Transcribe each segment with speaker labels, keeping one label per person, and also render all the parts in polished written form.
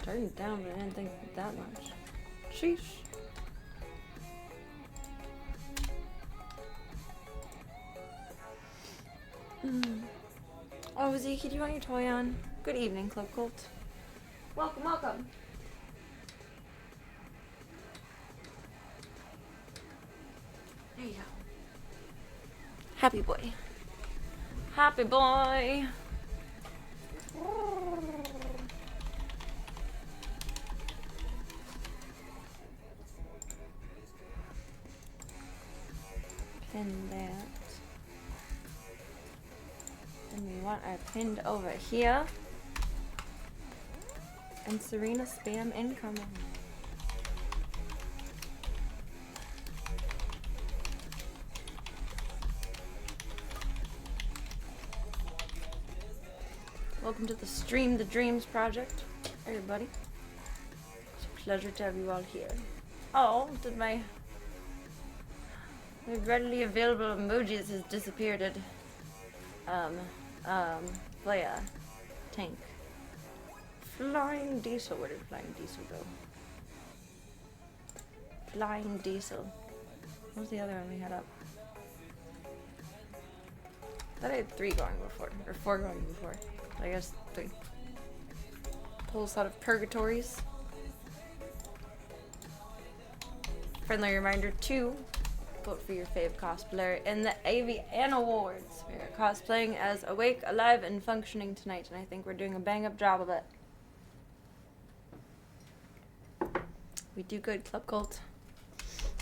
Speaker 1: Turned it down, but I didn't think that much. Sheesh. Oh, Zeke, do you want your toy on? Good evening, Club Colt. Welcome, welcome. There you go. Happy boy. Happy boy. Pin that. And we want our pinned over here. And Serena spam incoming. Welcome to the Stream the Dreams project, everybody. It's a pleasure to have you all here. Oh, did my readily available emojis has disappeared. Leia. Tank. Flying Diesel. Where did Flying Diesel go? Flying Diesel. What was the other one we had up? I thought I had 3 going before. Or 4 going before. I guess 3. Pulse out of Purgatories. Friendly reminder 2. Vote for your fave cosplayer in the AVN Awards. We are cosplaying as Awake, Alive, and Functioning tonight, and I think we're doing a bang-up job of it. We do good, Club Cult.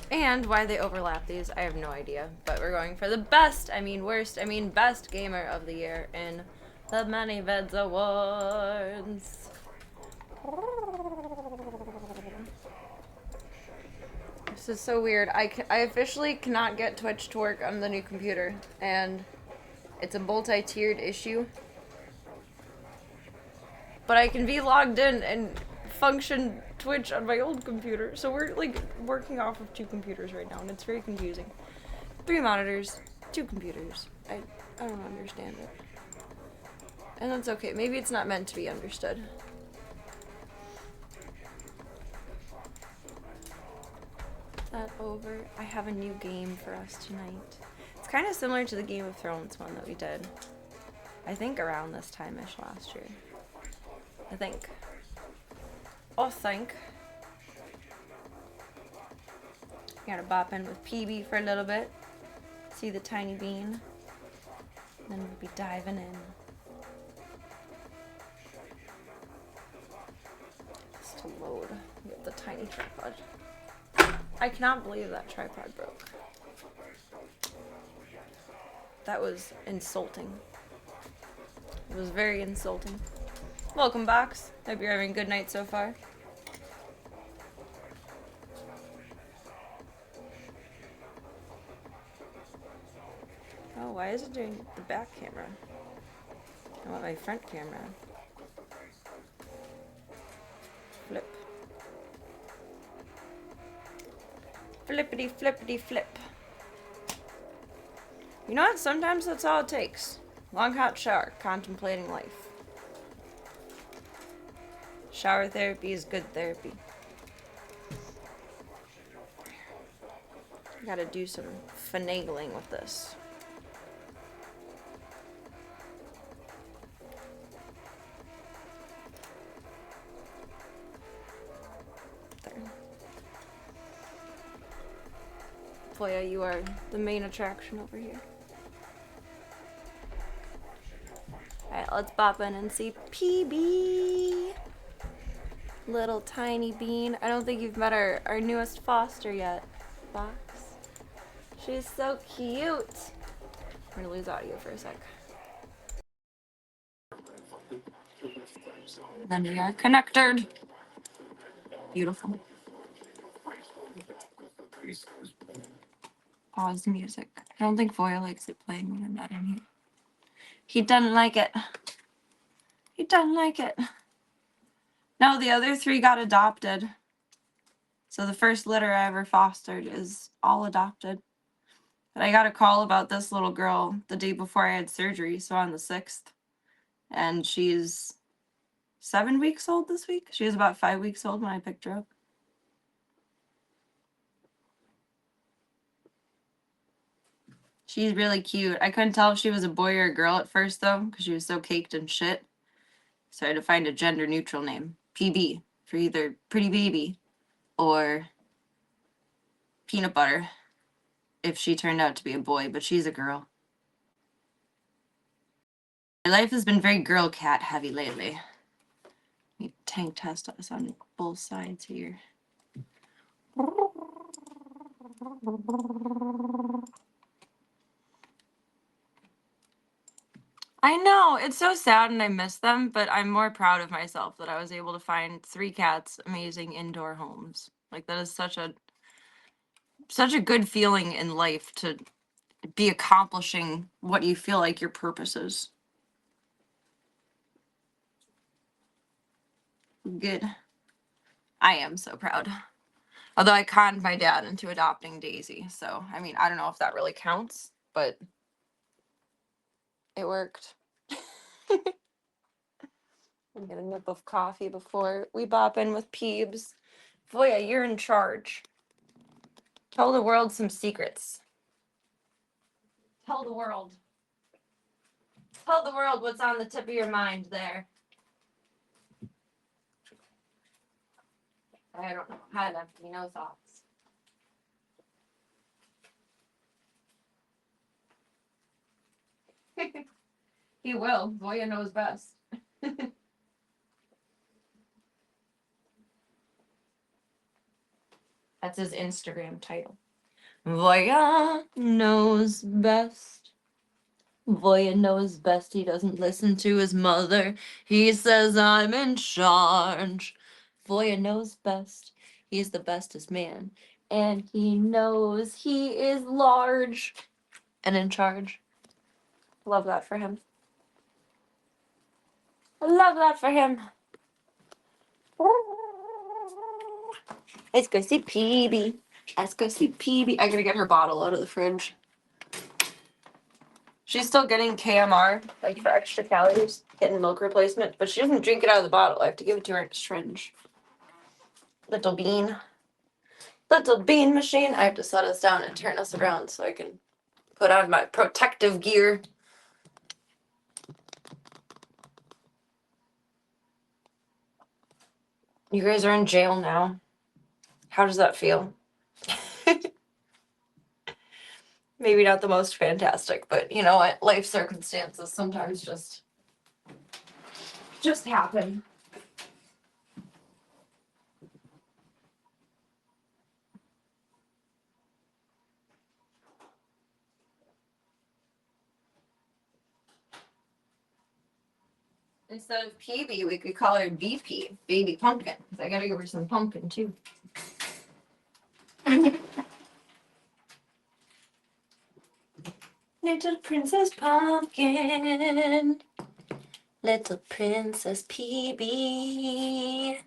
Speaker 1: And why they overlap these, I have no idea. But we're going for the best, best gamer of the year in the Many Veds Awards. This is so weird. I officially cannot get Twitch to work on the new computer, and it's a multi-tiered issue. But I can be logged in and function Twitch on my old computer, so we're like working off of 2 computers right now, and it's very confusing. 3 monitors, 2 computers. I don't understand it. And that's okay. Maybe it's not meant to be understood. That over. I have a new game for us tonight. It's kind of similar to the Game of Thrones one that we did, I think around this time-ish last year. I think. Gotta bop in with PB for a little bit. See the tiny bean. Then we'll be diving in. Just to load. We have the tiny tripod. I cannot believe that tripod broke. That was insulting. It was very insulting. Welcome, Box. Hope you're having a good night so far. Oh, why is it doing the back camera? I want my front camera. Flip. Flippity flippity flip. You know what? Sometimes that's all it takes. Long hot shower, contemplating life. Shower therapy is good therapy. Gotta do some finagling with this. Foya, you are the main attraction over here. Alright, let's bop in and see PB. Little tiny bean. I don't think you've met our newest foster yet, Box. She's so cute. I'm gonna lose audio for a sec. Then we are connected. Beautiful. Pause the music. I don't think Foya likes it playing when I'm not in here. He doesn't like it. He doesn't like it. No, the other 3 got adopted. So the first litter I ever fostered is all adopted. But I got a call about this little girl the day before I had surgery, so on the 6th. And she's 7 weeks old this week. She was about 5 weeks old when I picked her up. She's really cute. I couldn't tell if she was a boy or a girl at first, though, because she was so caked in shit. So I had to find a gender-neutral name. PB, for either pretty baby or peanut butter, if she turned out to be a boy, but she's a girl. My life has been very girl cat heavy lately. We tank test us on both sides here. I know, it's so sad and I miss them, but I'm more proud of myself that I was able to find 3 cats amazing indoor homes. Like, that is such a good feeling in life, to be accomplishing what you feel like your purpose is. Good. I am so proud. Although I conned my dad into adopting Daisy, so I mean, I don't know if that really counts, but it worked. I'm get a nip of coffee before we bop in with Peebs. Voya, you're in charge. Tell the world some secrets. Tell the world. Tell the world what's on the tip of your mind there. I don't know. I have no thoughts. He will. Voya knows best. That's his Instagram title. Voya knows best. Voya knows best. He doesn't listen to his mother. He says, I'm in charge. Voya knows best. He's the bestest man. And he knows he is large and in charge. Love that for him. I love that for him. Let's go see PB. Let's go see PB. I gotta get her bottle out of the fridge. She's still getting KMR, like for extra calories, getting milk replacement, but she doesn't drink it out of the bottle. I have to give it to her in a syringe. Little bean. Little bean machine. I have to set us down and turn us around so I can put on my protective gear. You guys are in jail now. How does that feel? Maybe not the most fantastic, but you know what? Life circumstances sometimes just happen. Instead of PB, we could call her BP, baby pumpkin. I gotta give her some pumpkin too. Little Princess Pumpkin. Little Princess PB.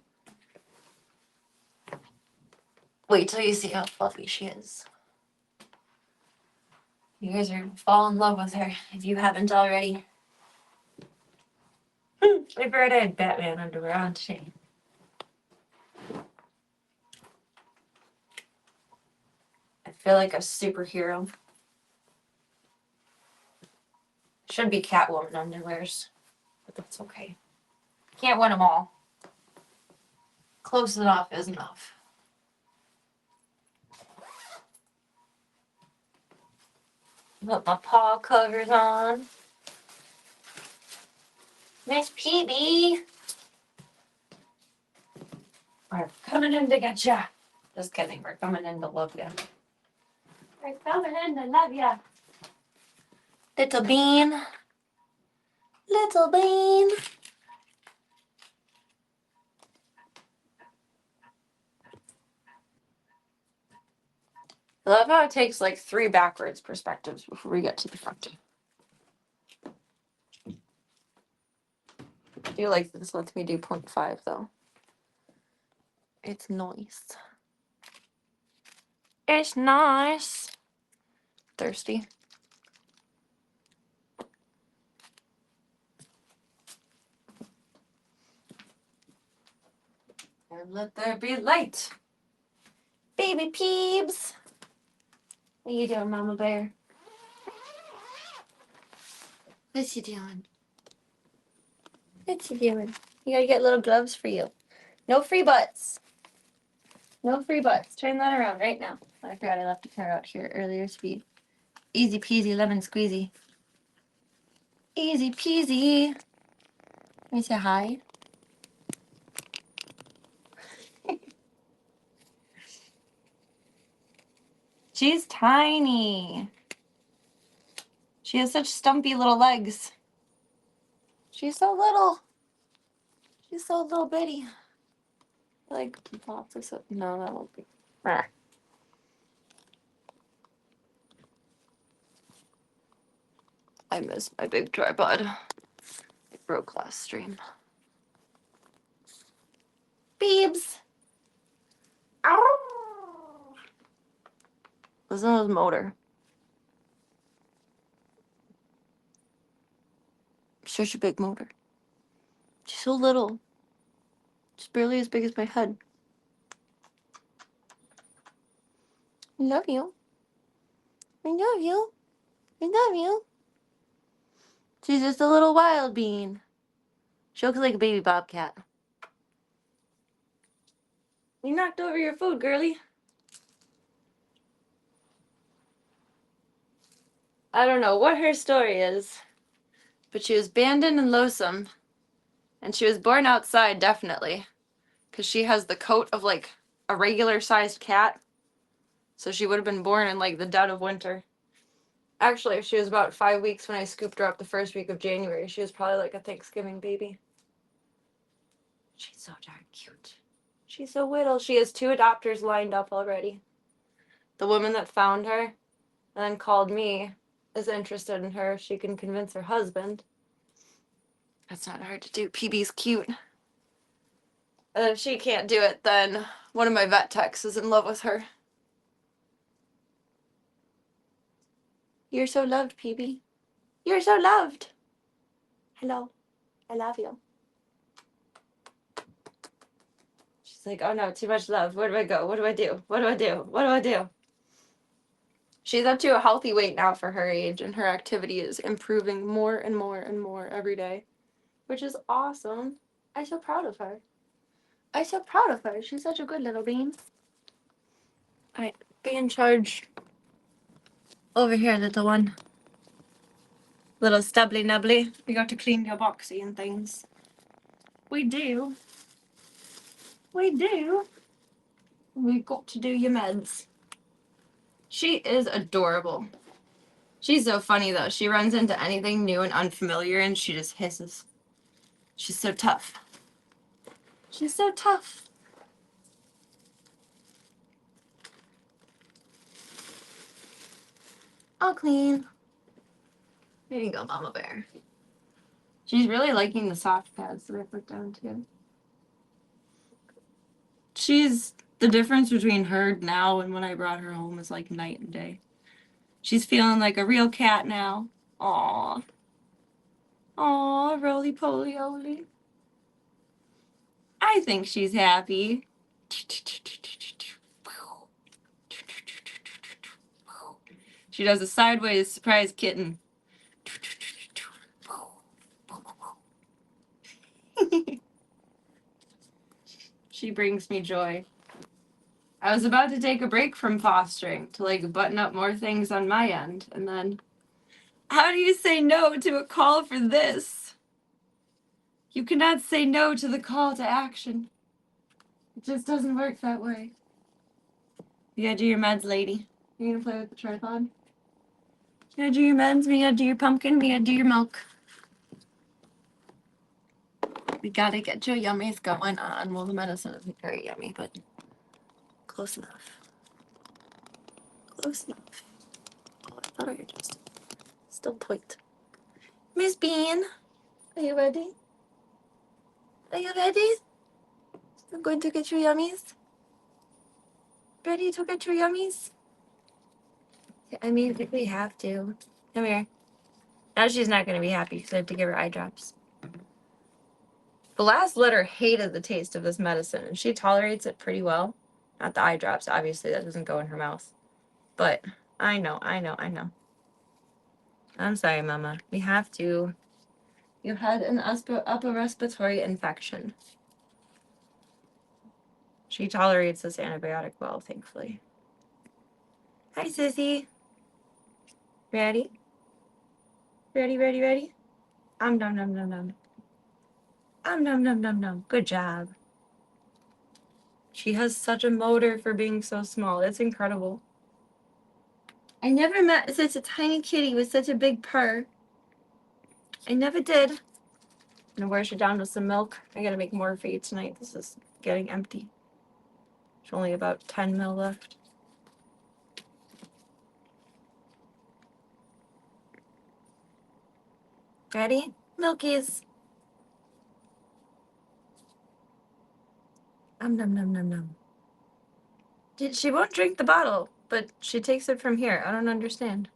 Speaker 1: Wait till you see how fluffy she is. You guys are gonna fall in love with her if you haven't already. I forgot I had Batman underwear on today. I feel like a superhero. Should be Catwoman underwears, but that's okay. Can't win them all. Close enough is enough. Put my paw covers on. Miss PB. We're coming in to get ya. Just kidding. We're coming in to love ya. We're coming in to love ya. Little bean. Little bean. I love how it takes like 3 backwards perspectives before we get to the front. I do like this lets me do 0.5 though. It's nice. It's nice. Thirsty. And let there be light. Baby Peebs. What are you doing, Mama Bear? What's you doing? What's you doing? You gotta get little gloves for you. No free butts. No free butts. Turn that around right now. I forgot I left a car out here earlier to be easy peasy lemon squeezy. Easy peasy. Let me say hi. She's tiny. She has such stumpy little legs. She's so little. She's so little bitty. Like, pop this up. No, that won't be. Ah. I missed my big tripod. It broke last stream. Beebs. Ow. Listen to his motor. Such a big motor. She's so little. She's barely as big as my head. I love you. I love you. I love you. She's just a little wild bean. She looks like a baby bobcat. You knocked over your food, girly. I don't know what her story is, but she was abandoned and lonesome. And she was born outside, definitely. Because she has the coat of, like, a regular-sized cat. So she would have been born in, like, the dead of winter. Actually, she was about 5 weeks when I scooped her up the first week of January. She was probably, like, a Thanksgiving baby. She's so darn cute. She's so little. She has 2 adopters lined up already. The woman that found her and then called me is interested in her if she can convince her husband. That's not hard to do. PB's cute. And if she can't do it, then one of my vet techs is in love with her. You're so loved, PB. You're so loved. Hello. I love you. She's like, oh no, too much love. Where do I go? What do I do? What do I do? What do I do? She's up to a healthy weight now for her age, and her activity is improving more and more and more every day, which is awesome. I'm so proud of her. I'm so proud of her. She's such a good little bean. Alright, be in charge. Over here, little one. Little stubbly nubbly. We got to clean your boxy and things. We do. We do. We got to do your meds. She is adorable. She's so funny though. She runs into anything new and unfamiliar and she just hisses. She's so tough. She's so tough. All clean. There you go, Mama Bear. She's really liking the soft pads that I put down too. The difference between her now and when I brought her home is like night and day. She's feeling like a real cat now. Aww. Aww, roly-poly-oly. I think she's happy. She does a sideways surprise kitten. She brings me joy. I was about to take a break from fostering to like button up more things on my end, and then how do you say no to a call for this? You cannot say no to the call to action. It just doesn't work that way. You gotta do your meds, lady. You gonna play with the tripod? You gotta do your meds, we gotta do your pumpkin, we gotta do your milk. We gotta get your yummies going on. Well, the medicine isn't very yummy, but close enough. Close enough. Oh, I thought I had just still point. Miss Bean, are you ready? Are you ready? I'm going to get your yummies. Ready to get your yummies? Yeah, I mean, I think we have to. Come here. Now she's not going to be happy because I have to give her eye drops. The last litter hated the taste of this medicine, and she tolerates it pretty well. Not the eye drops, obviously, that doesn't go in her mouth. But I know. I'm sorry, Mama. We have to. You had an upper respiratory infection. She tolerates this antibiotic well, thankfully. Hi, Sissy. Ready? Ready? Nom nom nom nom nom. Nom nom nom nom. Good job. She has such a motor for being so small. It's incredible. I never met such a tiny kitty with such a big purr. I never did. I'm gonna wash it down with some milk. I gotta make more for you tonight. This is getting empty. There's only about 10 ml left. Ready? Milkies. Nom nom nom nom nom. She won't drink the bottle, but she takes it from here. I don't understand.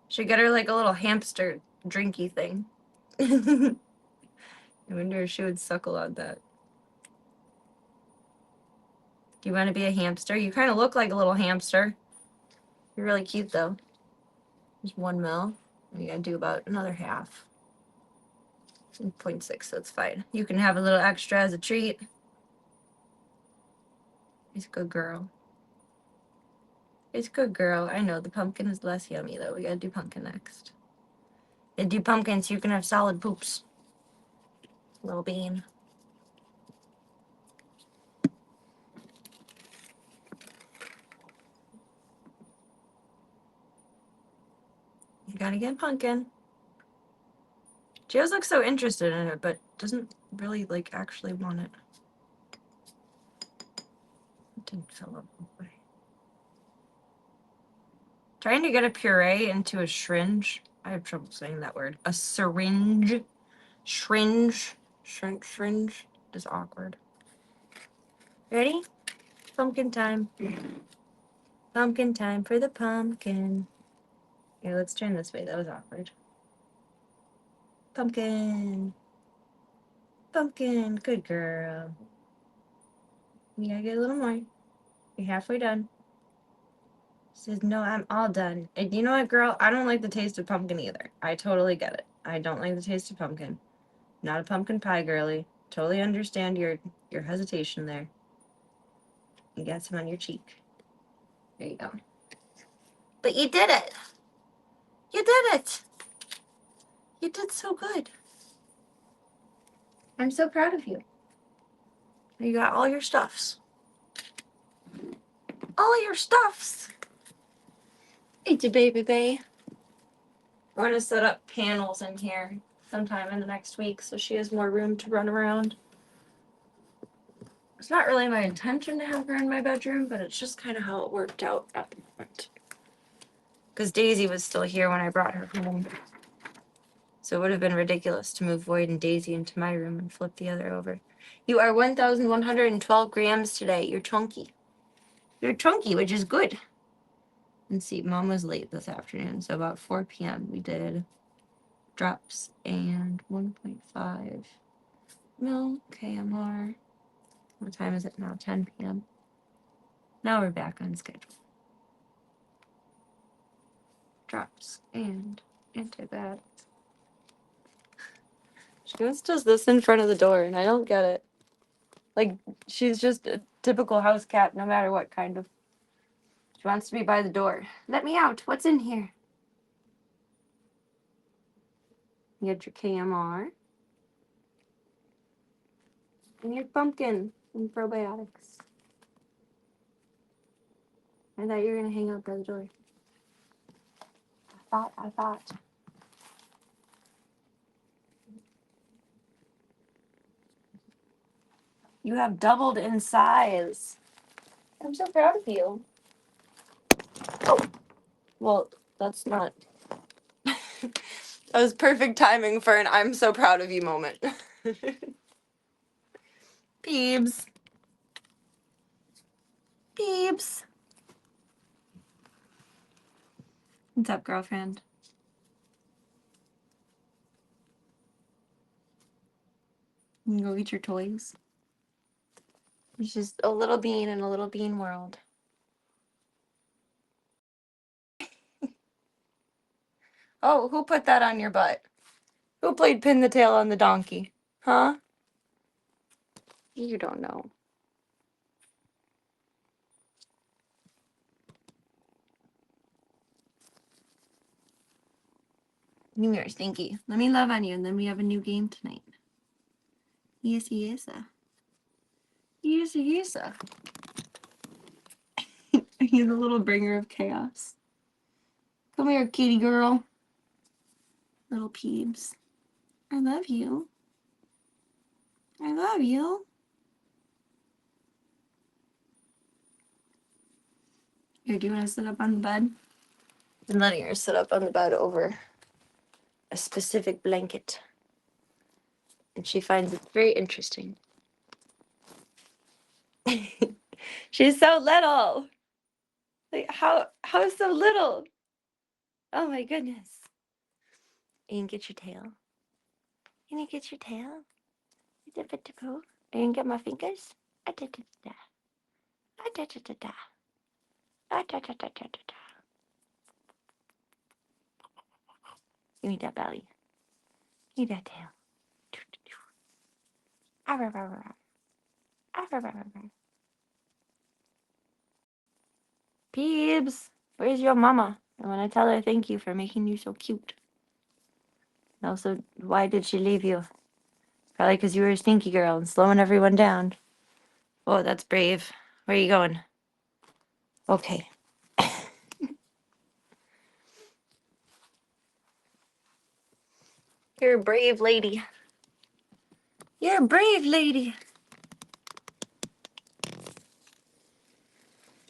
Speaker 1: Should get her like a little hamster drinky thing. I wonder if she would suckle on that. Do you want to be a hamster? You kind of look like a little hamster. You're really cute though. There's 1 ml. You gotta do about another half. 0.6, that's fine. You can have a little extra as a treat. It's a good girl. It's a good girl. I know the pumpkin is less yummy though. We gotta do pumpkin next. And do pumpkin so you can have solid poops. Little bean. You gotta get pumpkin. She always looks so interested in it, but doesn't really like actually want it. It didn't fill up all the way. Trying to get a puree into a syringe. I have trouble saying that word. A syringe. Syringe is awkward. Ready? Pumpkin time. Pumpkin time for the pumpkin. Okay, let's turn this way. That was awkward. Pumpkin. Pumpkin. Good girl. You gotta get a little more. You're halfway done. She says, no, I'm all done. And you know what, girl? I don't like the taste of pumpkin either. I totally get it. I don't like the taste of pumpkin. Not a pumpkin pie girly. Totally understand your hesitation there. You got some on your cheek. There you go. But you did it. You did it. You did so good. I'm so proud of you. You got all your stuffs. All your stuffs. It's a baby bay. We're going to set up panels in here sometime in the next week so she has more room to run around. It's not really my intention to have her in my bedroom, but it's just kind of how it worked out at the moment. Because Daisy was still here when I brought her home. So it would have been ridiculous to move Void and Daisy into my room and flip the other over. You are 1,112 grams today. You're chunky. You're chunky, which is good. And see, Mom was late this afternoon, so about 4 p.m. we did drops and 1.5 ml KMR. What time is it now? 10 p.m. Now we're back on schedule. Drops and antibiotics. She just does this in front of the door, and I don't get it. Like, she's just a typical house cat, no matter what kind of. She wants to be by the door. Let me out. What's in here? You got your KMR. And your pumpkin and probiotics. I thought you were going to hang out by the door. I thought. You have doubled in size. I'm so proud of you. Oh, well, that's not. That was perfect timing for an I'm so proud of you moment. Peebs. Peebs. What's up, girlfriend? You can go eat your toys. It's just a little bean in a little bean world. Oh, who put that on your butt? Who played pin the tail on the donkey? Huh? You don't know. You are stinky. Let me love on you, and then we have a new game tonight. Yes, yes. Yes, yes. He's a little bringer of chaos. Come here, kitty girl. Little peebs. I love you. I love you. Here, do you want to sit up on the bed? I'm letting her sit up on the bed over a specific blanket. And she finds it very interesting. She's so little. Like, how so little? Oh my goodness. You can get your tail. Can you get your tail? Is it fit to poo? Are you gonna get my fingers? Ah, da, da, da. Ah, da, da, da, da. Ah, da, da, da, da, da, da. Give me that belly. Give me that tail. Ah, rah, rah, rah. Ah, rah, rah, rah, rah. Peebs, where's your mama? I want to tell her thank you for making you so cute. And also, why did she leave you? Probably because you were a stinky girl and slowing everyone down. Oh, that's brave. Where are you going? Okay. You're a brave lady. You're a brave lady.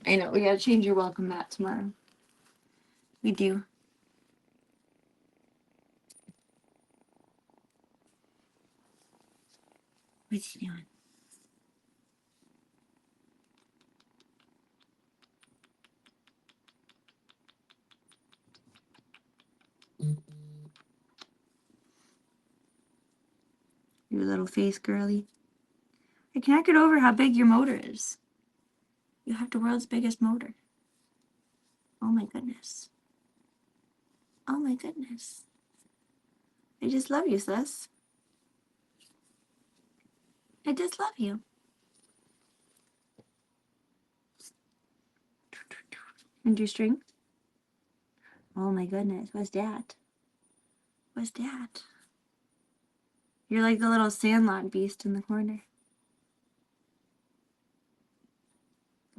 Speaker 1: I know, we gotta change your welcome mat tomorrow. We do. What's she doing? Your little face girly. I cannot get over how big your motor is. You have the world's biggest motor. Oh my goodness. Oh my goodness. I just love you, sis. I just love you. And your string? Oh my goodness. What's that? What's that? You're like the little Sandlot beast in the corner.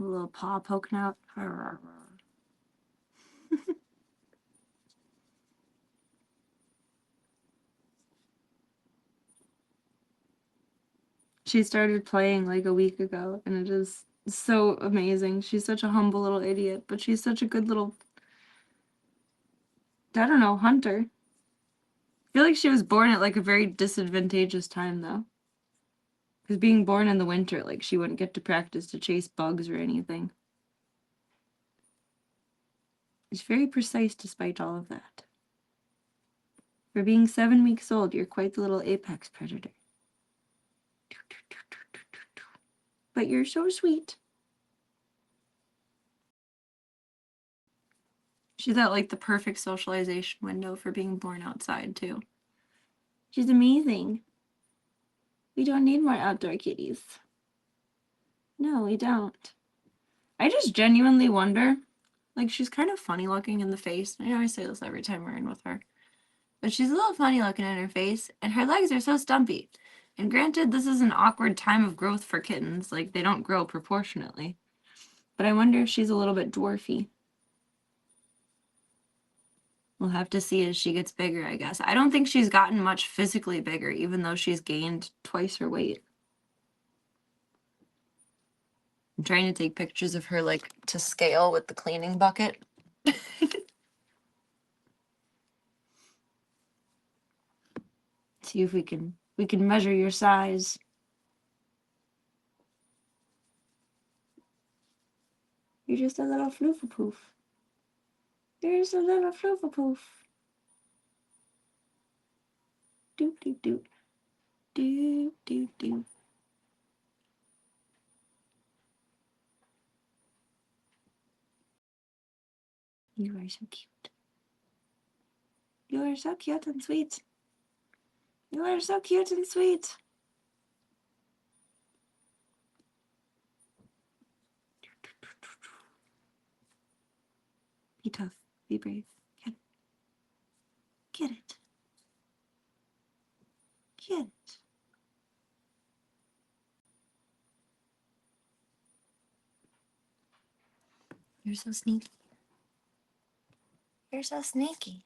Speaker 1: A little paw poking out. She started playing like a week ago, and it is so amazing. She's such a humble little idiot, but she's such a good little, I don't know, hunter. I feel like she was born at like a very disadvantageous time, though. Because being born in the winter, like she wouldn't get to practice to chase bugs or anything. It's very precise despite all of that. For being 7 weeks old, you're quite the little apex predator. But you're so sweet. She's at like the perfect socialization window for being born outside, too. She's amazing. We don't need more outdoor kitties. No, we don't. I just genuinely wonder, like, she's kind of funny looking in the face. I know I say this every time we're in with her. But she's a little funny looking in her face, and her legs are so stumpy. And granted, this is an awkward time of growth for kittens. Like, they don't grow proportionately. But I wonder if she's a little bit dwarfy. We'll have to see as she gets bigger, I guess. I don't think she's gotten much physically bigger, even though she's gained twice her weight. I'm trying to take pictures of her, like, to scale with the cleaning bucket. See if we can measure your size. You're just a little floofapoof. You're just a little floofapoof. Doop doop doop. Do, do, do. You are so cute. You are so cute and sweet. You are so cute and sweet. Be tough. Be brave. Get it. Get it. Get it. You're so sneaky. You're so sneaky.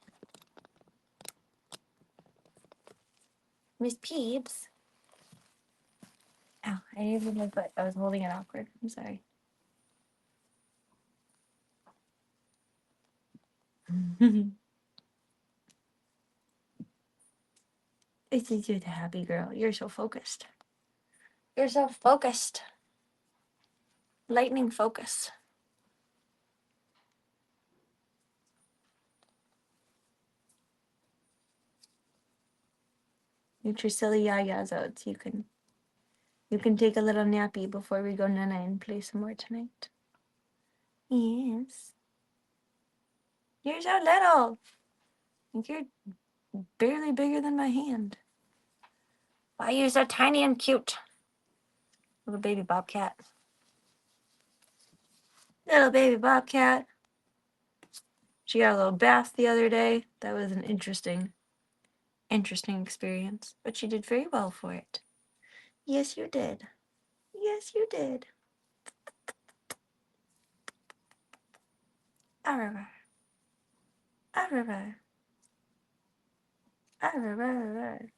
Speaker 1: Miss Peeps. Ow, I didn't even my foot. I was holding it awkward. I'm sorry. This is you, the happy girl. You're so focused. You're so focused. Lightning focus. Get your silly yayas out so you can take a little nappy before we go nana and play some more tonight. Yes. You're so little. You're barely bigger than my hand. Why you're so tiny and cute? Little baby bobcat. Little baby bobcat. She got a little bath the other day. That was an interesting experience. But she did very well for it. Yes, you did. Yes, you did. Arr, arr, arr, arr.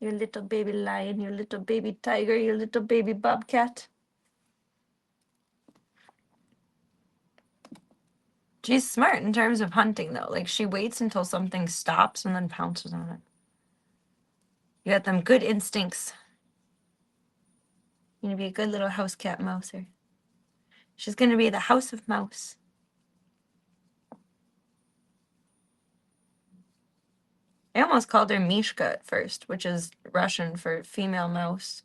Speaker 1: Your little baby lion, your little baby tiger, your little baby bobcat. She's smart in terms of hunting, though. Like, she waits until something stops and then pounces on it. You got them good instincts. You're gonna be a good little house cat mouser. She's gonna be the house of mouse. I almost called her Mishka at first, which is Russian for female mouse.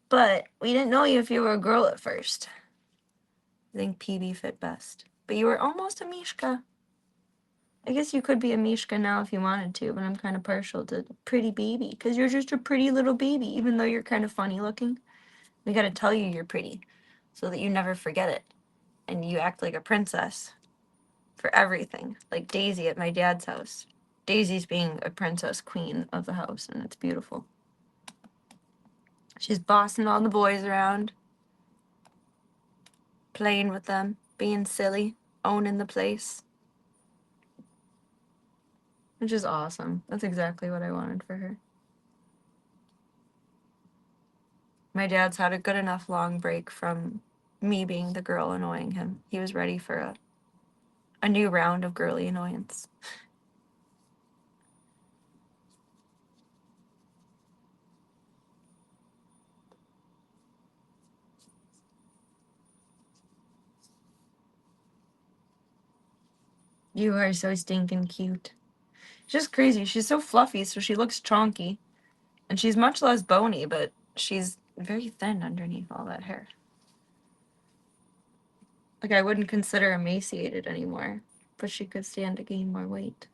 Speaker 1: But we didn't know you if you were a girl at first. I think PB fit best. But you were almost a Mishka. I guess you could be a Mishka now if you wanted to, but I'm kind of partial to pretty baby, because you're just a pretty little baby, even though you're kind of funny looking. We gotta tell you you're pretty, so that you never forget it, and you act like a princess for everything, like Daisy at my dad's house. Daisy's being a princess queen of the house, and it's beautiful. She's bossing all the boys around, playing with them, being silly, owning the place. Which is awesome. That's exactly what I wanted for her. My dad's had a good enough long break from me being the girl annoying him. He was ready for a new round of girly annoyance. You are so stinking cute. It's just crazy. She's so fluffy, so she looks chonky. And she's much less bony, but she's very thin underneath all that hair. Like, I wouldn't consider emaciated anymore, but she could stand to gain more weight.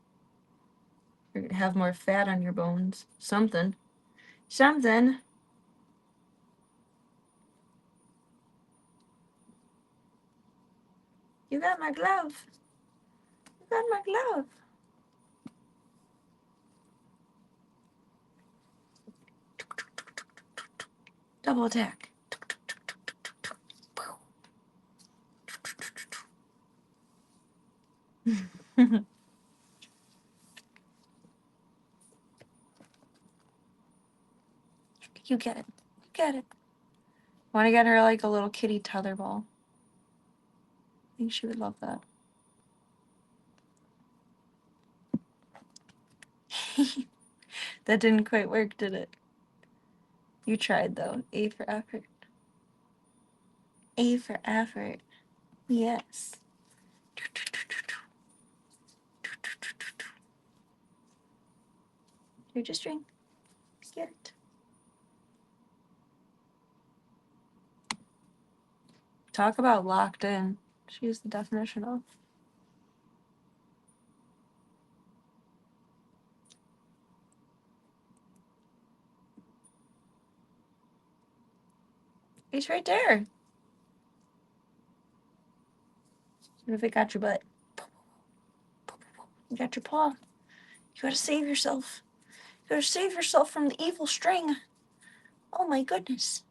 Speaker 1: Or have more fat on your bones. Something. Something. You got my glove. You got my glove. Double attack. You get it. You get it. Want to get her like a little kitty tetherball. I think she would love that. That didn't quite work, did it? You tried, though. A for effort. A for effort. Yes. Here's your string. Get it. Talk about locked in. She's the definition of. He's right there. What if it got your butt? You got your paw. You gotta save yourself. You gotta save yourself from the evil string. Oh my goodness.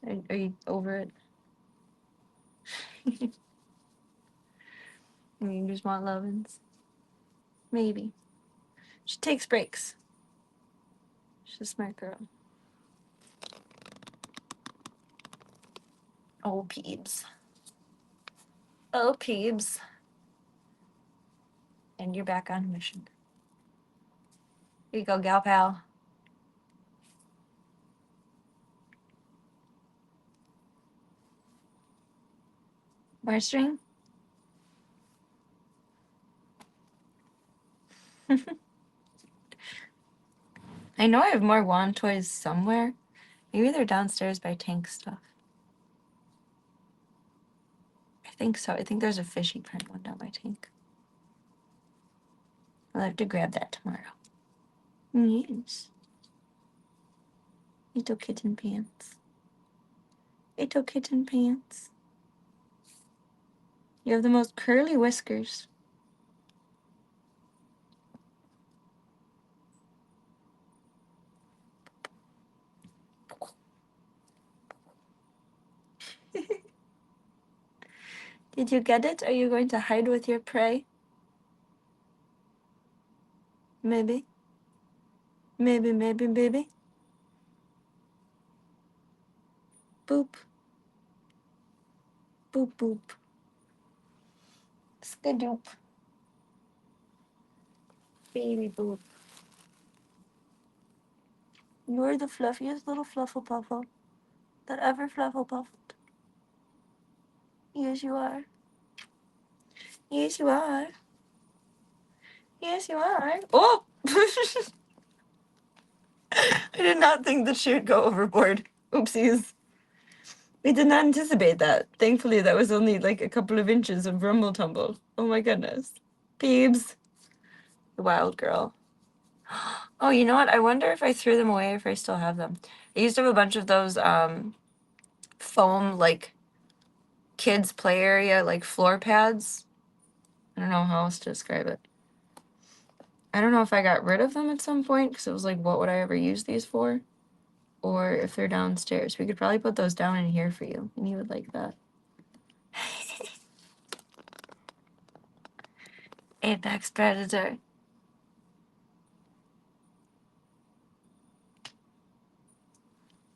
Speaker 1: Are you over it? You just want lovin's? Maybe. She takes breaks. She's a smart girl. Oh, Peebs. Oh, Peebs. And you're back on mission. Here you go, gal pal. More string? I know I have more wand toys somewhere. Maybe they're downstairs by Tank stuff. I think so. I think there's a fishy print one down by Tank. I'll have to grab that tomorrow. Yes. Little kitten pants. Little kitten pants. You have the most curly whiskers. Did you get it? Are you going to hide with your prey? Maybe. Maybe, maybe, maybe. Boop. Boop, boop. Skadoop. Baby boop. You're the fluffiest little fluffle-puffle that ever fluffle-puffled. Yes, you are. Yes, you are. Yes, you are. Oh! I did not think that she would go overboard. Oopsies. We did not anticipate that. Thankfully, that was only like a couple of inches of rumble tumble. Oh my goodness. Peebs. The wild girl. Oh, you know what? I wonder if I threw them away, if I still have them. I used to have a bunch of those foam, like, kids' play area, like, floor pads. I don't know how else to describe it. I don't know if I got rid of them at some point, because it was like, what would I ever use these for? Or if they're downstairs. We could probably put those down in here for you, and you would like that. Apex Predator.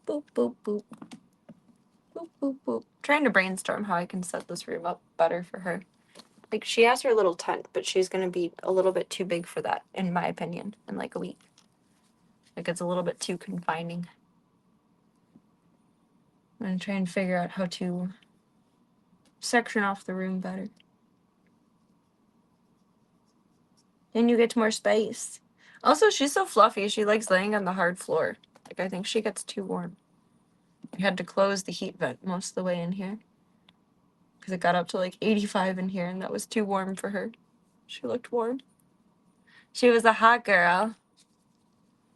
Speaker 1: Boop, boop, boop. Boop, boop, boop. Trying to brainstorm how I can set this room up better for her. Like, she has her little tent, but she's going to be a little bit too big for that, in my opinion, in like a week. Like, it's a little bit too confining. I'm going to try and figure out how to section off the room better. Then you get more space. Also, she's so fluffy, she likes laying on the hard floor. Like, I think she gets too warm. I had to close the heat vent most of the way in here. Because it got up to like 85 in here, and that was too warm for her. She looked warm. She was a hot girl.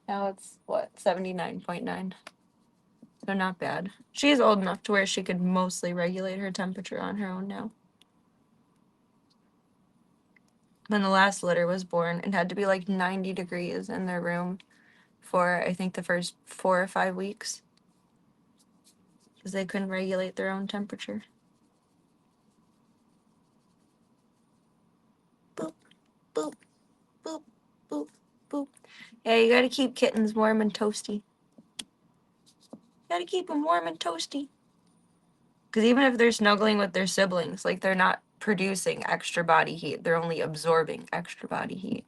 Speaker 1: Now it's, what, 79.9. So not bad. She's old enough to where she could mostly regulate her temperature on her own now. When the last litter was born, it had to be like 90 degrees in their room for, I think, the first 4 or 5 weeks. Because they couldn't regulate their own temperature. Boop, boop, boop, boop, boop. Yeah, you gotta keep kittens warm and toasty. Gotta keep them warm and toasty. Because even if they're snuggling with their siblings, like, they're not producing extra body heat. They're only absorbing extra body heat.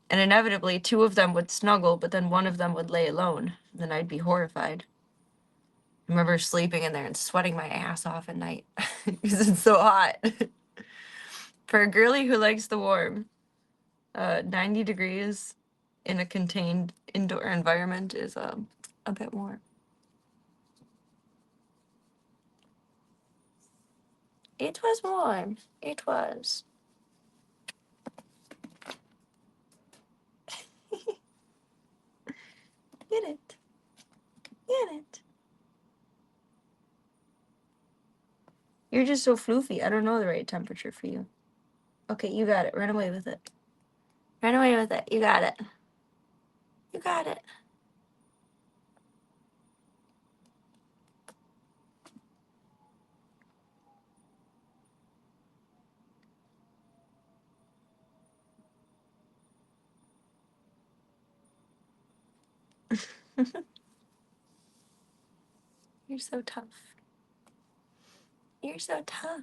Speaker 1: And inevitably, 2 of them would snuggle, but then one of them would lay alone. Then I'd be horrified. I remember sleeping in there and sweating my ass off at night because it's so hot. For a girly who likes the warm, 90 degrees in a contained indoor environment is a bit more. It was warm. It was. Get it. Get it. You're just so floofy. I don't know the right temperature for you. Okay, you got it. Run away with it. Run away with it. You got it. You got it. You're so tough. You're so tough.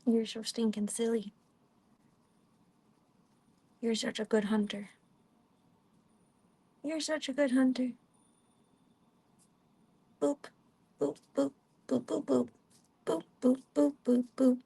Speaker 1: You're so stinking silly. You're such a good hunter. You're such a good hunter. Boop, boop, boop, boop, boop, boop, boop, boop, boop, boop, boop.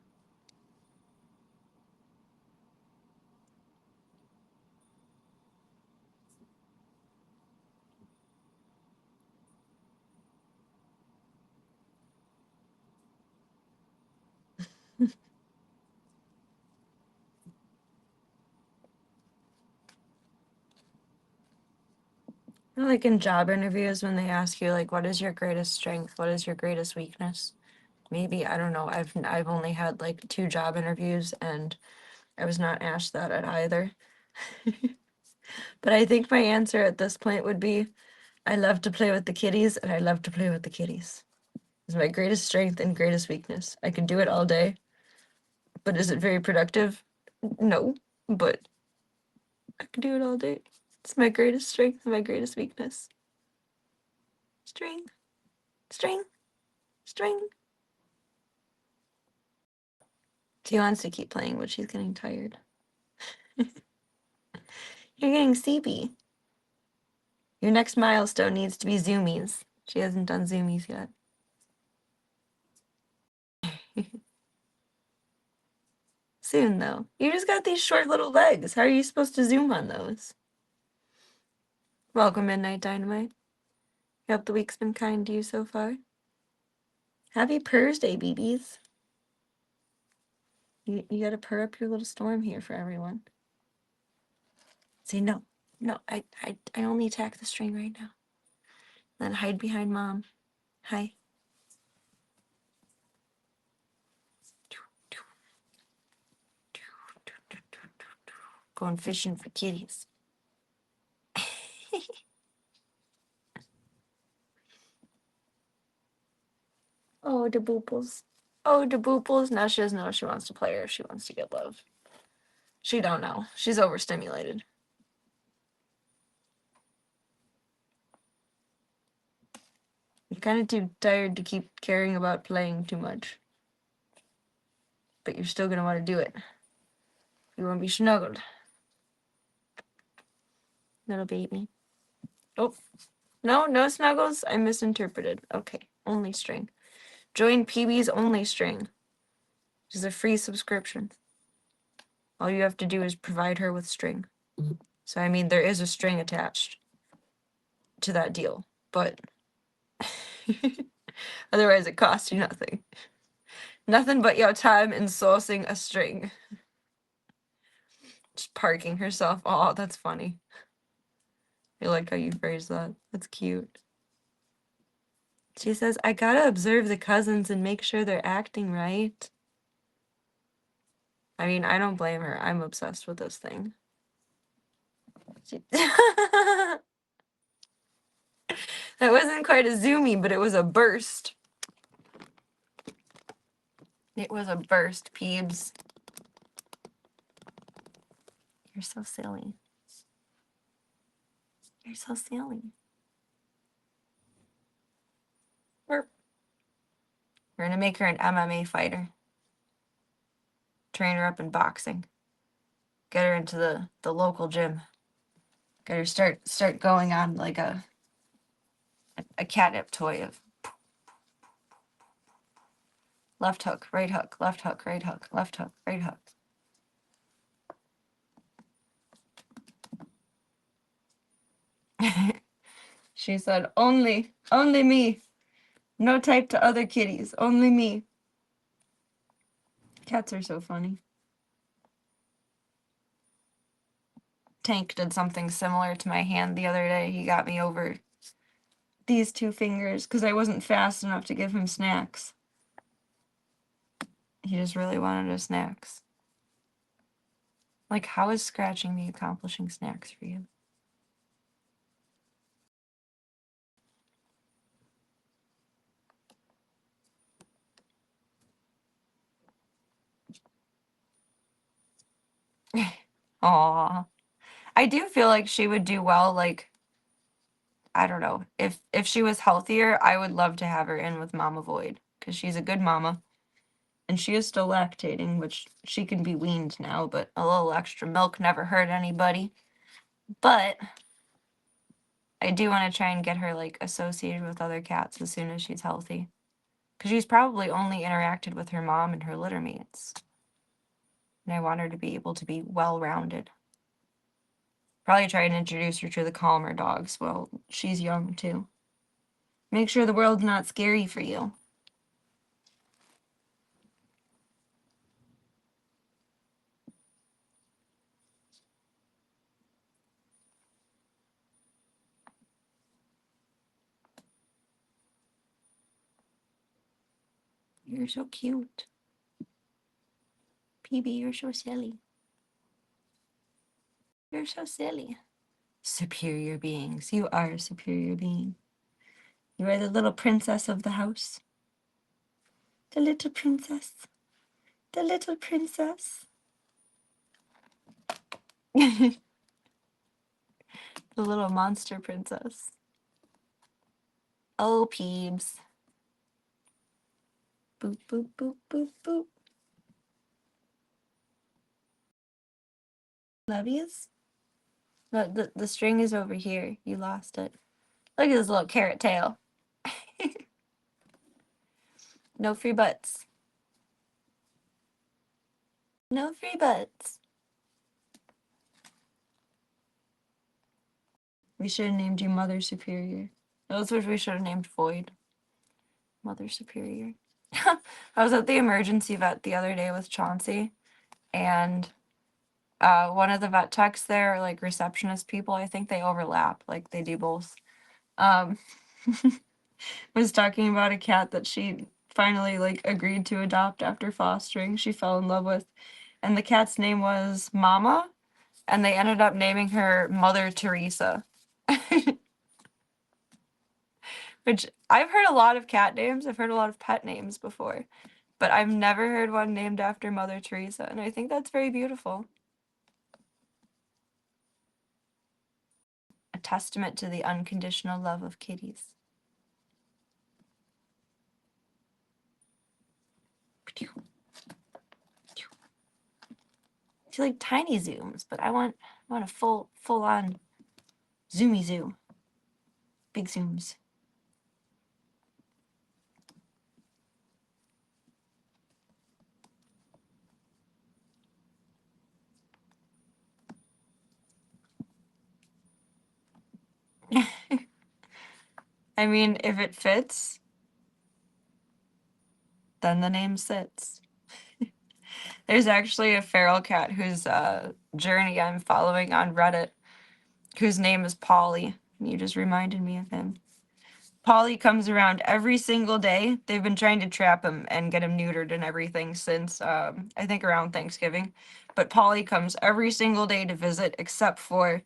Speaker 1: Like in job interviews when they ask you like, what is your greatest strength? What is your greatest weakness? Maybe, I don't know. I've only had like 2 job interviews and I was not asked that at either. But I think my answer at this point would be I love to play with the kitties and I love to play with the kitties. It's my greatest strength and greatest weakness. I can do it all day. But is it very productive? No, but I can do it all day. It's my greatest strength and my greatest weakness. String, string, string. She wants to keep playing, but she's getting tired. You're getting sleepy. Your next milestone needs to be zoomies. She hasn't done zoomies yet. Soon, though. You just got these short little legs. How are you supposed to zoom on those? Welcome, Midnight Dynamite. Hope the week's been kind to you so far. Happy Purr's Day, BBs. You gotta purr up your little storm here for everyone. Say no. No, I only attack the string right now. Then hide behind mom. Hi. Going fishing for kitties. Oh, the booples. Oh, the booples. Now she doesn't know if she wants to play or if she wants to get love. She don't know. She's overstimulated. You're kind of too tired to keep caring about playing too much. But you're still going to want to do it. You want to be snuggled. Little baby. Oh, no snuggles. I misinterpreted. Okay, only string. Join PB's only string, which is a free subscription. All you have to do is provide her with string. So, I mean, there is a string attached to that deal, but otherwise it costs you nothing. Nothing but your time in sourcing a string. Just parking herself. Oh, that's funny. I like how you phrase that. That's cute. She says, I gotta observe the cousins and make sure they're acting right. I mean, I don't blame her. I'm obsessed with this thing. That wasn't quite a zoomy, but it was a burst. It was a burst, peebs. You're so silly. You're so silly. We're gonna make her an MMA fighter. train her up in boxing. Get her into the local gym. Get her start going on like a catnip toy of left hook, right hook, left hook, right hook, left hook, right hook. She said, only me. No type to other kitties, only me. Cats are so funny. Tank did something similar to my hand the other day. He got me over these 2 fingers because I wasn't fast enough to give him snacks. He just really wanted his snacks. Like, how is scratching me accomplishing snacks for you? Aw. I do feel like she would do well, like, I don't know. If she was healthier, I would love to have her in with Mama Void, because she's a good mama. And she is still lactating, which she can be weaned now, but a little extra milk never hurt anybody. But I do want to try and get her, like, associated with other cats as soon as she's healthy. Because she's probably only interacted with her mom and her litter mates. And I want her to be able to be well-rounded. Probably try and introduce her to the calmer dogs while she's young, too. Make sure the world's not scary for you. You're so cute. PB, you're so silly. You're so silly. Superior beings. You are a superior being. You are the little princess of the house. The little princess. The little princess. The little monster princess. Oh, Peebs. Boop, boop, boop, boop, boop. Love yous? The string is over here. You lost it. Look at this little carrot tail. No free butts. No free butts. We should have named you Mother Superior. Those which we should have named Void. Mother Superior. I was at the emergency vet the other day with Chauncey, and one of the vet techs there, like receptionist people, I think they overlap, like they do both, was talking about a cat that she finally like agreed to adopt after fostering. She fell in love with, and the cat's name was Mama, and they ended up naming her Mother Teresa. Which I've heard a lot of cat names. I've heard a lot of pet names before, but I've never heard one named after Mother Teresa, and I think that's very beautiful. A testament to the unconditional love of kitties. I feel like tiny zooms, but I want a full on zoomy zoo. Big zooms. I mean, if it fits, then the name sits. There's actually a feral cat whose journey I'm following on Reddit, whose name is Polly. You just reminded me of him. Polly comes around every single day. They've been trying to trap him and get him neutered and everything since, I think, around Thanksgiving. But Polly comes every single day to visit, except for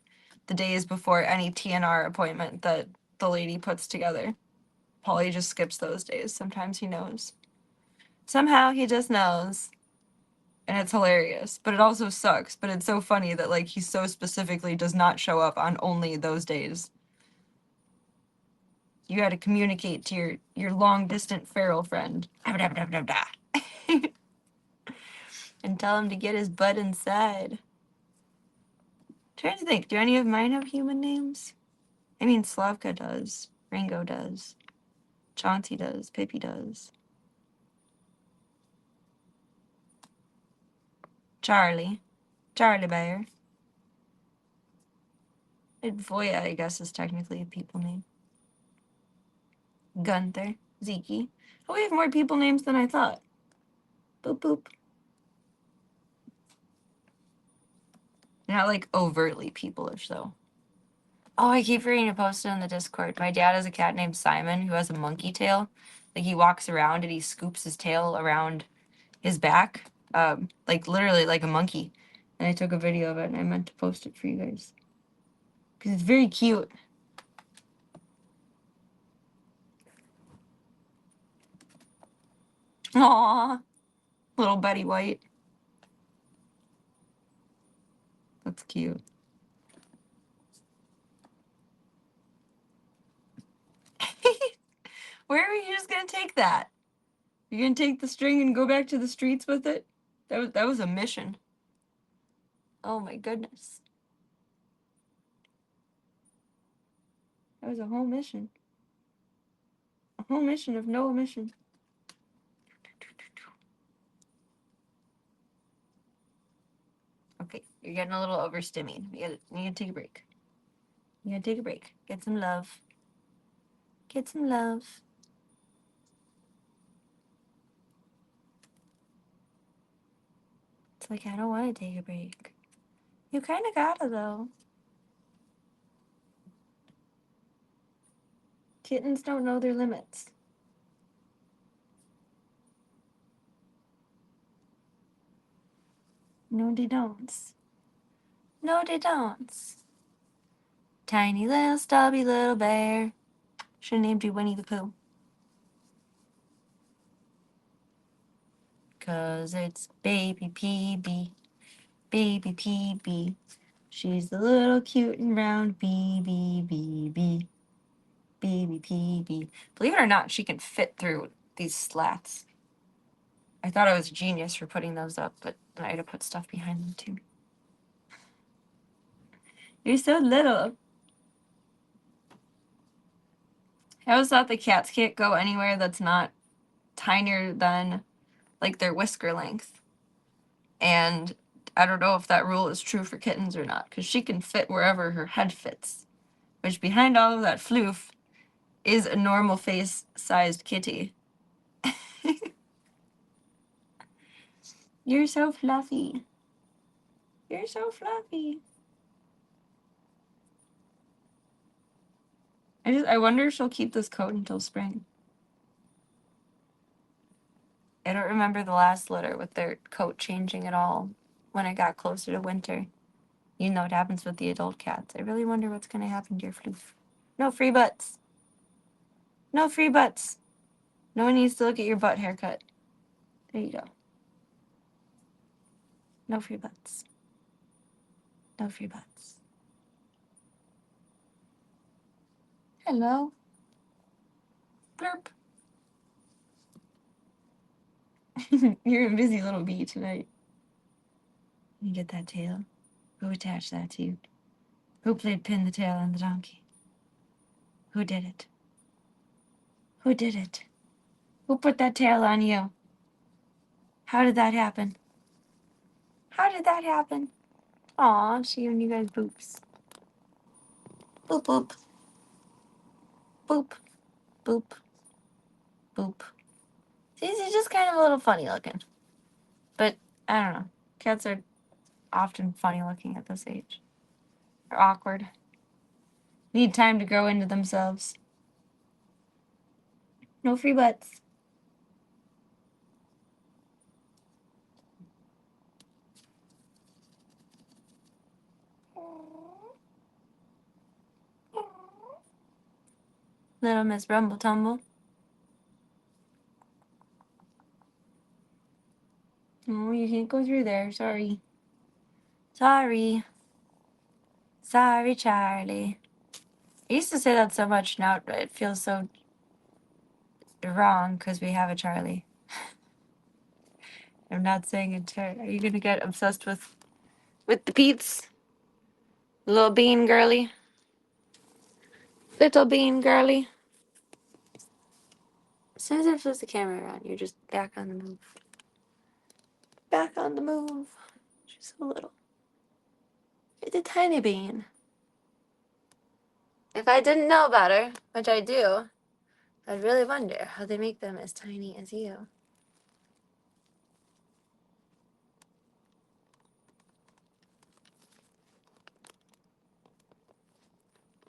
Speaker 1: the days before any TNR appointment that the lady puts together. Polly just skips those days. Sometimes he knows. Somehow he just knows. And it's hilarious. But it also sucks. But it's so funny that, like, he so specifically does not show up on only those days. You got to communicate to your long distant feral friend. and tell him to get his butt inside. Trying to think, do any of mine have human names? I mean, Slavka does. Ringo does. Chauncey does. Pippi does. Charlie. Charlie Bear. Voya, I guess, is technically a people name. Gunther. Zeke. Oh, we have more people names than I thought. Boop boop. Not like overtly people-ish, though. Oh, I keep forgetting to post it in the Discord. My dad has a cat named Simon who has a monkey tail. Like, he walks around and he scoops his tail around his back. Like, literally like a monkey. And I took a video of it and I meant to post it for you guys. Because it's very cute. Aww. Little Betty White. That's cute. Where are you just gonna take that? You're gonna take the string and go back to the streets with it? That was a mission. Oh my goodness. That was a whole mission. A whole mission of no omission. Okay, you're getting a little overstimmy. You gotta take a break. You gotta take a break. Get some love. Get some love. It's like, I don't want to take a break. You kind of gotta, though. Kittens don't know their limits. No, they don't. No, they don't. Tiny little stubby little bear. Should have named you Winnie the Pooh. 'Cause it's baby PB. Baby PB. She's the little cute and round BB. Baby PB. Believe it or not, she can fit through these slats. I thought I was a genius for putting those up, but I had to put stuff behind them too. You're so little. I always thought the cats can't go anywhere that's not tinier than like their whisker length. And I don't know if that rule is true for kittens or not, because she can fit wherever her head fits. Which behind all of that floof is a normal face-sized kitty. You're so fluffy. You're so fluffy. I wonder if she'll keep this coat until spring. I don't remember the last litter with their coat changing at all when it got closer to winter. You know what happens with the adult cats. I really wonder what's going to happen to your floof. No free butts. No free butts. No one needs to look at your butt haircut. There you go. No free butts. No free butts. Hello. Blurp. You're a busy little bee tonight. You get that tail? Who attached that to you? Who played pin the tail on the donkey? Who did it? Who did it? Who put that tail on you? How did that happen? How did that happen? Aw, she and you guys boops. Boop, boop. Boop. Boop. Boop. She's just kind of a little funny looking. But, I don't know. Cats are often funny looking at this age. They're awkward. Need time to grow into themselves. No free butts. Little Miss Rumble Tumble. Oh, you can't go through there. Sorry. Sorry. Sorry, Charlie. I used to say that so much, now it feels so wrong because we have a Charlie. I'm not saying it to her. Are you gonna get obsessed with the Pete's? Little bean girly? Little bean girly? As soon as I flip the camera around, you're just back on the move. Back on the move. She's so little. It's a tiny bean. If I didn't know about her, which I do, I'd really wonder how they make them as tiny as you.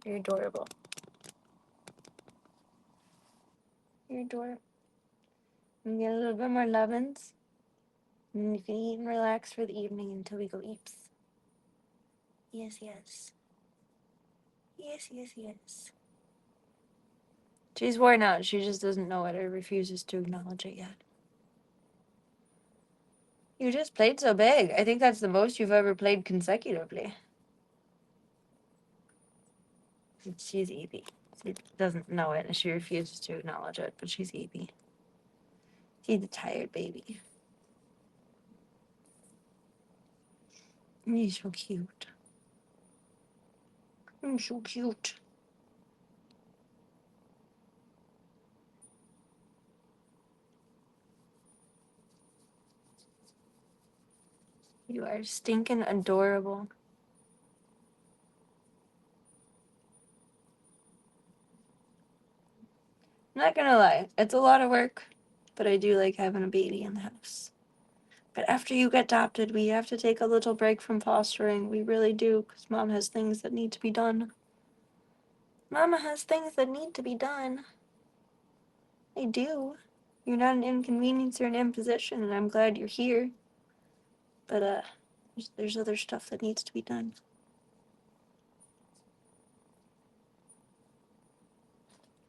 Speaker 1: You're adorable. You're adorable. And get a little bit more lovin's. And you can eat and relax for the evening until we go eeps. Yes, yes. Yes, yes, yes. She's worn out. She just doesn't know it or refuses to acknowledge it yet. You just played so big. I think that's the most you've ever played consecutively. She's eepy. She doesn't know it and she refuses to acknowledge it, but she's eepy. She's a tired baby. You're so cute. You're so cute. You are stinking adorable. I'm not gonna lie, it's a lot of work, but I do like having a baby in the house. But after you get adopted, we have to take a little break from fostering. We really do, because Mom has things that need to be done. Mama has things that need to be done. I do. You're not an inconvenience or an imposition, and I'm glad you're here. But, there's other stuff that needs to be done.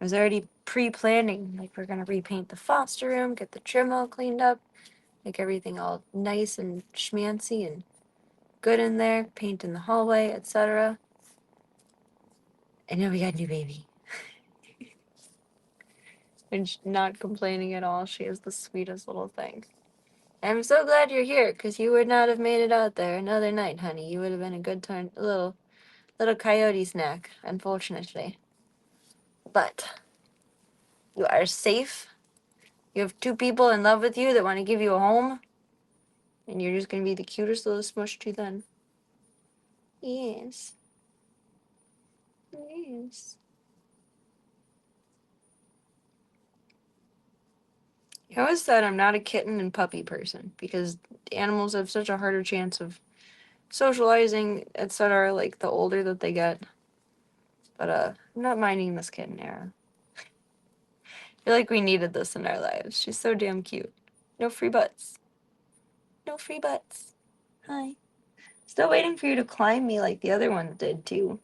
Speaker 1: I was already pre-planning, like we're gonna repaint the foster room, get the trim all cleaned up, make everything all nice and schmancy and good in there, paint in the hallway, etc. And now we got a new baby. And she's not complaining at all. She is the sweetest little thing. I'm so glad you're here, because you would not have made it out there another night, honey. You would have been a good little coyote snack, unfortunately. But you are safe. You have 2 people in love with you that want to give you a home. And you're just going to be the cutest little smush to then. Yes. Yes. I always said I'm not a kitten and puppy person, because animals have such a harder chance of socializing, etc., like the older that they get. But I'm not minding this kitten era. I feel like we needed this in our lives. She's so damn cute. No free butts. No free butts. Hi. Still waiting for you to climb me like the other ones did, too.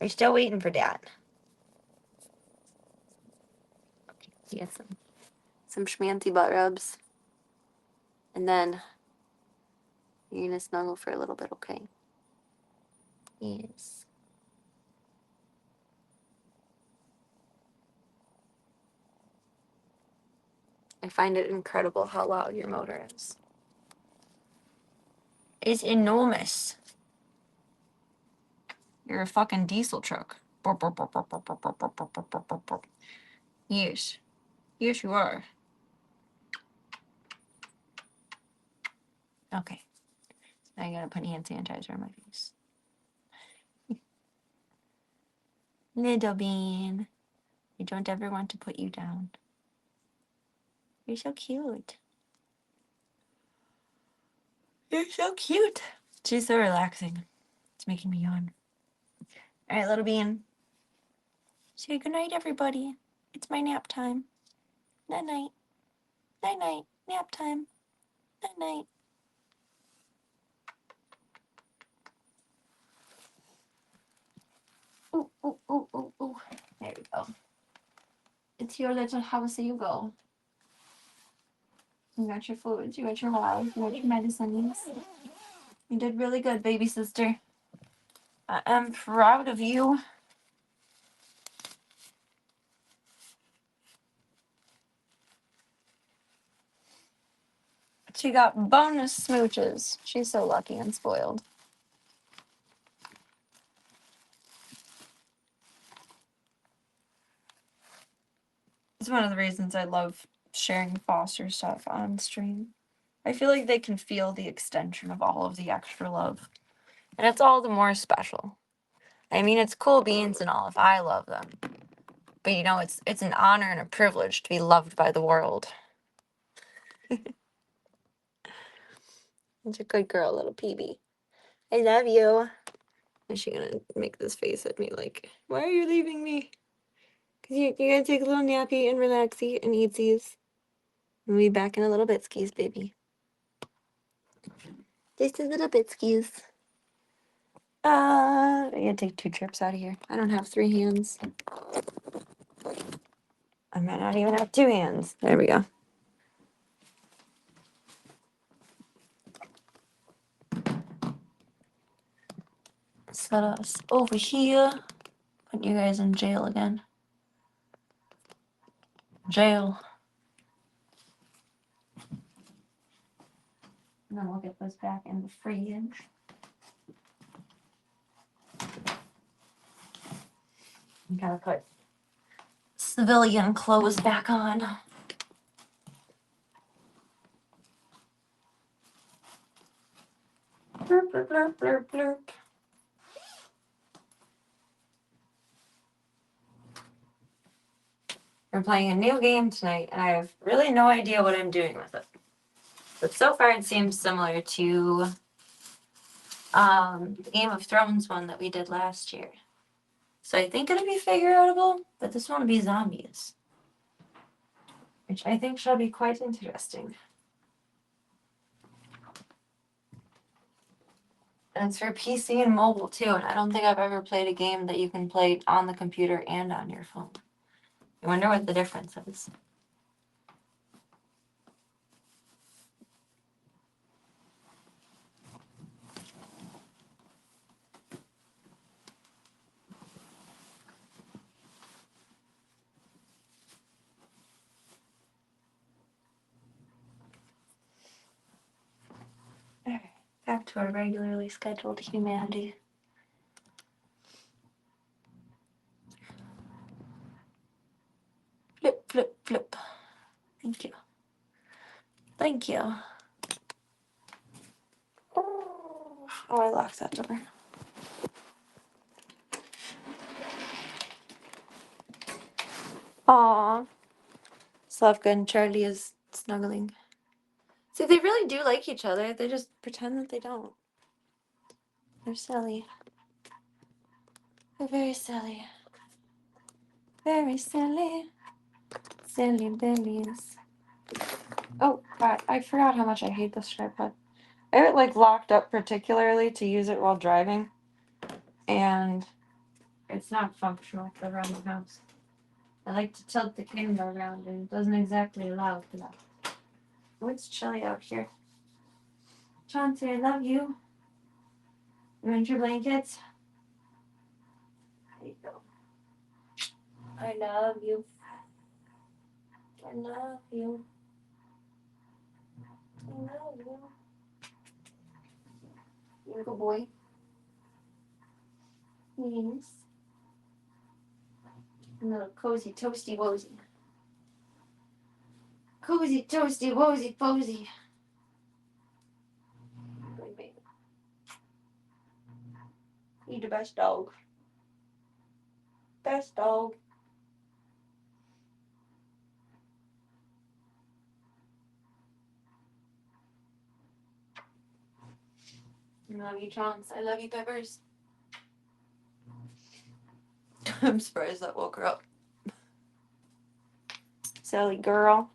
Speaker 1: We're still waiting for that. You get some schmancy butt rubs. And then you're gonna snuggle for a little bit, okay? Yes. I find it incredible how loud your motor is. It's enormous. You're a fucking diesel truck. Yes. Yes, you are. Okay. Now I gotta put hand sanitizer on my face. Little bean. I don't ever want to put you down. You're so cute. You're so cute. She's so relaxing. It's making me yawn. All right, little bean. Say goodnight, everybody. It's my nap time. Night night. Night night. Nap time. Night night. Ooh, ooh, ooh, ooh, ooh. There we go. It's your little house, you go. You got your foods, you got your water, you got your medicines. You did really good, baby sister. I am proud of you. She got bonus smooches. She's so lucky and spoiled. It's one of the reasons I love sharing foster stuff on stream. I feel like they can feel the extension of all of the extra love. And it's all the more special. I mean, it's cool beans and all if I love them. But you know, it's an honor and a privilege to be loved by the world. It's a good girl, little PB. I love you. Is she gonna make this face at me like, why are you leaving me? Because you're gonna take a little nappy and relaxy and eatsies. We'll be back in a little bit, skis, baby. Just a little bit, skis. I gotta take 2 trips out of here. I don't have 3 hands. I might not even have 2 hands. There we go. Set us over here. Put you guys in jail again. Jail. And then we'll get this back in the fridge. Gotta put civilian clothes back on. Blurp, blurp, blurp, blurp, blurp. We're playing a new game tonight, and I have really no idea what I'm doing with it. But so far it seems similar to the Game of Thrones one that we did last year. So I think it'll be figure outable, but this one will be zombies. Which I think shall be quite interesting. And it's for PC and mobile too, and I don't think I've ever played a game that you can play on the computer and on your phone. I wonder what the difference is. Alright, back to our regularly scheduled humanity. Flip, flip, flip. Thank you. Thank you. Oh, I locked that door. Aww. Slavka and Charlie is snuggling. See, they really do like each other. They just pretend that they don't. They're silly. They're very silly. Very silly. Silly billies. Oh, God. I forgot how much I hate this tripod. I have it, like, locked up particularly to use it while driving. And it's not functional around the house. I like to tilt the camera around, and it doesn't exactly allow for that. Oh, it's chilly out here. Chauncey, I love you. You want your blankets? There you go. I love you. I love you. I love you. You good boy. Yes. A little cozy toasty wozy. Cozy toasty wozy posy. Good baby. You're the best dog. Best dog. I love you, Chance. I love you, Peppers. I'm surprised that woke her up. Silly girl.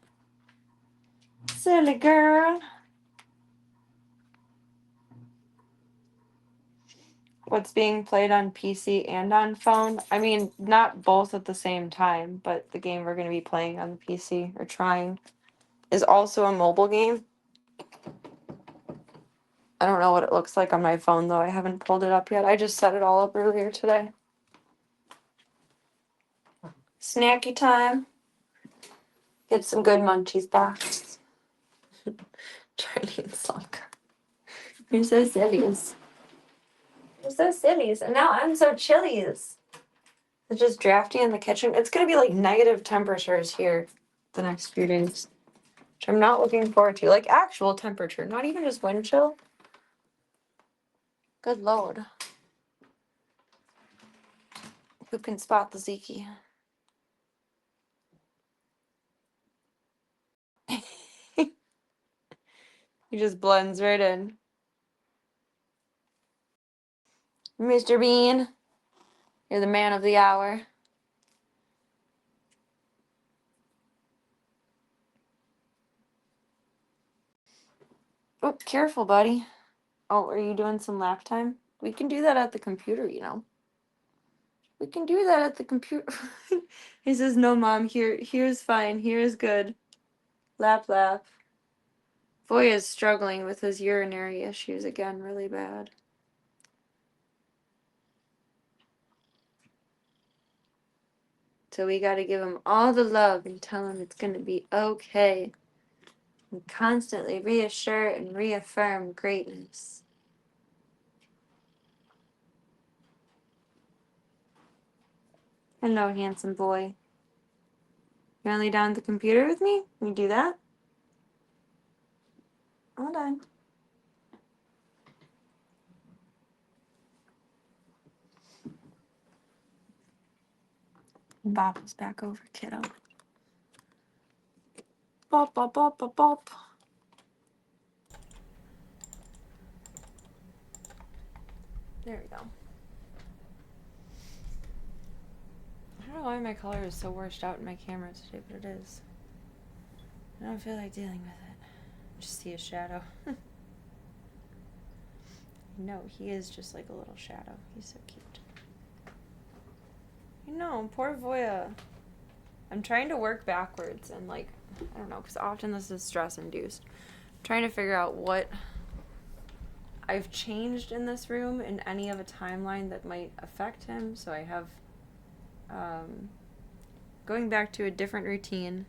Speaker 1: Silly girl. What's being played on PC and on phone? I mean, not both at the same time, but the game we're going to be playing on the PC, or trying, is also a mobile game. I don't know what it looks like on my phone, though. I haven't pulled it up yet. I just set it all up earlier today. Snacky time. Get some good munchies back. Charlie and Slunk. You're so sillies. You're so sillies. And now I'm so chillies. It's just drafty in the kitchen. It's gonna be like negative temperatures here the next few days. Which I'm not looking forward to. Like actual temperature, not even just wind chill. Good lord. Who can spot the Zeke? He just blends right in. Mr. Bean, you're the man of the hour. Oh, careful, buddy. Oh, are you doing some lap time? We can do that at the computer, you know. We can do that at the computer. He says, no, Mom, here's fine. Here's good. Lap, lap. Boy is struggling with his urinary issues again really bad. So we gotta give him all the love and tell him it's gonna be okay. And constantly reassure and reaffirm greatness. Hello, handsome boy. You wanna lay down at the computer with me? Can you do that? Hold on. Bop is back over, kiddo. Bop, bop, bop, bop, bop. There we go. I don't know why my color is so washed out in my camera today, but it is. I don't feel like dealing with it. I just see a shadow. No, he is just like a little shadow. He's so cute. You know, poor Voya. I'm trying to work backwards and like, I don't know, because often this is stress induced. I'm trying to figure out what I've changed in this room in any of a timeline that might affect him. So I have going back to a different routine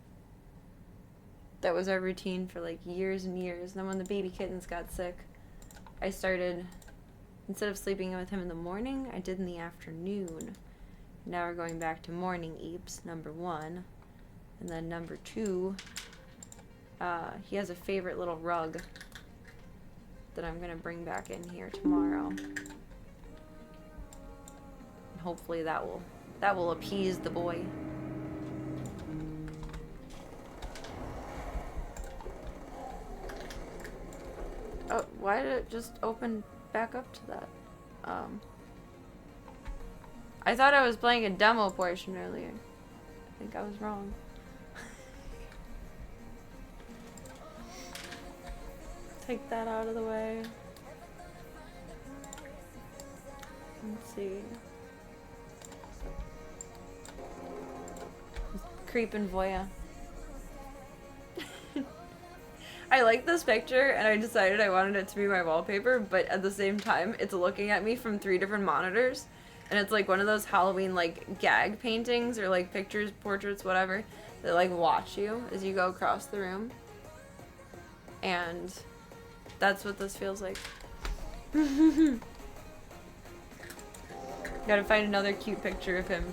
Speaker 1: that was our routine for like years and years. And then when the baby kittens got sick, I started, instead of sleeping with him in the morning, I did in the afternoon. Now we're going back to morning eeps, number 1. And then number 2, he has a favorite little rug that I'm going to bring back in here tomorrow. And hopefully that will appease the boy. Oh, why did it just open back up to that? I thought I was playing a demo portion earlier. I think I was wrong. Take that out of the way. Let's see. Creepin' Voya. I like this picture and I decided I wanted it to be my wallpaper, but at the same time it's looking at me from 3 different monitors. And it's like one of those Halloween like gag paintings or like pictures, portraits, whatever, that like watch you as you go across the room. And that's what this feels like. Gotta find another cute picture of him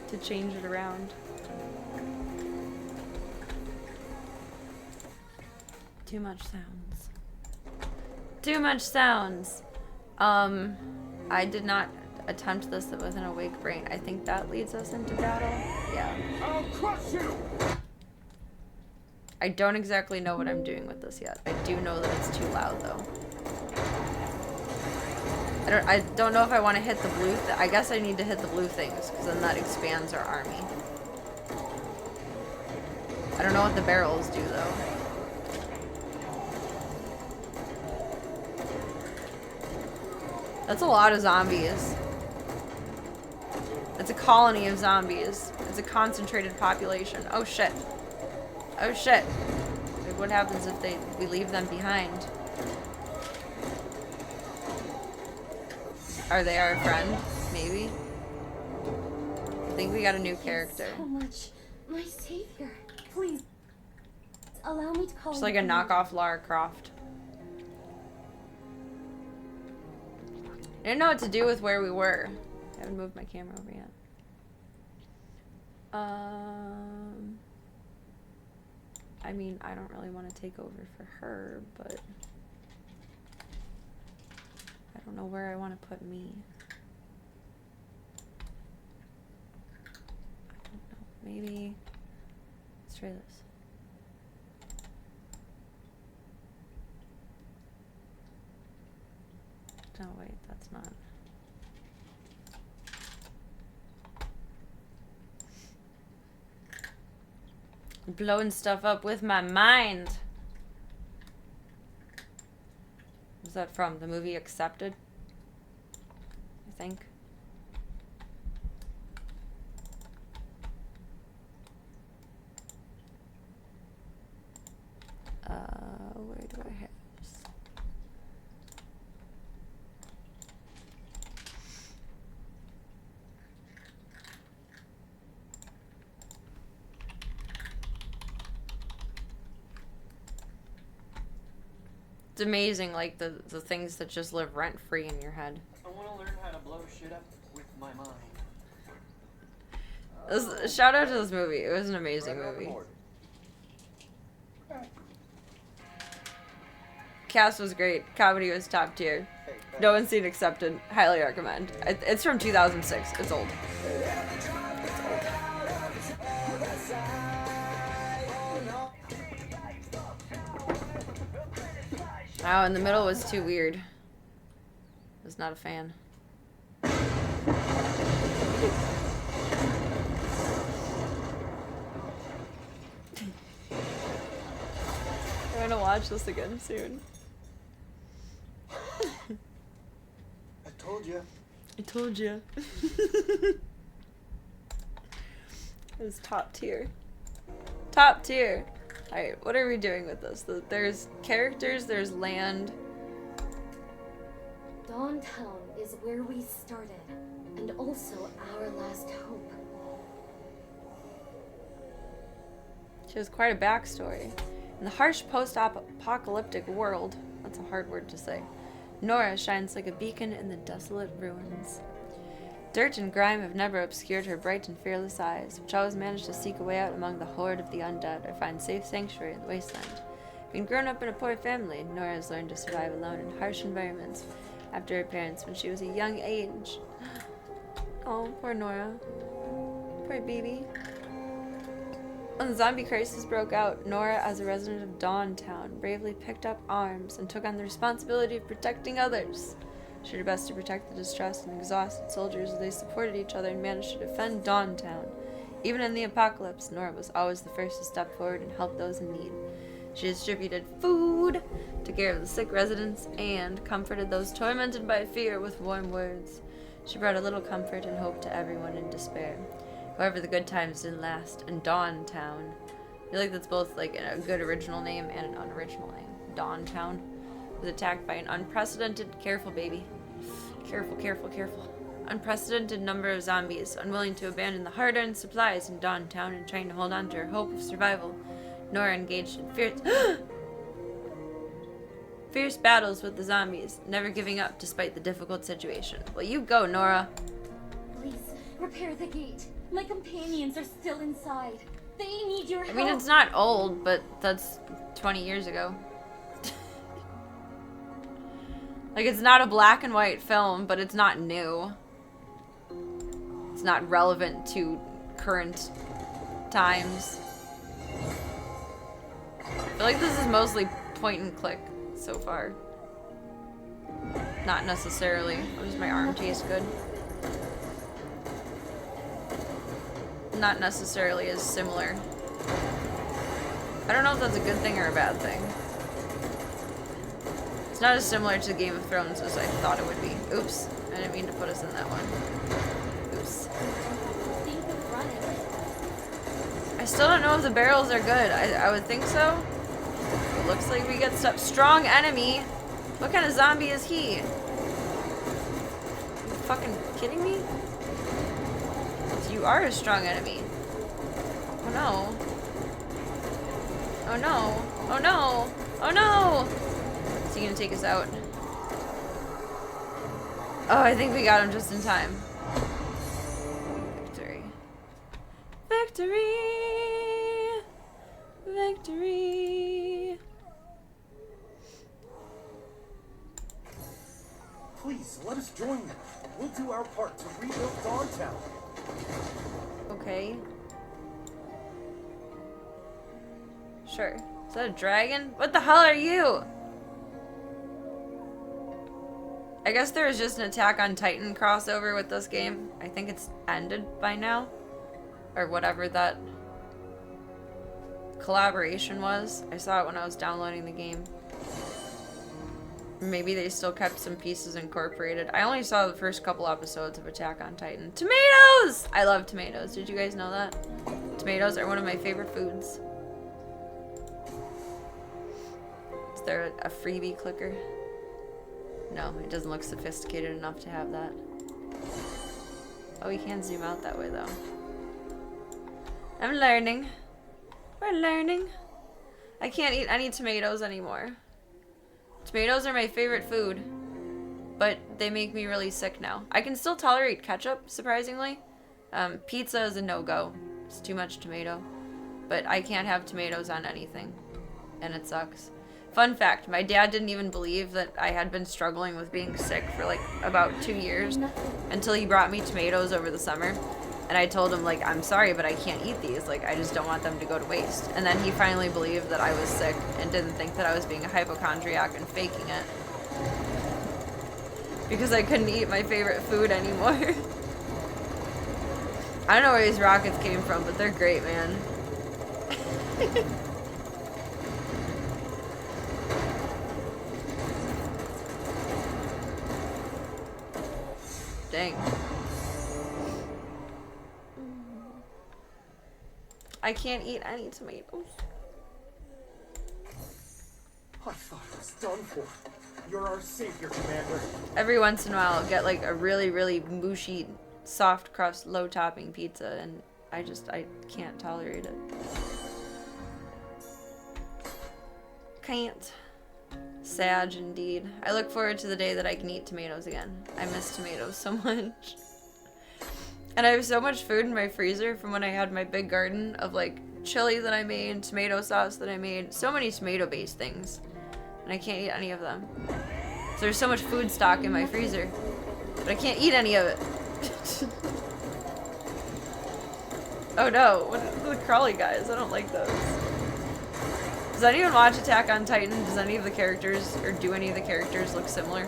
Speaker 1: to change it around. Too much sounds. Too much sounds. I did not attempt this with an awake brain. I think that leads us into battle. Yeah. I'll crush you. I don't exactly know what I'm doing with this yet. I do know that it's too loud though. I don't know if I want to hit the blue I guess I need to hit the blue things because then that expands our army. I don't know what the barrels do though. That's a lot of zombies. It's a colony of zombies. It's a concentrated population. Oh shit. Oh shit. What happens if we leave them behind? Are they our friend? Maybe? I think we got a new character.
Speaker 2: So much. My savior. Please. Allow me to call
Speaker 1: Just like a knockoff Lara Croft. I didn't know what to do with where we were. I haven't moved my camera over yet. I mean, I don't really want to take over for her, but I don't know where I want to put me. I don't know. Maybe let's try this. No, wait, that's not. Blowing stuff up with my mind. What's that from? The movie Accepted? I think. Where do I have this? It's amazing, like the things that just live rent free in your head.
Speaker 2: I want to learn how to blow shit up with my mind.
Speaker 1: Shout out to this movie. It was an amazing movie. Cast was great. Comedy was top tier. No one's seen Accepted. Highly recommend. It's from 2006. It's old. Oh, in the middle was too weird. I was not a fan. I'm gonna watch this again soon.
Speaker 2: I told you.
Speaker 1: I told you. It was top tier. Top tier. Alright, what are we doing with this? There's characters, there's land.
Speaker 3: Dawntown is where we started, and also our last hope.
Speaker 1: She has quite a backstory. In the harsh post-apocalyptic world, that's a hard word to say, Nora shines like a beacon in the desolate ruins. Dirt and grime have never obscured her bright and fearless eyes, which always manage to seek a way out among the horde of the undead or find safe sanctuary in the wasteland. Being grown up in a poor family, Nora has learned to survive alone in harsh environments after her parents when she was a young age. Oh, poor Nora. Poor baby. When the zombie crisis broke out, Nora, as a resident of Dawntown, bravely picked up arms and took on the responsibility of protecting others. She did her best to protect the distressed and exhausted soldiers as they supported each other and managed to defend Dawntown. Even in the apocalypse, Nora was always the first to step forward and help those in need. She distributed food, took care of the sick residents, and comforted those tormented by fear with warm words. She brought a little comfort and hope to everyone in despair. However, the good times didn't last, and Dawntown, I feel like that's both like a good original name and an unoriginal name. Dawntown was attacked by an unprecedented, careful baby, careful, unprecedented number of zombies, unwilling to abandon the hard-earned supplies in Dawntown and trying to hold on to her hope of survival. Nora engaged in fierce battles with the zombies, never giving up despite the difficult situation. Well, you go, Nora.
Speaker 3: Please, repair the gate. My companions are still inside. They need your help.
Speaker 1: I mean, it's not old, but that's 20 years ago. Like, it's not a black and white film, but it's not new. It's not relevant to current times. I feel like this is mostly point and click so far. Not necessarily. Oh, does my arm taste good? Not necessarily as similar. I don't know if that's a good thing or a bad thing. It's not as similar to Game of Thrones as I thought it would be. Oops. I didn't mean to put us in that one. Oops. I still don't know if the barrels are good. I would think so. It looks like we get stuff. Strong enemy. What kind of zombie is he? Are you fucking kidding me? You are a strong enemy. Oh no. Oh no. Oh no. Oh no! Is he gonna take us out? Oh, I think we got him just in time. Victory. Victory! Victory!
Speaker 2: Please, let us join them. We'll do our part to rebuild Dogtown.
Speaker 1: Okay. Sure. Is that a dragon? What the hell are you? I guess there was just an Attack on Titan crossover with this game. I think it's ended by now. Or whatever that collaboration was. I saw it when I was downloading the game. Maybe they still kept some pieces incorporated. I only saw the first couple episodes of Attack on Titan. Tomatoes! I love tomatoes. Did you guys know that? Tomatoes are one of my favorite foods. Is there a freebie clicker? No, it doesn't look sophisticated enough to have that. Oh, you can zoom out that way though. I'm learning. We're learning. I can't eat any tomatoes anymore. Tomatoes are my favorite food, but they make me really sick now. I can still tolerate ketchup, surprisingly. Pizza is a no-go. It's too much tomato. But I can't have tomatoes on anything, and it sucks. Fun fact, my dad didn't even believe that I had been struggling with being sick for like about 2 years until he brought me tomatoes over the summer. And I told him, like, I'm sorry, but I can't eat these. Like, I just don't want them to go to waste. And then he finally believed that I was sick and didn't think that I was being a hypochondriac and faking it. Because I couldn't eat my favorite food anymore. I don't know where these rockets came from, but they're great, man. Dang. I can't eat any tomatoes.
Speaker 2: I thought it was done for. You're our savior, Commander.
Speaker 1: Every once in a while, I'll get like a really, really mushy, soft crust, low topping pizza, and I can't tolerate it. Can't. Sad indeed. I look forward to the day that I can eat tomatoes again. I miss tomatoes so much. And I have so much food in my freezer from when I had my big garden of like chili that I made, tomato sauce that I made, so many tomato-based things. And I can't eat any of them. So there's so much food stock in my freezer, but I can't eat any of it. Oh no, what are the crawly guys? I don't like those. Does anyone watch Attack on Titan? Does any of the characters, or do any of the characters look similar?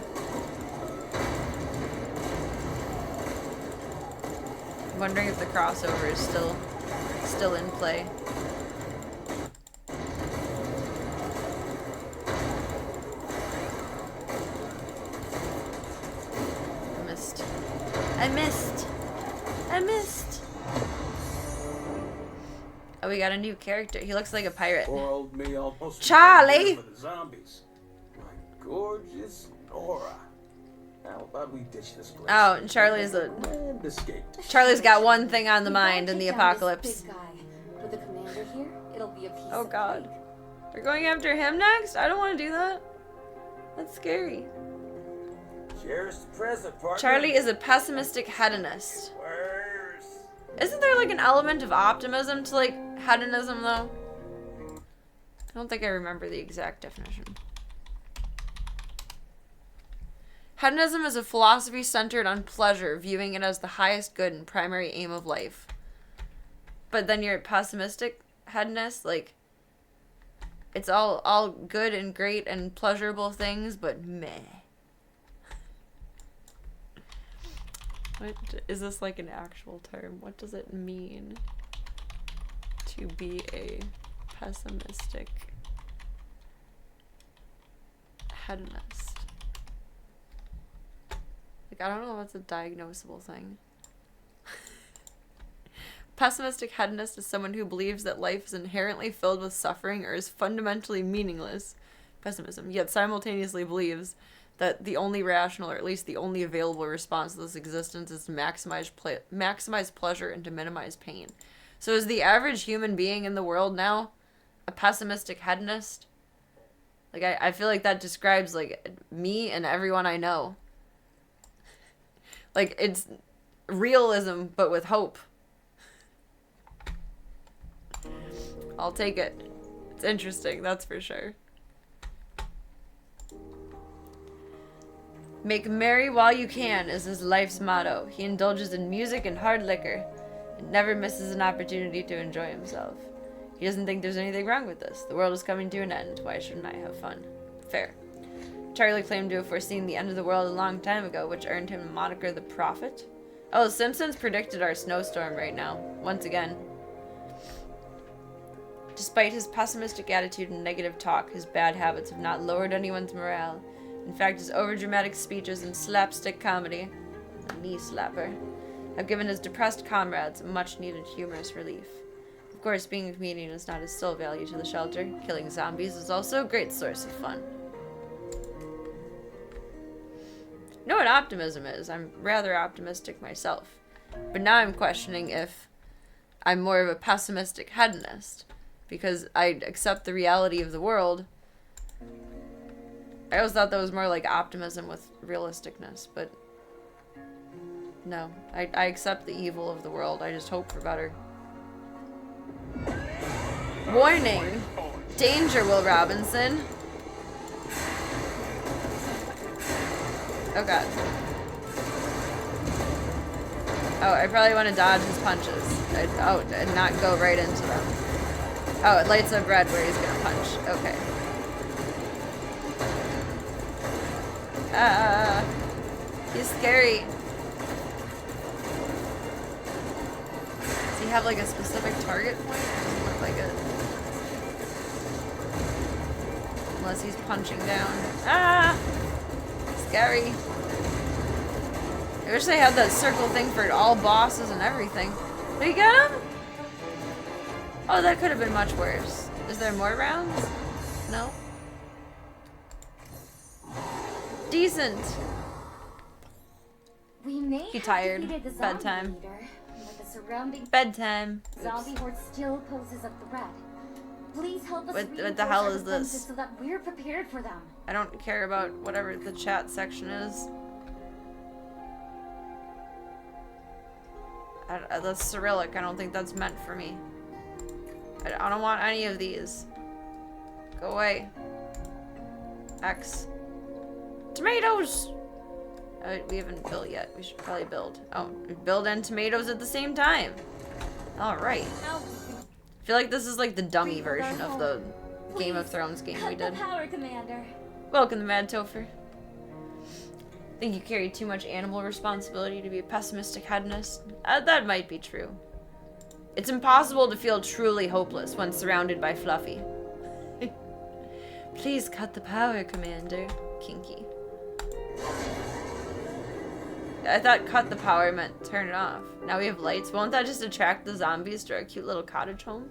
Speaker 1: I'm wondering if the crossover is still in play. I missed. Oh, we got a new character. He looks like a pirate.
Speaker 4: Poor old me almost
Speaker 1: Charlie!
Speaker 4: for the zombies. My gorgeous Nora. How about we ditch this place?
Speaker 1: Oh, and Charlie's got one thing on the mind in the apocalypse.
Speaker 3: Big guy. With the commander here, it'll be a piece
Speaker 1: Oh
Speaker 3: of
Speaker 1: god.
Speaker 3: cake.
Speaker 1: We're going after him next? I don't want to do that. That's scary.
Speaker 4: Cheers to present, partner.
Speaker 1: Charlie is a pessimistic hedonist.
Speaker 4: Cheers.
Speaker 1: Isn't there like an element of optimism to like hedonism though? I don't think I remember the exact definition. Hedonism is a philosophy centered on pleasure, viewing it as the highest good and primary aim of life. But then you're a pessimistic hedonist, like it's all good and great and pleasurable things, but meh. What is this like an actual term? What does it mean to be a pessimistic hedonist? Like, I don't know if that's a diagnosable thing. Pessimistic hedonist is someone who believes that life is inherently filled with suffering or is fundamentally meaningless. Pessimism, yet simultaneously believes that the only rational, or at least the only available response to this existence is to maximize pleasure and to minimize pain. So is the average human being in the world now a pessimistic hedonist? Like, I feel like that describes, like, me and everyone I know.
Speaker 5: Like, it's realism, but with hope. I'll take it. It's interesting, that's for sure. Make merry while you can is his life's motto. He indulges in music and hard liquor and never misses an opportunity to enjoy himself. He doesn't think there's anything wrong with this. The world is coming to an end. Why shouldn't I have fun? Fair. Charlie claimed to have foreseen the end of the world a long time ago, which earned him the moniker the Prophet. Oh, the Simpsons predicted our snowstorm right now. Once again. Despite his pessimistic attitude and negative talk, his bad habits have not lowered anyone's morale. In fact, his overdramatic speeches and slapstick comedy, a knee slapper, have given his depressed comrades a much-needed humorous relief. Of course, being a comedian is not his sole value to the shelter. Killing zombies is also a great source of fun. You know what optimism is? I'm rather optimistic myself. But now I'm questioning if I'm more of a pessimistic hedonist. Because I accept the reality of the world. I always thought that was more like optimism with realisticness, but no. I accept the evil of the world. I just hope for better. Warning! Danger, Will Robinson! Oh god. Oh, I probably want to dodge his punches. And not go right into them. Oh, it lights up red where he's gonna punch. Okay. He's scary. Does he have like a specific target point? Doesn't look like it. Unless he's punching down. Scary. I wish they had that circle thing for all bosses and everything. Did you get him? Oh, that could have been much worse. Is there more rounds? No? Decent.
Speaker 3: We may
Speaker 5: He
Speaker 3: have
Speaker 5: tired.
Speaker 3: defeated the zombie
Speaker 5: Bedtime.
Speaker 3: leader, but the surrounding
Speaker 5: Bedtime.
Speaker 3: zombie
Speaker 5: Oops.
Speaker 3: horde still poses a threat. Please help us
Speaker 5: What the
Speaker 3: reinforce
Speaker 5: hell
Speaker 3: our
Speaker 5: is this?
Speaker 3: defenses so that we're prepared for them.
Speaker 5: I don't care about whatever the chat section is. That's Cyrillic. I don't think that's meant for me. I don't want any of these. Go away. X. Tomatoes! We haven't built yet. We should probably build. Oh, build and tomatoes at the same time. Alright. I feel like this is like the dummy version of the Game of Thrones game we did.
Speaker 3: Power, Commander.
Speaker 5: Welcome to Mad Topher. Think you carry too much animal responsibility to be a pessimistic hedonist? That might be true. It's impossible to feel truly hopeless when surrounded by Fluffy. Please cut the power, Commander. Kinky. I thought cut the power meant turn it off. Now we have lights. Won't that just attract the zombies to our cute little cottage home?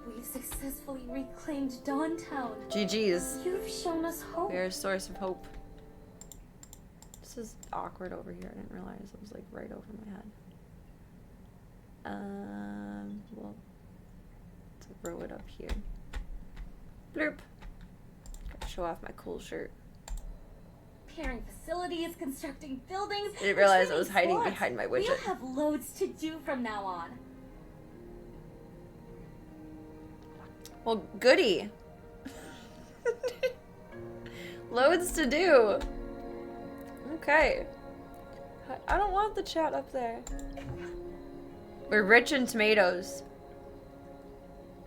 Speaker 3: We've successfully reclaimed Dawntown.
Speaker 5: GG's.
Speaker 3: You've shown us hope.
Speaker 5: We are a source of hope. This is awkward over here. I didn't realize it was like right over my head. Well, throw it up here. Blurp. Gotta show off my cool shirt.
Speaker 3: Repairing facilities, constructing buildings.
Speaker 5: I didn't realize I was
Speaker 3: retrieving
Speaker 5: hiding
Speaker 3: sports.
Speaker 5: behind my
Speaker 3: We'll
Speaker 5: widget.
Speaker 3: have loads to do from now on.
Speaker 5: Well, goody. Loads to do. Okay. I don't want the chat up there. We're rich in tomatoes.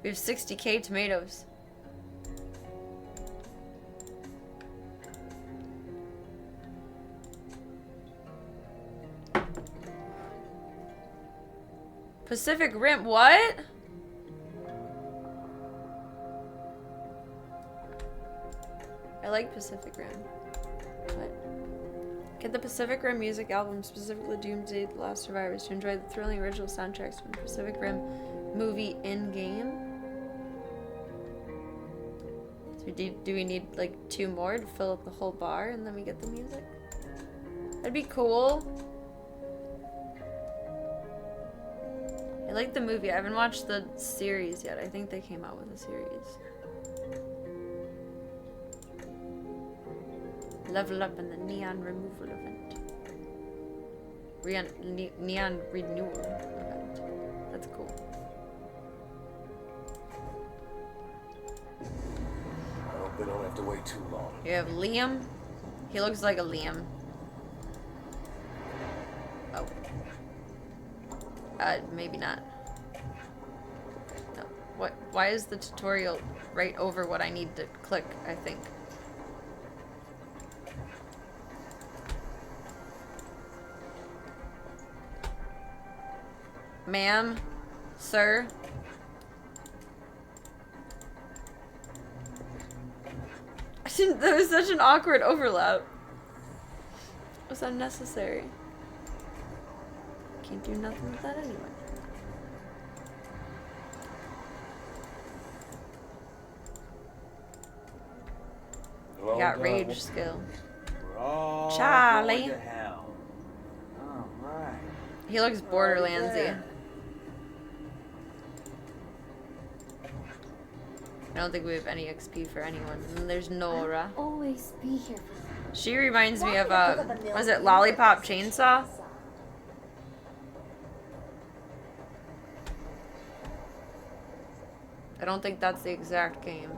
Speaker 5: We have 60k tomatoes. Pacific Rim, what? I like Pacific Rim. What? Get the Pacific Rim music album, specifically Doomsday, The Last Survivors, to enjoy the thrilling original soundtracks from the Pacific Rim movie in-game. So do we need like 2 more to fill up the whole bar and then we get the music? That'd be cool. I like the movie. I haven't watched the series yet. I think they came out with a series. Level up in the neon removal event. Neon renewal event. That's cool.
Speaker 2: I hope they don't have to wait too long.
Speaker 5: You have Liam. He looks like a Liam. Oh. Maybe not. No. What? Why is the tutorial right over what I need to click, I think? Ma'am? Sir? There was such an awkward overlap. It was unnecessary. Can't do nothing with that anyway.
Speaker 2: Well
Speaker 5: Got
Speaker 2: done.
Speaker 5: rage skill.
Speaker 6: We're all
Speaker 5: Charlie.
Speaker 6: going to hell. All right.
Speaker 5: He looks Borderlandsy. I don't think we have any XP for anyone. And there's Nora.
Speaker 3: Always be here for you.
Speaker 5: She reminds me of was it Lollipop Chainsaw? I don't think that's the exact game.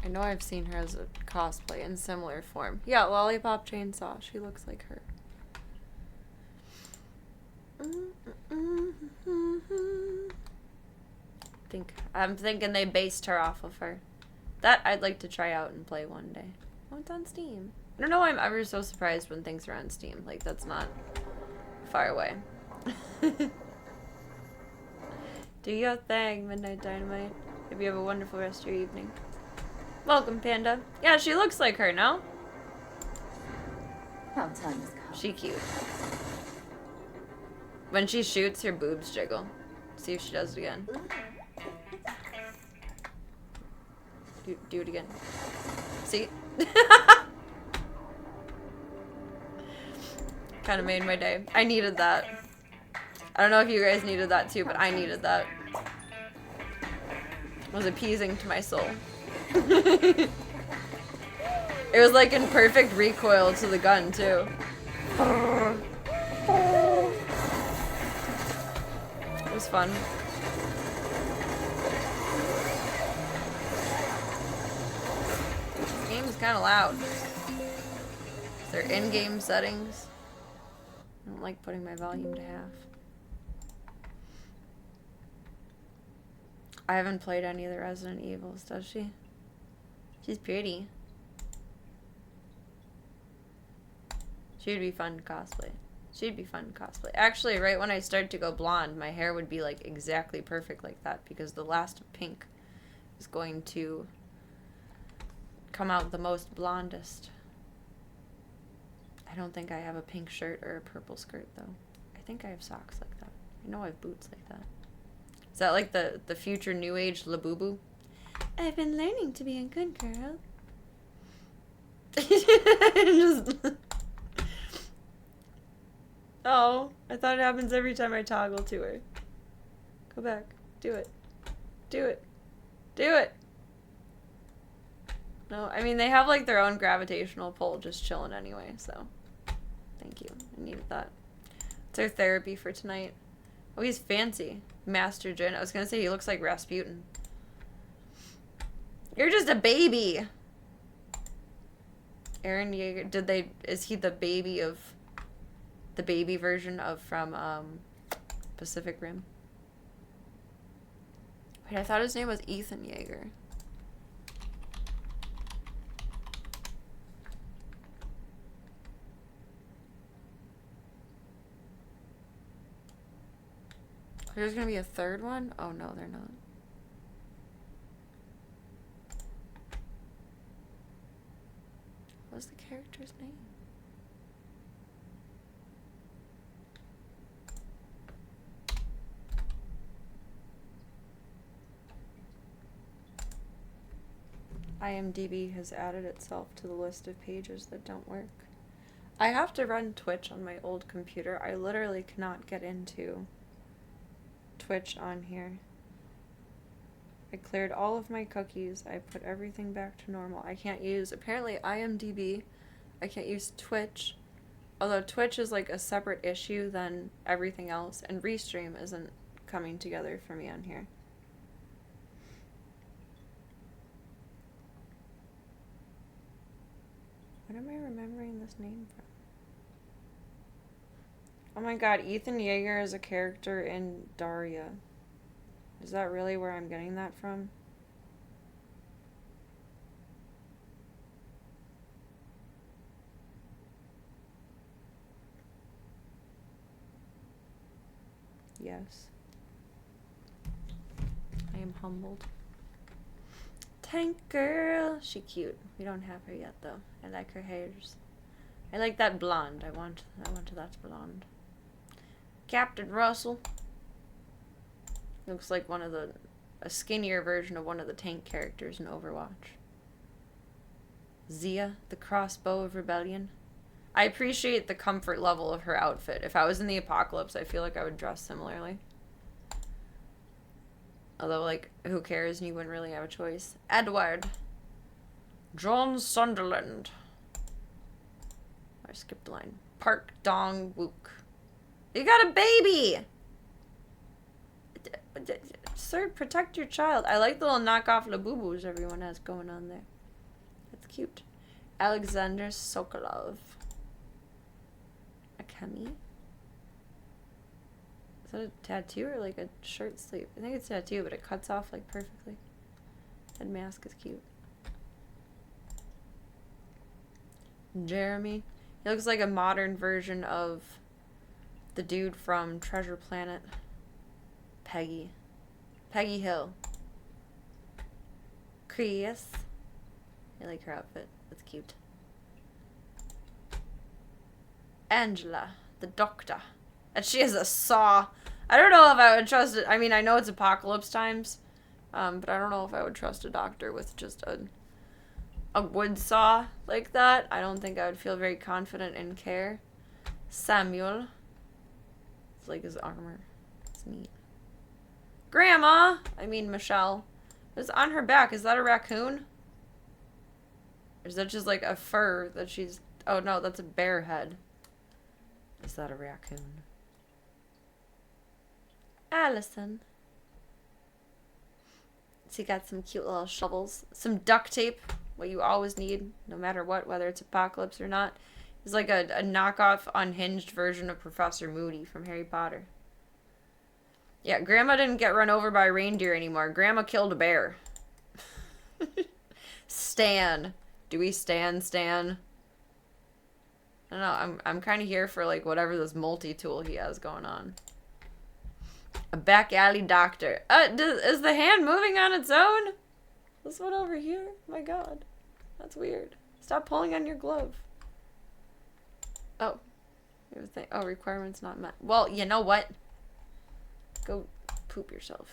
Speaker 5: I know I've seen her as a cosplay in similar form. Yeah, Lollipop Chainsaw. She looks like her. I'm thinking they based her off of her. That I'd like to try out and play one day. Oh, it's on Steam. I don't know why I'm ever so surprised when things are on Steam. Like, that's not far away. Do your thing, Midnight Dynamite. Hope you have a wonderful rest of your evening. Welcome, Panda. Yeah, she looks like her, no?
Speaker 3: How time has come.
Speaker 5: She cute. When she shoots, her boobs jiggle. See if she does it again. Do it again. See? Kind of made my day. I needed that. I don't know if you guys needed that too, but I needed that. It was appeasing to my soul. It was like in perfect recoil to the gun too. It was fun. This game is kind of loud. Is there in-game settings? I don't like putting my volume to half. I haven't played any of the Resident Evils, does she? She's pretty. She'd be fun to cosplay. She'd be fun to cosplay. Actually, right when I start to go blonde, my hair would be like exactly perfect like that because the last of pink is going to come out the most blondest. I don't think I have a pink shirt or a purple skirt though. I think I have socks like that. I know I have boots like that. Is that like the future new age Labubu? I've been learning to be a good girl. Just oh, I thought it happens every time I toggle to her. Go back. Do it. Do it. Do it. No, I mean, they have like their own gravitational pull just chilling anyway, so thank you. I needed that. It's our therapy for tonight. Oh, he's fancy. Master Jin. I was gonna say he looks like Rasputin. You're just a baby. Eren Yeager, is he the baby version of from Pacific Rim? Wait, I thought his name was Ethan Yeager. There's gonna be a third one? Oh no, they're not. What's the character's name? IMDb has added itself to the list of pages that don't work. I have to run Twitch on my old computer. I literally cannot get into Twitch on here. I cleared all of my cookies. I put everything back to normal. I can't use, apparently, IMDb. I can't use Twitch. Although Twitch is like a separate issue than everything else. And Restream isn't coming together for me on here. What am I remembering this name from? Oh my god, Ethan Yeager is a character in Daria. Is that really where I'm getting that from? Yes. I am humbled. Tank girl. She cute. We don't have her yet though. I like her hairs. I like that blonde. I want that blonde. Captain Russell. Looks like a skinnier version of one of the tank characters in Overwatch. Zia, the crossbow of rebellion. I appreciate the comfort level of her outfit. If I was in the apocalypse, I feel like I would dress similarly. Although, like, who cares and you wouldn't really have a choice. Edward. John Sunderland. I skipped the line. Park Dong Wook. You got a baby! Sir, protect your child. I like the little knockoff Labubu's everyone has going on there. That's cute. Alexander Sokolov. Akemi? Is that a tattoo or like a shirt sleeve? I think it's a tattoo, but it cuts off like perfectly. That mask is cute. Jeremy. He looks like a modern version of the dude from Treasure Planet. Peggy. Peggy Hill. Chris. I like her outfit. That's cute. Angela, the doctor. And she has a saw. I don't know if I would trust it. I mean, I know it's apocalypse times. But I don't know if I would trust a doctor with just a wood saw like that. I don't think I would feel very confident in care. Samuel. It's like his armor. It's neat. Grandma! I mean, Michelle. What's on her back? Is that a raccoon? Or is that just like a fur that she's... Oh no, that's a bear head. Is that a raccoon? Allison. So you got some cute little shovels. Some duct tape. What you always need, no matter what, whether it's apocalypse or not. It's like a knockoff, unhinged version of Professor Moody from Harry Potter. Yeah, Grandma didn't get run over by a reindeer anymore. Grandma killed a bear. Stan. Do we Stan? I don't know. I'm kind of here for like whatever this multi-tool he has going on. A back alley doctor. Is the hand moving on its own? This one over here? My god. That's weird. Stop pulling on your glove. Oh. Oh, requirements not met. Well, you know what? Go poop yourself.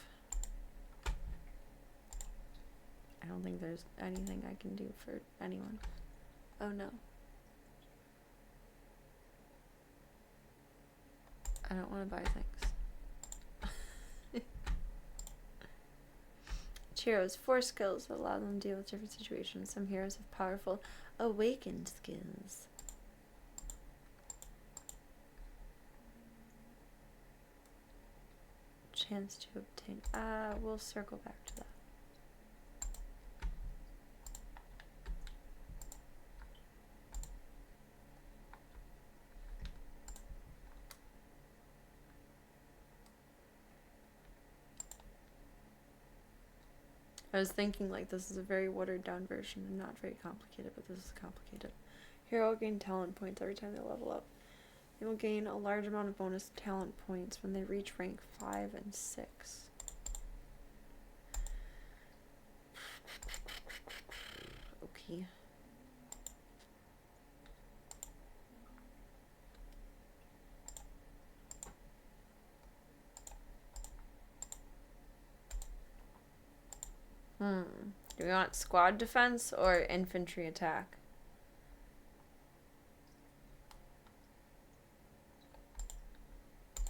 Speaker 5: I don't think there's anything I can do for anyone. Oh no. I don't want to buy things. Heroes, 4 skills that allow them to deal with different situations. Some heroes have powerful awakened skills. Chance to obtain. We'll circle back to that. I was thinking like this is a very watered down version and not very complicated, but this is complicated. Hero will gain talent points every time they level up. They will gain a large amount of bonus talent points when they reach rank 5 and 6. Okay. Do we want squad defense or infantry attack?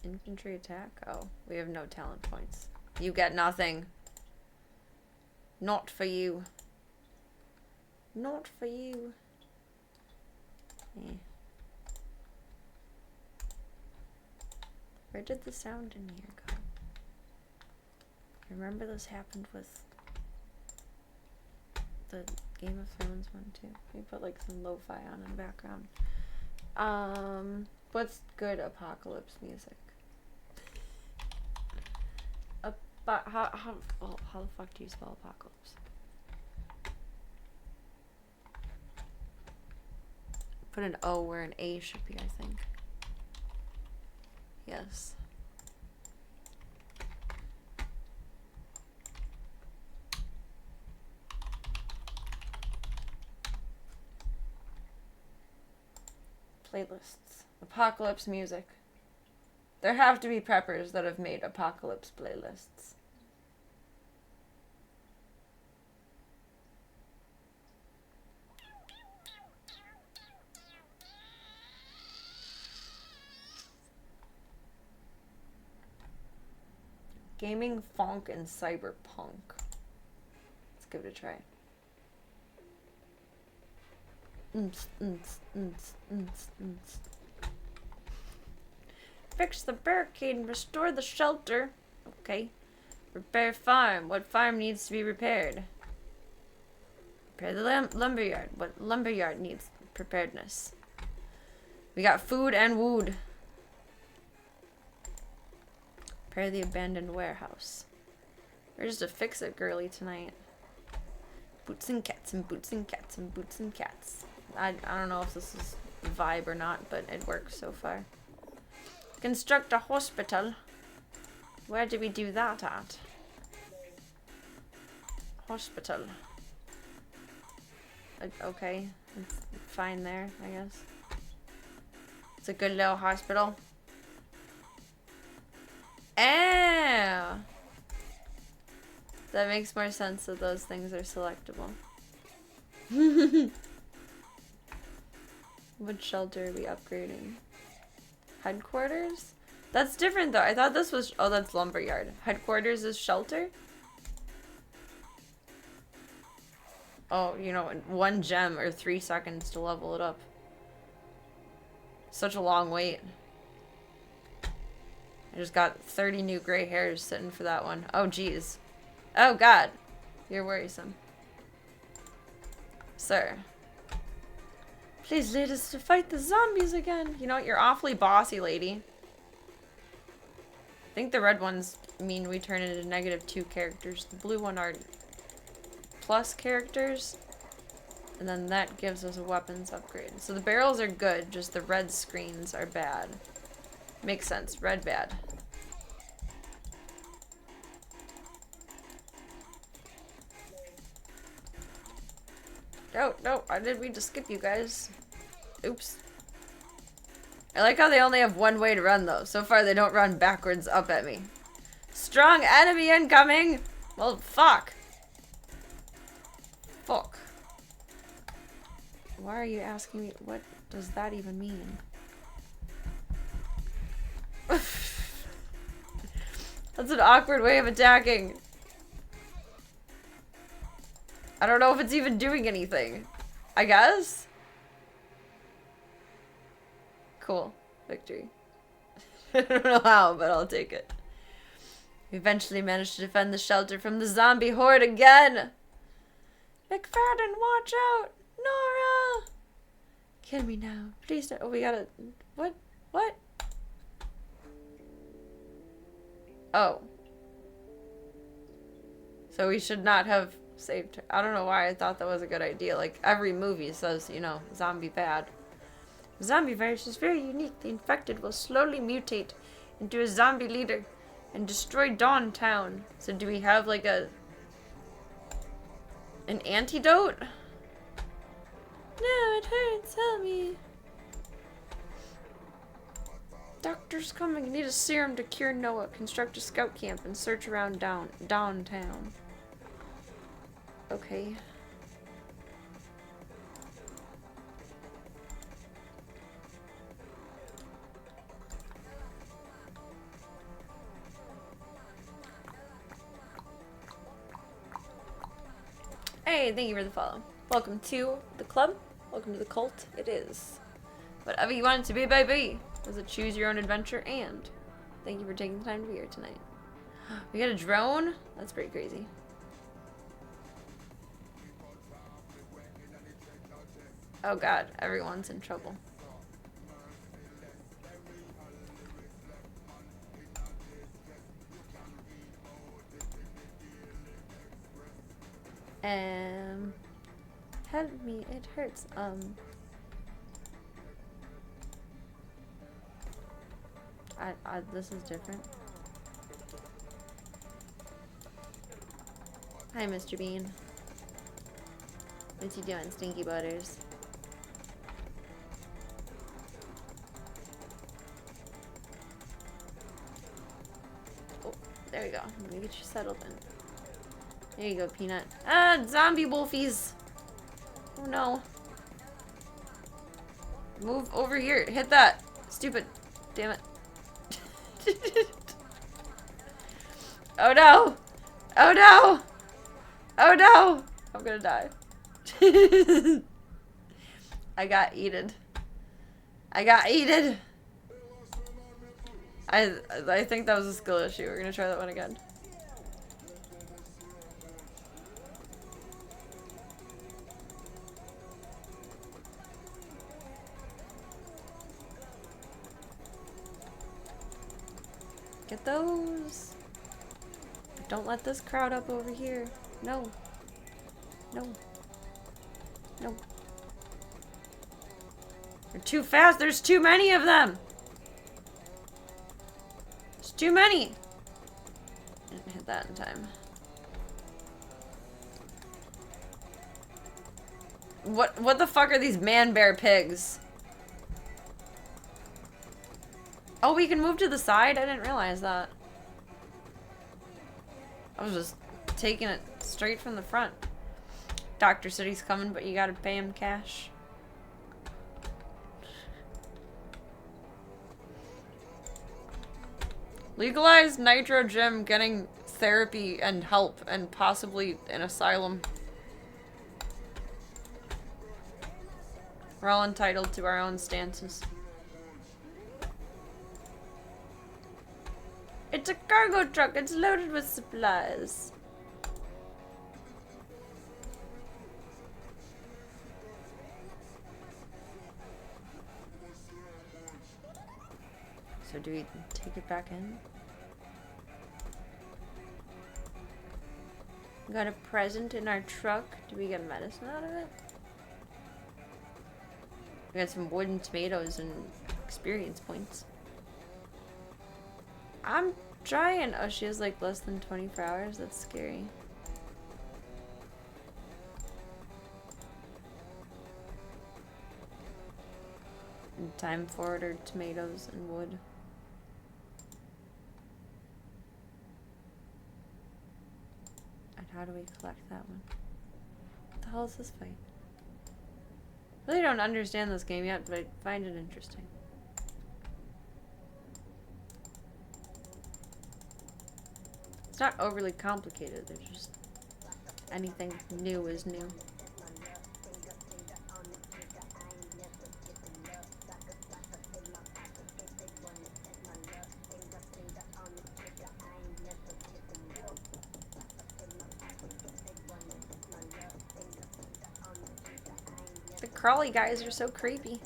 Speaker 5: Infantry attack? Oh, we have no talent points. You get nothing. Not for you. Not for you. Eh. Where did the sound in here go? I remember this happened with the Game of Thrones one too. We put like some lo-fi on in the background. What's good apocalypse music? But how the fuck do you spell apocalypse? Put an O where an A should be, I think. Yes. Playlists. Apocalypse music. There have to be preppers that have made apocalypse playlists. Gaming, funk, and cyberpunk. Let's give it a try. Fix the barricade and restore the shelter. Okay. Repair farm. What farm needs to be repaired? Repair the lumberyard. What lumberyard needs preparedness? We got food and wood. Repair the abandoned warehouse. We're just a fix-it girly tonight. Boots and cats and boots and cats and boots and cats. I don't know if this is vibe or not, but it works so far. Construct a hospital. Where do we do that at? Hospital. Okay, it's fine there, I guess. It's a good little hospital. Ah! That makes more sense that those things are selectable. What shelter are we upgrading? Headquarters? That's different though. I thought this was... Oh, that's lumberyard. Headquarters is shelter? Oh, you know, 1 gem or 3 seconds to level it up. Such a long wait. I just got 30 new gray hairs sitting for that one. Oh, geez. Oh, God. You're worrisome. Sir. Please lead us to fight the zombies again. You know what? You're awfully bossy, lady. I think the red ones mean we turn into -2 characters. The blue one are plus characters. And then that gives us a weapons upgrade. So the barrels are good, just the red screens are bad. Makes sense. Red bad. Oh, no, I didn't mean to skip you guys. Oops. I like how they only have one way to run, though. So far, they don't run backwards up at me. Strong enemy incoming! Well, fuck. Fuck. Why are you asking me? What does that even mean? That's an awkward way of attacking. I don't know if it's even doing anything. I guess? Cool. Victory. I don't know how, but I'll take it. We eventually managed to defend the shelter from the zombie horde again. McFadden, watch out! Nora! Kill me now. Please don't. Oh, we gotta... What? What? Oh. So we should not have saved her. I don't know why I thought that was a good idea. Like, every movie says, you know, zombie bad. The zombie virus is very unique. The infected will slowly mutate into a zombie leader and destroy Dawn Town. So do we have, like, an antidote? No, it hurts. Help me. Doctor's coming. I need a serum to cure Noah. Construct a scout camp and search around downtown. Okay. Hey, thank you for the follow. Welcome to the club. Welcome to the cult. It is whatever you want it to be, baby. Was it choose your own adventure? And thank you for taking the time to be here tonight. We got a drone? That's pretty crazy. Oh god, everyone's in trouble. Help me, it hurts. This is different. Hi, Mr. Bean. What you doing, Stinky Butters? Oh, there we go. Let me get you settled in. There you go, Peanut. Ah, zombie wolfies! Oh no. Move over here. Hit that. Stupid. Damn it. Oh no! Oh no! Oh no! I'm gonna die. I got eaten. I got eaten! I think that was a skill issue. We're gonna try that one again. Get those. Don't let this crowd up over here. No. No. No. They're too fast. There's too many of them. There's too many. Didn't hit that in time. What the fuck are these man-bear pigs? Oh, we can move to the side? I didn't realize that. I was just taking it straight from the front. Doctor said he's coming, but you gotta pay him cash. Legalize Nitro Gym getting therapy and help and possibly an asylum. We're all entitled to our own stances. It's a cargo truck. It's loaded with supplies. So do we take it back in? We got a present in our truck. Do we get medicine out of it? We got some wooden tomatoes and experience points. I'm trying. Oh, she has like less than 24 hours. That's scary. And time forward tomatoes and wood. And how do we collect that one? What the hell is this fight? I really don't understand this game yet, but I find it interesting. It's not overly complicated, there's just anything new is new. The crawly guys are so creepy.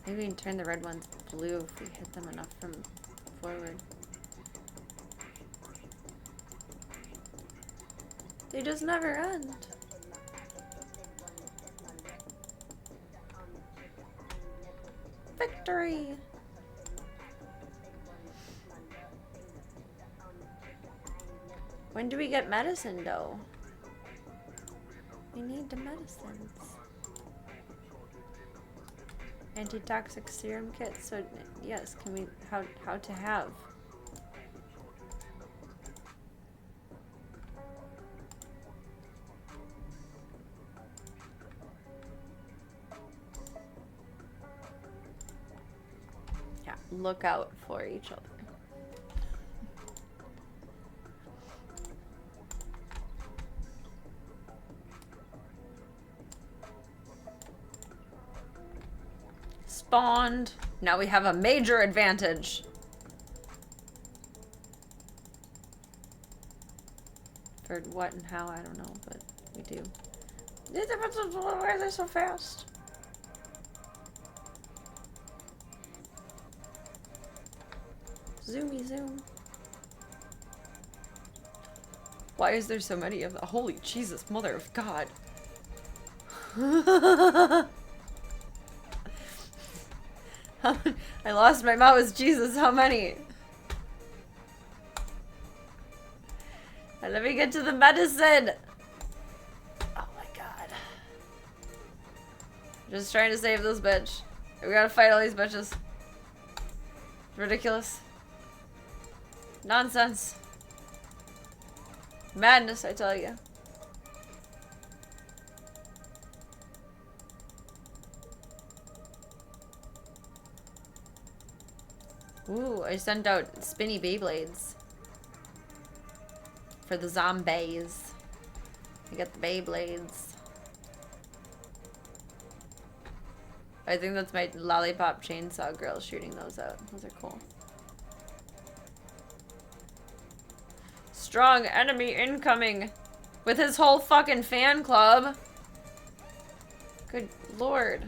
Speaker 5: Maybe we can turn the red ones blue if we hit them enough from forward. They just never end. Victory! When do we get medicine, though? We need the medicines. Antitoxic serum kit. So yes, can we how to have? look out for each other. Spawned. Now we have a major advantage. For what and how, I don't know, but we do. Why are they so fast? Zoomy zoom. Why is there so many of the holy Jesus, mother of God? I lost my mouse. Jesus, how many? And let me get to the medicine. Oh my God. Just trying to save this bitch. We gotta fight all these bitches. Ridiculous. Nonsense. Madness, I tell you. Ooh, I sent out spinny Beyblades. For the zombies. I got the Beyblades. I think that's my lollipop chainsaw girl shooting those out. Those are cool. Strong enemy incoming. With his whole fucking fan club. Good lord.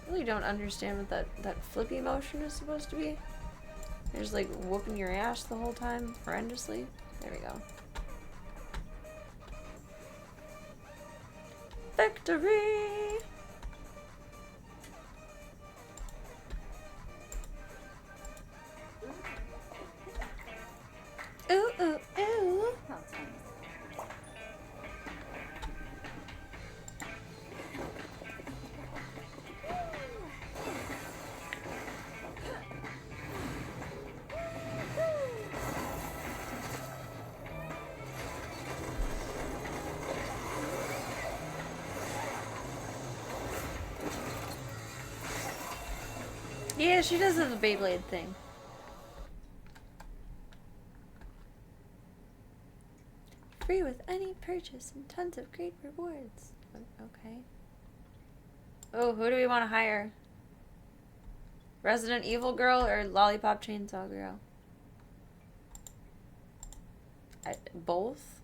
Speaker 5: I really don't understand what that flippy motion is supposed to be. You're just like whooping your ass the whole time, horrendously. There we go. Victory! Ooh, ooh, ooh. Yeah, she does have a Beyblade thing. Free with any purchase and tons of great rewards. Okay. Oh, who do we want to hire? Resident Evil Girl or Lollipop Chainsaw Girl? Both?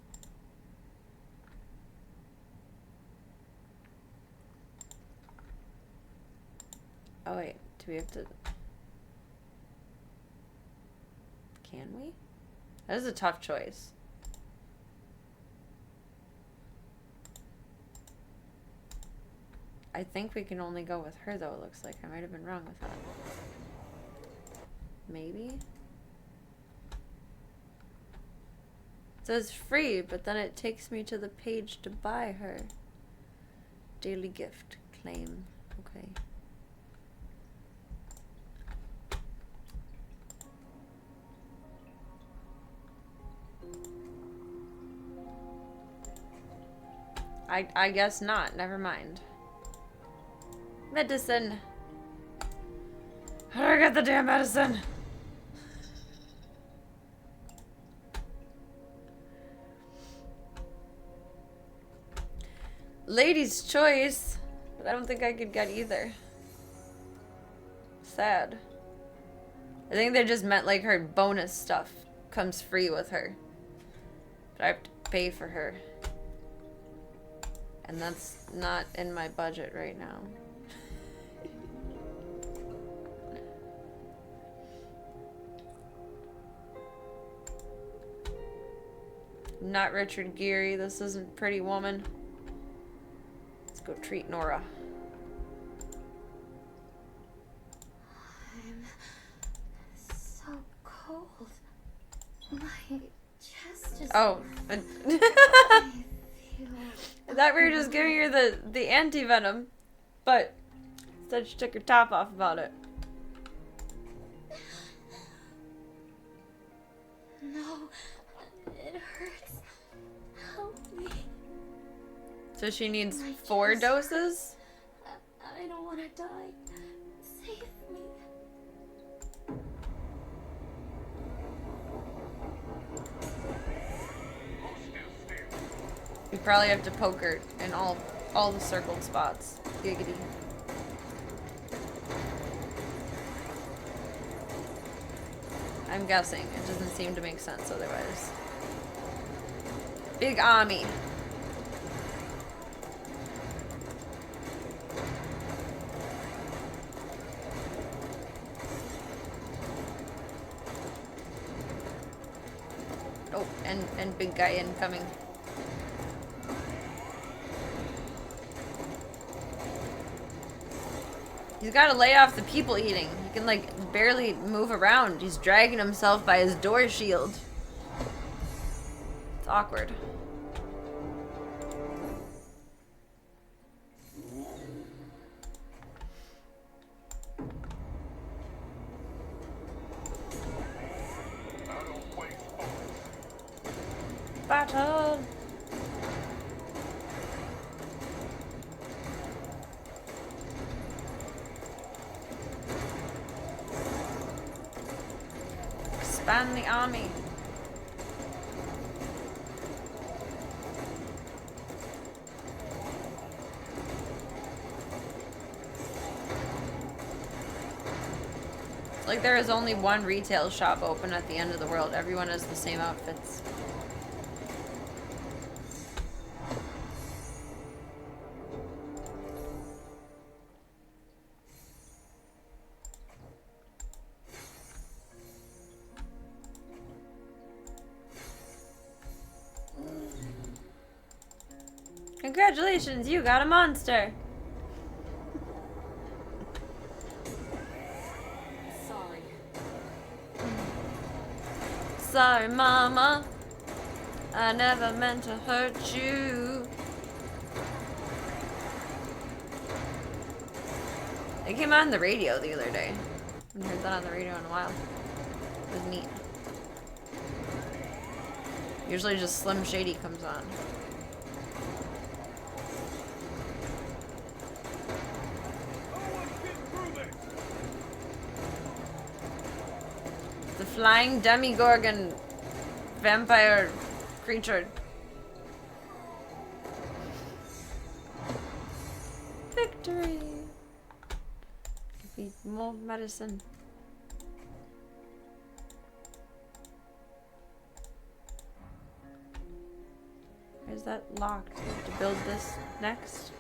Speaker 5: Oh wait, do we have to... Can we? That is a tough choice. I think we can only go with her though, it looks like. I might have been wrong with that. Maybe? It says free, but then it takes me to the page to buy her. Daily gift. Claim. Okay. I guess not. Never mind. Medicine. How do I get the damn medicine? Lady's choice. But I don't think I could get either. Sad. I think they just meant like her bonus stuff comes free with her. But I have to pay for her. And that's not in my budget right now. Not Richard Gere. This isn't Pretty Woman. Let's go treat Nora.
Speaker 3: I'm so cold. My chest is...
Speaker 5: Oh.
Speaker 3: I feel...
Speaker 5: I thought we were just giving her the anti-venom. But instead she took her top off about it.
Speaker 3: No. It hurts. Help me.
Speaker 5: So she needs
Speaker 3: My
Speaker 5: 4
Speaker 3: chest.
Speaker 5: doses?
Speaker 3: I don't want to die. Save me.
Speaker 5: We probably have to poke her in all the circled spots. Giggity. I'm guessing. It doesn't seem to make sense otherwise. Big army. Oh, and big guy incoming. He's got to lay off the people eating. He can, like, barely move around. He's dragging himself by his door shield. It's awkward. Battle! Expand the army. It's like there is only one retail shop open at the end of the world. Everyone has the same outfits. Congratulations, you got a monster.
Speaker 3: Sorry.
Speaker 5: Sorry, Mama. I never meant to hurt you. It came on the radio the other day. I haven't heard that on the radio in a while. It was neat. Usually just Slim Shady comes on. The flying demigorgon vampire creature. Victory! Need more medicine. Is that locked? We have to build this next.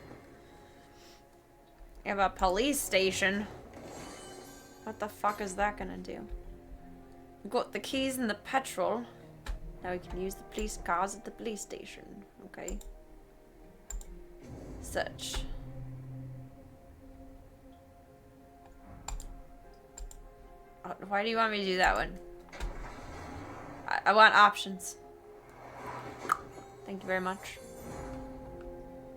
Speaker 5: We have a police station. What the fuck is that gonna do? We got the keys and the petrol. Now we can use the police cars at the police station. Okay. Search. Why do you want me to do that one? I want options. Thank you very much.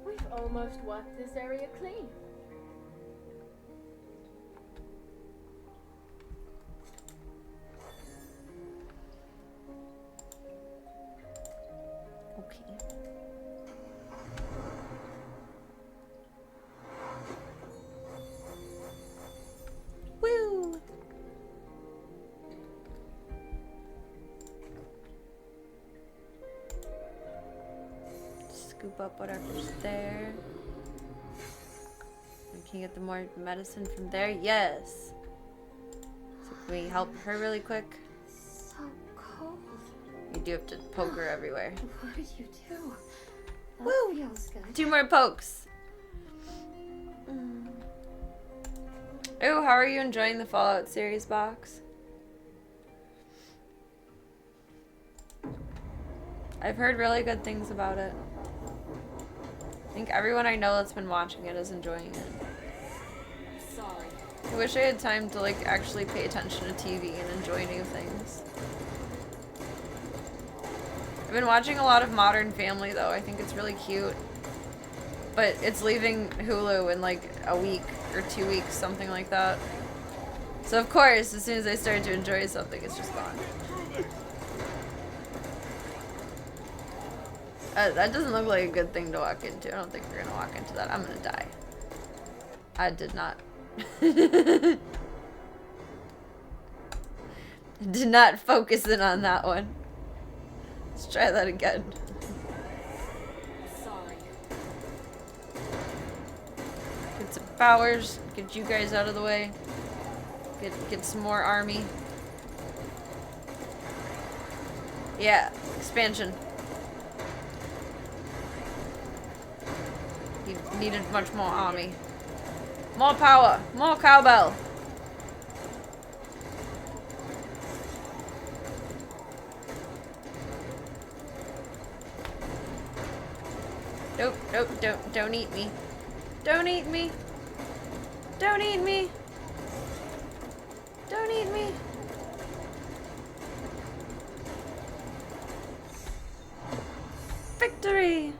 Speaker 7: We've almost worked this area clean.
Speaker 5: Okay. Woo! Scoop up whatever's there. We can get the more medicine from there. Yes. So can we help her really quick?
Speaker 3: So cold.
Speaker 5: You do have to poke her everywhere.
Speaker 3: What did you do? That
Speaker 5: Woo!
Speaker 3: feels good.
Speaker 5: 2 more pokes. Oh, how are you enjoying the Fallout series box? I've heard really good things about it. I think everyone I know that's been watching it is enjoying it.
Speaker 3: Sorry.
Speaker 5: I wish I had time to like actually pay attention to TV and enjoy new things. I've been watching a lot of Modern Family though. I think it's really cute. But it's leaving Hulu in like a week or 2 weeks, something like that. So of course, as soon as I start to enjoy something, it's just gone. That doesn't look like a good thing to walk into. I don't think we're gonna walk into that. I'm gonna die. I did not Did not focus in on that one. Let's try that again.
Speaker 3: Sorry.
Speaker 5: Get some powers. Get you guys out of the way. Get some more army. Yeah, expansion. You needed much more army. More power. More cowbell. Nope, nope, don't eat me. Don't eat me. Don't eat me. Don't eat me. Victory!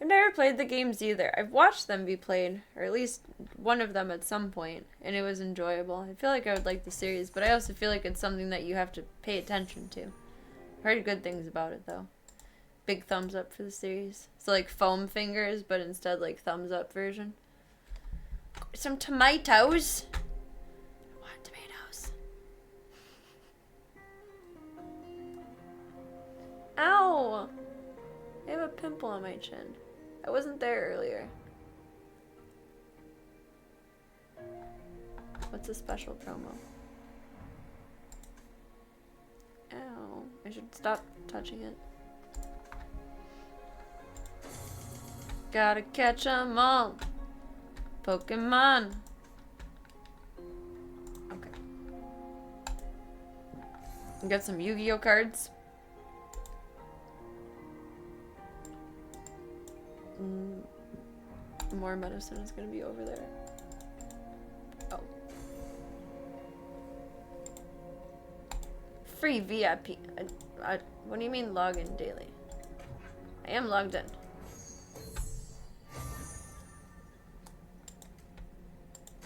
Speaker 5: I've never played the games either. I've watched them be played, or at least one of them at some point, and it was enjoyable. I feel like I would like the series, but I also feel like it's something that you have to pay attention to. Heard good things about it, though. Big thumbs up for the series. So like foam fingers, but instead like thumbs up version. Some tomatoes. I want tomatoes. Ow! I have a pimple on my chin. I wasn't there earlier. What's a special promo? Ow. I should stop touching it. Gotta catch 'em all. Pokemon. Okay. Got some Yu-Gi-Oh cards. More medicine is gonna be over there. Oh. Free VIP. What do you mean log in daily? I am logged in.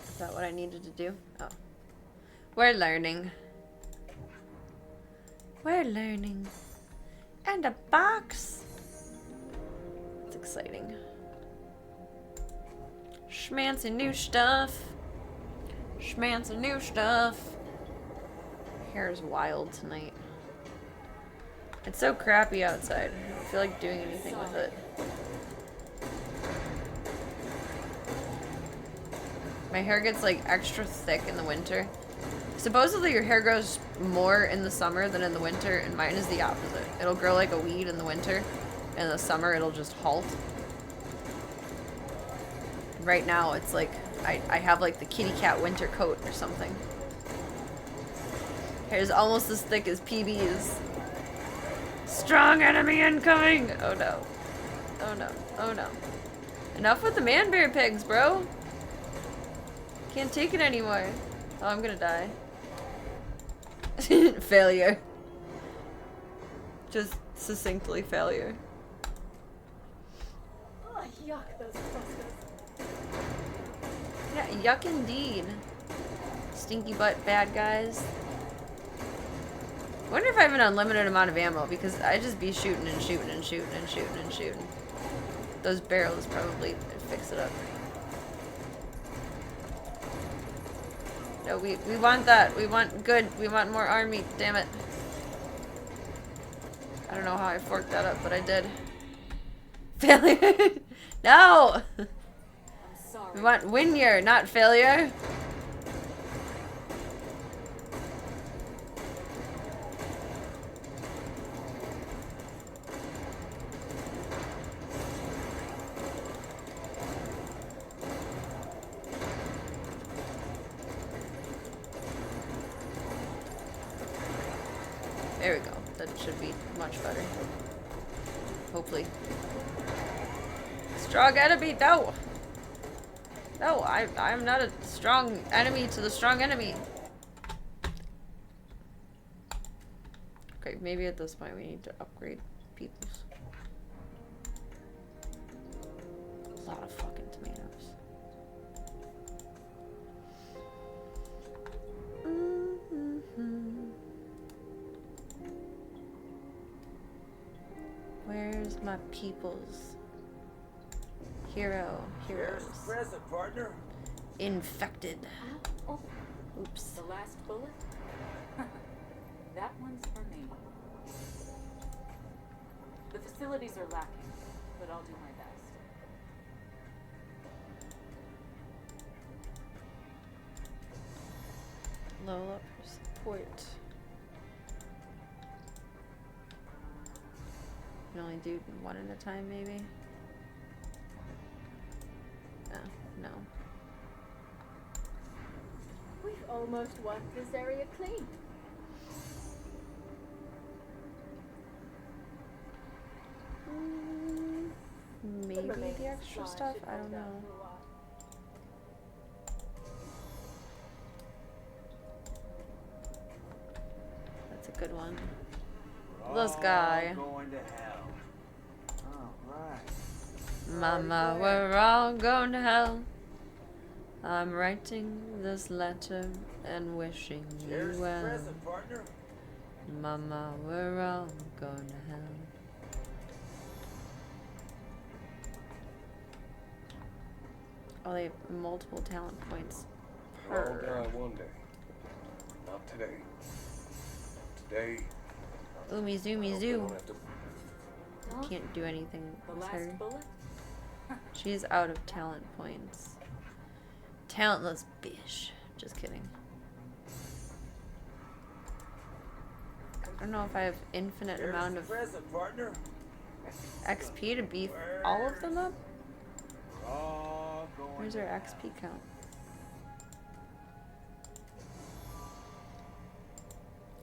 Speaker 5: Is that what I needed to do? Oh. We're learning. We're learning. And a box. It's exciting. Schmancy new stuff. Schmancy new stuff. Hair is wild tonight. It's so crappy outside. I don't feel like doing anything with it. My hair gets like extra thick in the winter. Supposedly your hair grows more in the summer than in the winter, and mine is the opposite. It'll grow like a weed in the winter, and in the summer it'll just halt. Right now it's like I have like the kitty cat winter coat or something. Hair's almost as thick as PB's. Strong enemy incoming! Oh no. Oh no. Oh no. Enough with the man bear pigs, bro. Can't take it anymore. Oh, I'm gonna die. Failure. Just succinctly failure.
Speaker 7: Oh, yuck, those clusters.
Speaker 5: Yeah, yuck indeed. Stinky butt bad guys. I wonder if I have an unlimited amount of ammo, because I just be shooting and shooting and shooting and shooting and shooting. Those barrels probably fix it up. No, we want that. We want good. We want more army. Damn it. I don't know how I forked that up, but I did. Failure. No!
Speaker 3: I'm sorry.
Speaker 5: We want win-year, not failure. There we go. That should be much better. Hopefully. Strong enemy, no! No, I'm not a strong enemy to the strong enemy. Okay, maybe at this point we need to upgrade peoples. A lot of fucking tomatoes. Where's my peoples? Hero.
Speaker 4: Here's
Speaker 5: Heroes.
Speaker 4: present, partner.
Speaker 5: Infected.
Speaker 3: Oh,
Speaker 5: Oops.
Speaker 8: The last bullet? That one's for me. The facilities are lacking, but I'll do my best.
Speaker 5: Lola for support. You can only do one at a time, maybe? No.
Speaker 7: We've almost wiped this area clean.
Speaker 5: Maybe the extra stuff? I don't know. That's a good one.
Speaker 6: We're
Speaker 5: This guy.
Speaker 6: all going to hell. All right.
Speaker 5: Mama, we're all going to hell. I'm writing this letter and wishing
Speaker 4: Here's
Speaker 5: you well.
Speaker 4: present, partner.
Speaker 5: Mama, we're all going to hell. Oh, they have multiple talent points.
Speaker 4: We'll all die one day. Not today. Today,
Speaker 5: Oomy
Speaker 4: I
Speaker 5: zoomy
Speaker 4: hope we
Speaker 5: zoo.
Speaker 4: don't have to.
Speaker 5: Can't do anything
Speaker 8: The
Speaker 5: with
Speaker 8: last
Speaker 5: her.
Speaker 8: bullet?
Speaker 5: She's out of talent points. Talentless bitch. Just kidding. I don't know if I have infinite
Speaker 4: Here's
Speaker 5: amount of
Speaker 4: present, partner.
Speaker 5: XP to beef all of them up.
Speaker 6: We're all going
Speaker 5: Where's
Speaker 6: to
Speaker 5: our
Speaker 6: hell.
Speaker 5: XP count?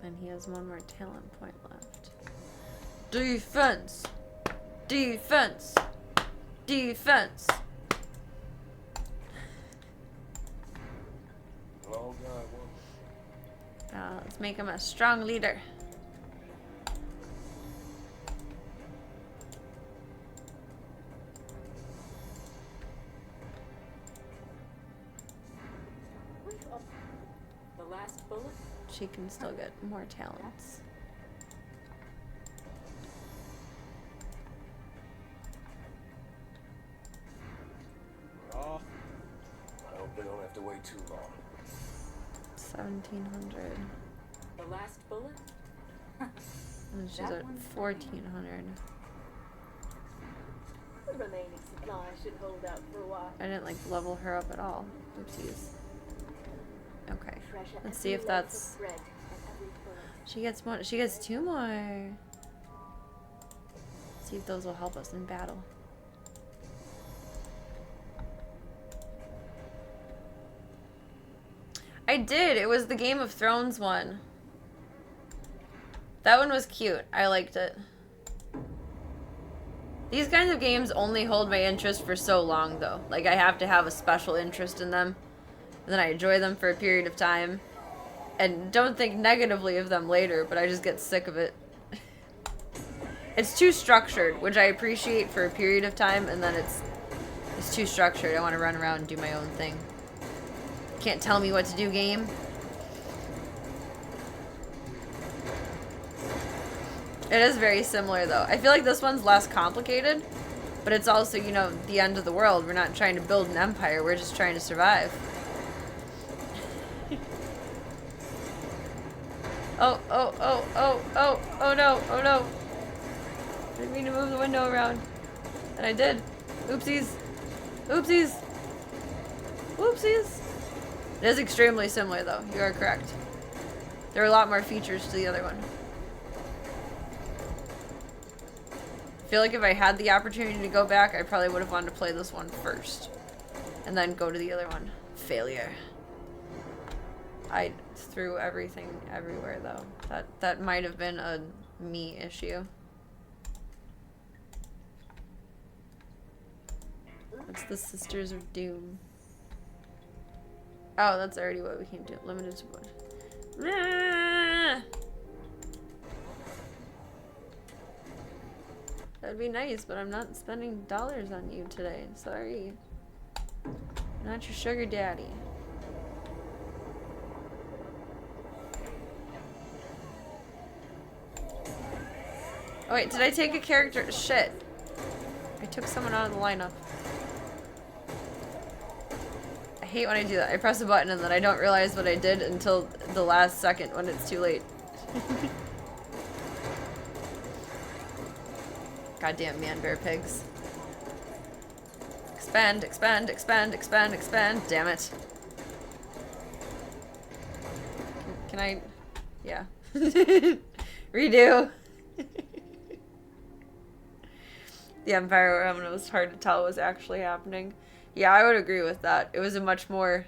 Speaker 5: And he has one more talent point left. Defense! Defense! Defense!
Speaker 4: We'll all die one day.
Speaker 5: Let's make him a strong leader.
Speaker 8: The last bullet?
Speaker 5: She can still get more talents.
Speaker 6: We're all.
Speaker 4: I hope they don't have to wait too long.
Speaker 5: 1,700.
Speaker 8: The last bullet?
Speaker 5: And she's
Speaker 8: That
Speaker 5: at
Speaker 8: one's for me.
Speaker 5: 1,400.
Speaker 7: The remaining supplies should hold out for a while.
Speaker 5: I didn't like level her up at all. Oopsies. Okay.
Speaker 7: Treasure
Speaker 5: Let's
Speaker 7: every
Speaker 5: see if
Speaker 7: loaf
Speaker 5: that's.
Speaker 7: of bread and every bullet.
Speaker 5: She gets one. She gets 2 more. See if those will help us in battle. I did. It was the Game of Thrones one. That one was cute. I liked it. These kinds of games only hold my interest for so long, though. Like, I have to have a special interest in them. And then I enjoy them for a period of time. And don't think negatively of them later, but I just get sick of it. It's too structured, which I appreciate for a period of time, and then it's too structured. I want to run around and do my own thing. Can't tell me what to do, game. It is very similar, though. I feel like this one's less complicated, but it's also, you know, the end of the world. We're not trying to build an empire. We're just trying to survive. Oh no, oh no. I didn't mean to move the window around. And I did. Oopsies. Oopsies. Whoopsies. It is extremely similar, though. You are correct. There are a lot more features to the other one. I feel like if I had the opportunity to go back, I probably would have wanted to play this one first. And then go to the other one. Failure. I threw everything everywhere, though. That might have been a me issue. What's the Sisters of Doom? Oh, that's already what we came to. Limited support. That'd be nice, but I'm not spending dollars on you today. Sorry. I'm not your sugar daddy. Oh wait, did I take a character? Shit. I took someone out of the lineup. I hate when I do that. I press a button and then I don't realize what I did until the last second when it's too late. Goddamn man bear pigs. Expand, expand, expand, expand, expand. Damn it. Can I... Yeah. Redo. The Empire Remnant was hard to tell what was actually happening. Yeah, I would agree with that. It was a much more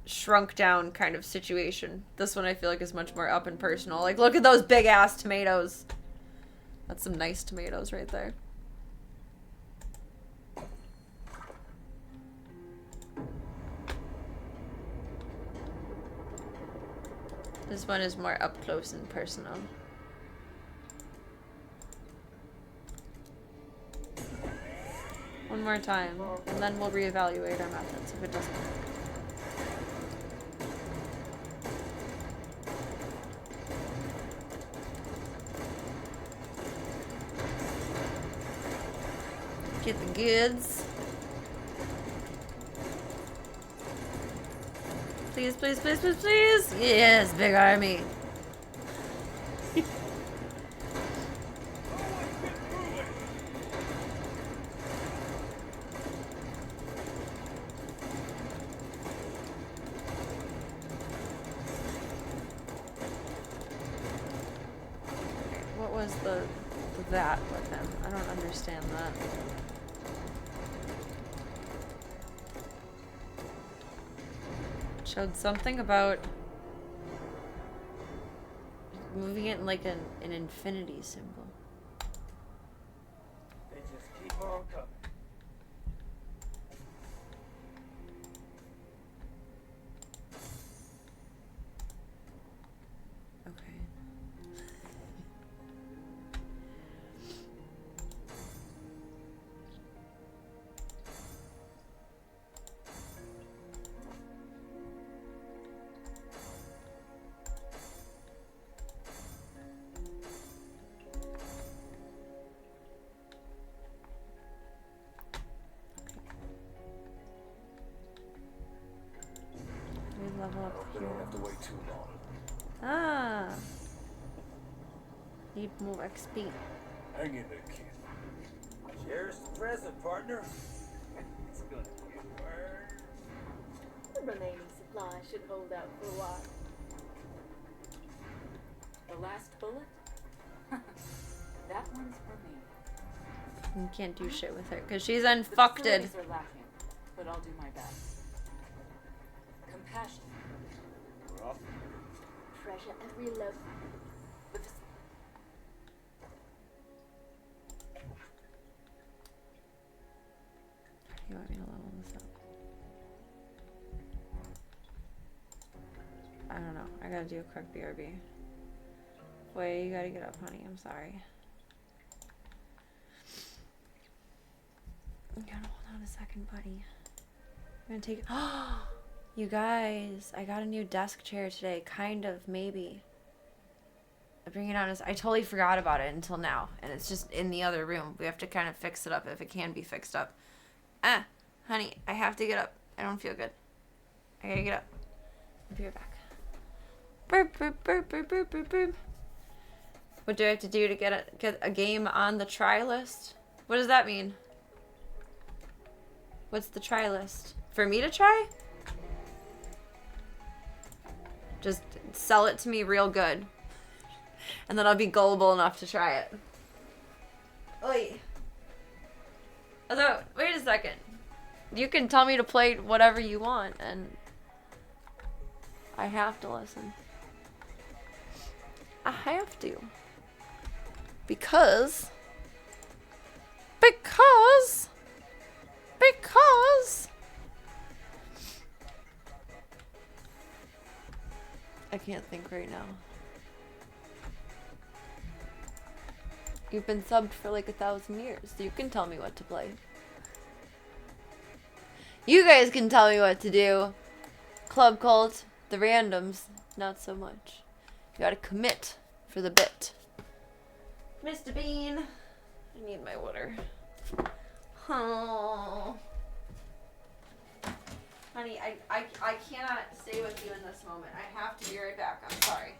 Speaker 5: shrunk down kind of situation. This one I feel like is much more up and personal. Like, look at those big ass tomatoes. That's some nice tomatoes right there. This one is more up close and personal. One more time, and then we'll reevaluate our methods if it doesn't work. Get the goods. Please, please, please, please, please! Yes, big army. What was that with him? I don't understand that. Showed something about moving it in like an infinity symbol.
Speaker 6: They just keep on coming.
Speaker 5: Okay. We level up
Speaker 2: We
Speaker 5: here.
Speaker 2: don't have to wait too long.
Speaker 5: Ah. Need more XP.
Speaker 2: Hang in there, kid.
Speaker 6: Cheers to present, partner. It's gonna get worse.
Speaker 7: The remaining supply should hold out for a while.
Speaker 8: The last bullet? That one's for me.
Speaker 5: You can't do shit with her because she's
Speaker 8: The
Speaker 5: unfucked.
Speaker 8: facilities are lacking, but I'll do my best. Compassion.
Speaker 6: Rough.
Speaker 7: Treasure every loaf.
Speaker 8: With the
Speaker 5: You want me to level this up? I don't know. I gotta do a quick BRB. Wait, you gotta get up, honey. I'm sorry. You gotta hold on a second, buddy. I'm gonna take. You guys, I got a new desk chair today. Kind of, maybe. I bring it on as I totally forgot about it until now, and it's just in the other room. We have to kind of fix it up if it can be fixed up. Honey, I have to get up. I don't feel good. I gotta get up. I'll be right back. Burp, burp, burp, burp, burp, burp, burp. What do I have to do to get a game on the try list? What does that mean? What's the try list? For me to try? Just sell it to me real good. And then I'll be gullible enough to try it. Oi. Although, wait a second. You can tell me to play whatever you want, and I have to listen. I have to. Because I can't think right now. You've been subbed for like 1,000 years. You can tell me what to play. You guys can tell me what to do. Club Cult, the randoms, not so much. You gotta commit for the bit. Mr. Bean, I need my water. Oh. Honey, I cannot stay with you in this moment. I have to be right back. I'm sorry.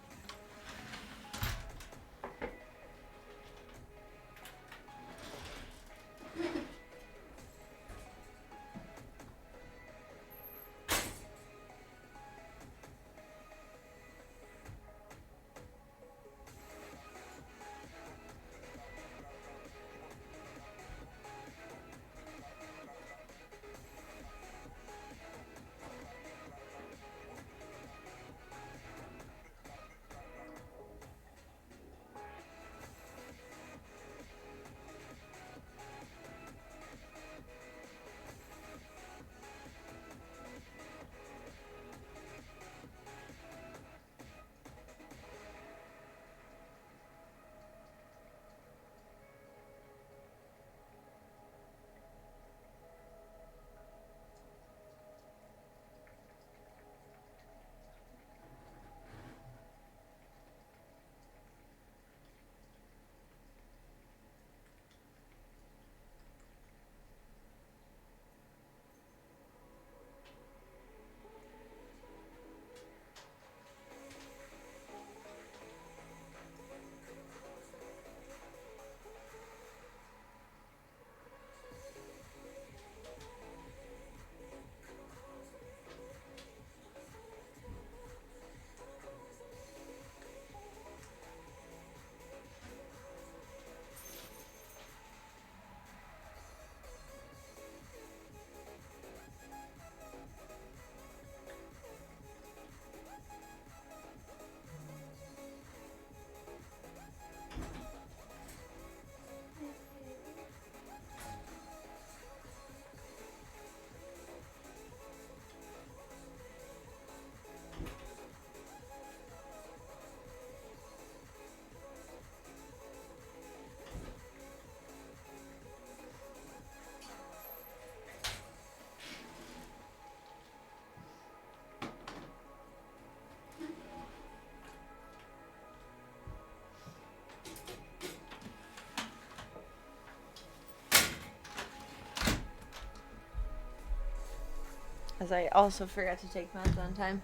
Speaker 5: As I also forgot to take meds on time.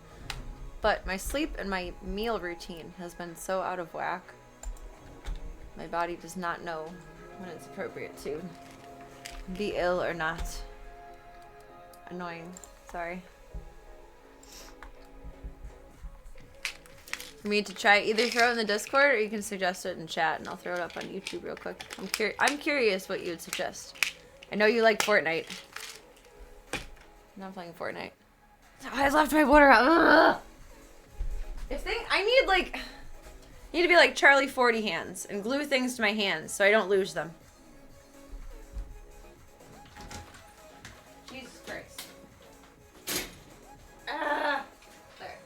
Speaker 5: But my sleep and my meal routine has been so out of whack. My body does not know when it's appropriate to be ill or not. Annoying. Sorry. For me to try, either throw it in the Discord or you can suggest it in chat and I'll throw it up on YouTube real quick. I'm curious what you would suggest. I know you like Fortnite. I'm not playing Fortnite. I left my water out. Ugh. I need to be like Charlie 40 hands and glue things to my hands so I don't lose them. Jesus Christ. Ah. There.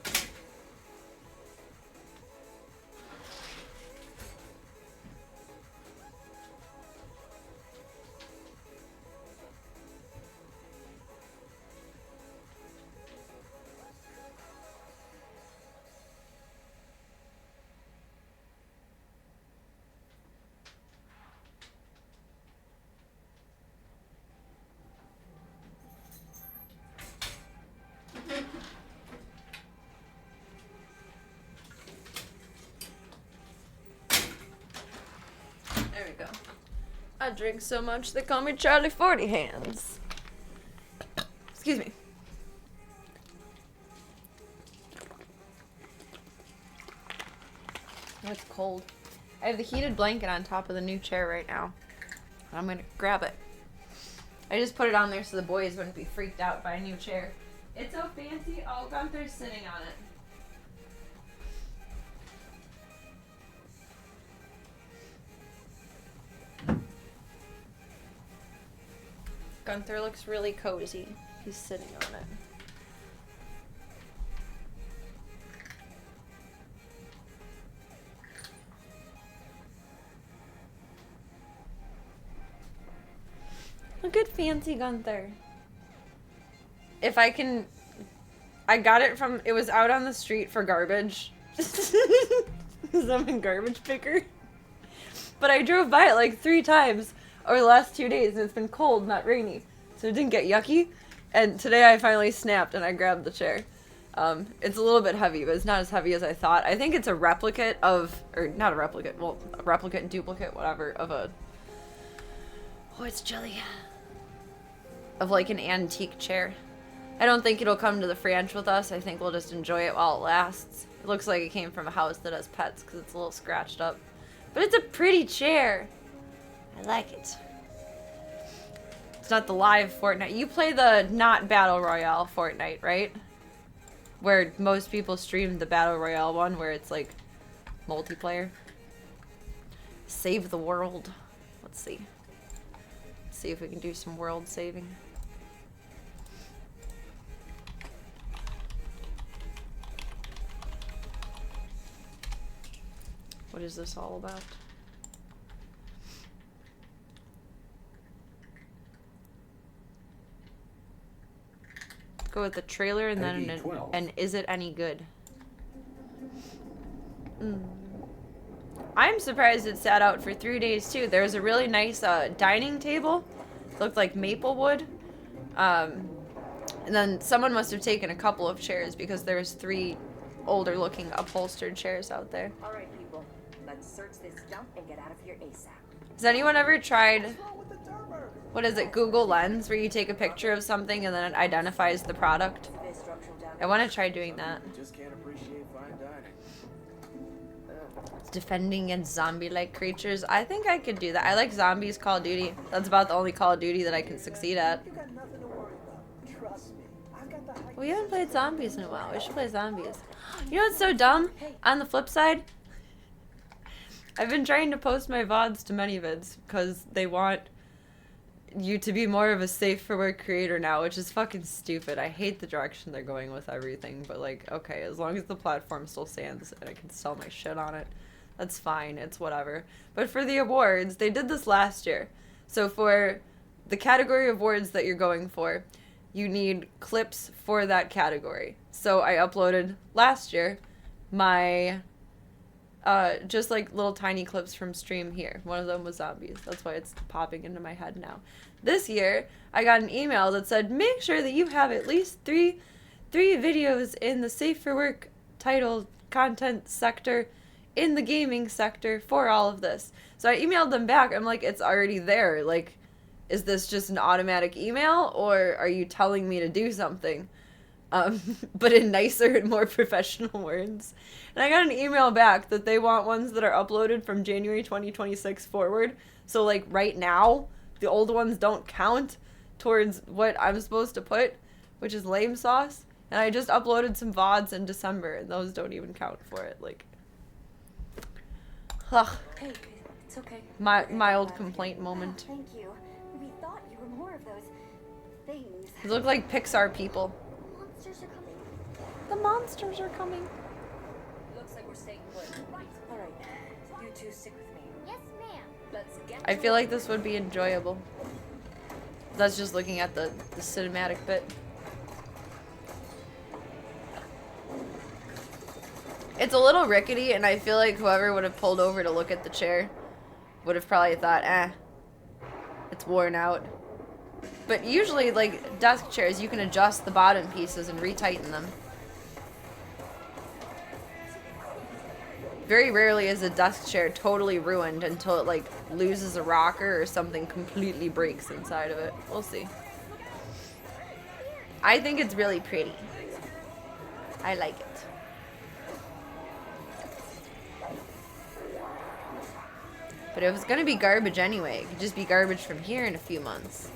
Speaker 5: There we go. I drink so much they call me Charlie 40 hands. Excuse me. Oh, it's cold. I have the heated blanket on top of the new chair right now. I'm gonna grab it. I just put it on there so the boys wouldn't be freaked out by a new chair. It's so fancy. Oh, Gunther's sitting on it. Gunther looks really cozy. He's sitting on it. Look at fancy Gunther. If I can... I got it from... It was out on the street for garbage. Because I'm a garbage picker. But I drove by it like 3 times over the last 2 days and it's been cold, not rainy. So it didn't get yucky. And today I finally snapped and I grabbed the chair. It's a little bit heavy, but it's not as heavy as I thought. I think it's a replicate of, or not a replicate, well, a replicate and duplicate, whatever, of a, oh, it's jelly. Of like an antique chair. I don't think it'll come to the French with us. I think we'll just enjoy it while it lasts. It looks like it came from a house that has pets because it's a little scratched up. But it's a pretty chair. I like it. It's not the live Fortnite. You play the not Battle Royale Fortnite, right? Where most people stream the Battle Royale one where it's like multiplayer. Save the world. Let's see. Let's see if we can do some world saving. What is this all about? Go with the trailer and then and is it any good? I'm surprised it sat out for 3 days too. There was a really nice dining table. It looked like maple wood. And then someone must have taken a couple of chairs because there was 3 older looking upholstered chairs out there.
Speaker 9: All right, people. Let's search this dump and get out of here ASAP.
Speaker 5: Has anyone ever tried, what is it, Google Lens, where you take a picture of something and then it identifies the product? I want to try doing that.
Speaker 2: Just can't appreciate fine dining.
Speaker 5: Defending against zombie-like creatures. I think I could do that. I like zombies Call of Duty. That's about the only Call of Duty that I can succeed at.
Speaker 6: You got nothing to worry about. Trust me. I've got the
Speaker 5: We haven't played zombies in a while. We should play zombies. You know what's so dumb? On the flip side, I've been trying to post my VODs to many vids because they want you to be more of a safe for work creator now, which is fucking stupid. I hate the direction they're going with everything, but like, okay, as long as the platform still stands and I can sell my shit on it, that's fine. It's whatever. But for the awards, they did this last year. So for the category of awards that you're going for, you need clips for that category. So I uploaded last year my just like little tiny clips from stream here. One of them was zombies. That's why it's popping into my head now. This year, I got an email that said, make sure that you have at least three videos in the safe for work title content sector in the gaming sector for all of this. So I emailed them back. I'm like, it's already there. Like, is this just an automatic email or are you telling me to do something? But in nicer and more professional words. And I got an email back that they want ones that are uploaded from January 2026 forward. So like right now, the old ones don't count towards what I'm supposed to put, which is lame sauce. And I just uploaded some VODs in December and those don't even count for it. Like, ugh.
Speaker 3: Hey, it's okay.
Speaker 5: Mild complaint moment.
Speaker 3: Thank you. We thought you were more of those things.
Speaker 5: They look like Pixar people.
Speaker 3: Monsters are coming.
Speaker 5: The monsters are coming.
Speaker 9: Looks like we're staying put. Right. All right. You two stick with me.
Speaker 3: Yes, ma'am.
Speaker 9: Let's get
Speaker 5: I feel like this would be enjoyable. That's just looking at the cinematic bit. It's a little rickety, and I feel like whoever would have pulled over to look at the chair would have probably thought, it's worn out. But usually, like, desk chairs, you can adjust the bottom pieces and retighten them. Very rarely is a desk chair totally ruined until it, like, loses a rocker or something completely breaks inside of it. We'll see. I think it's really pretty. I like it. But if it's gonna be garbage anyway, it could just be garbage from here in a few months.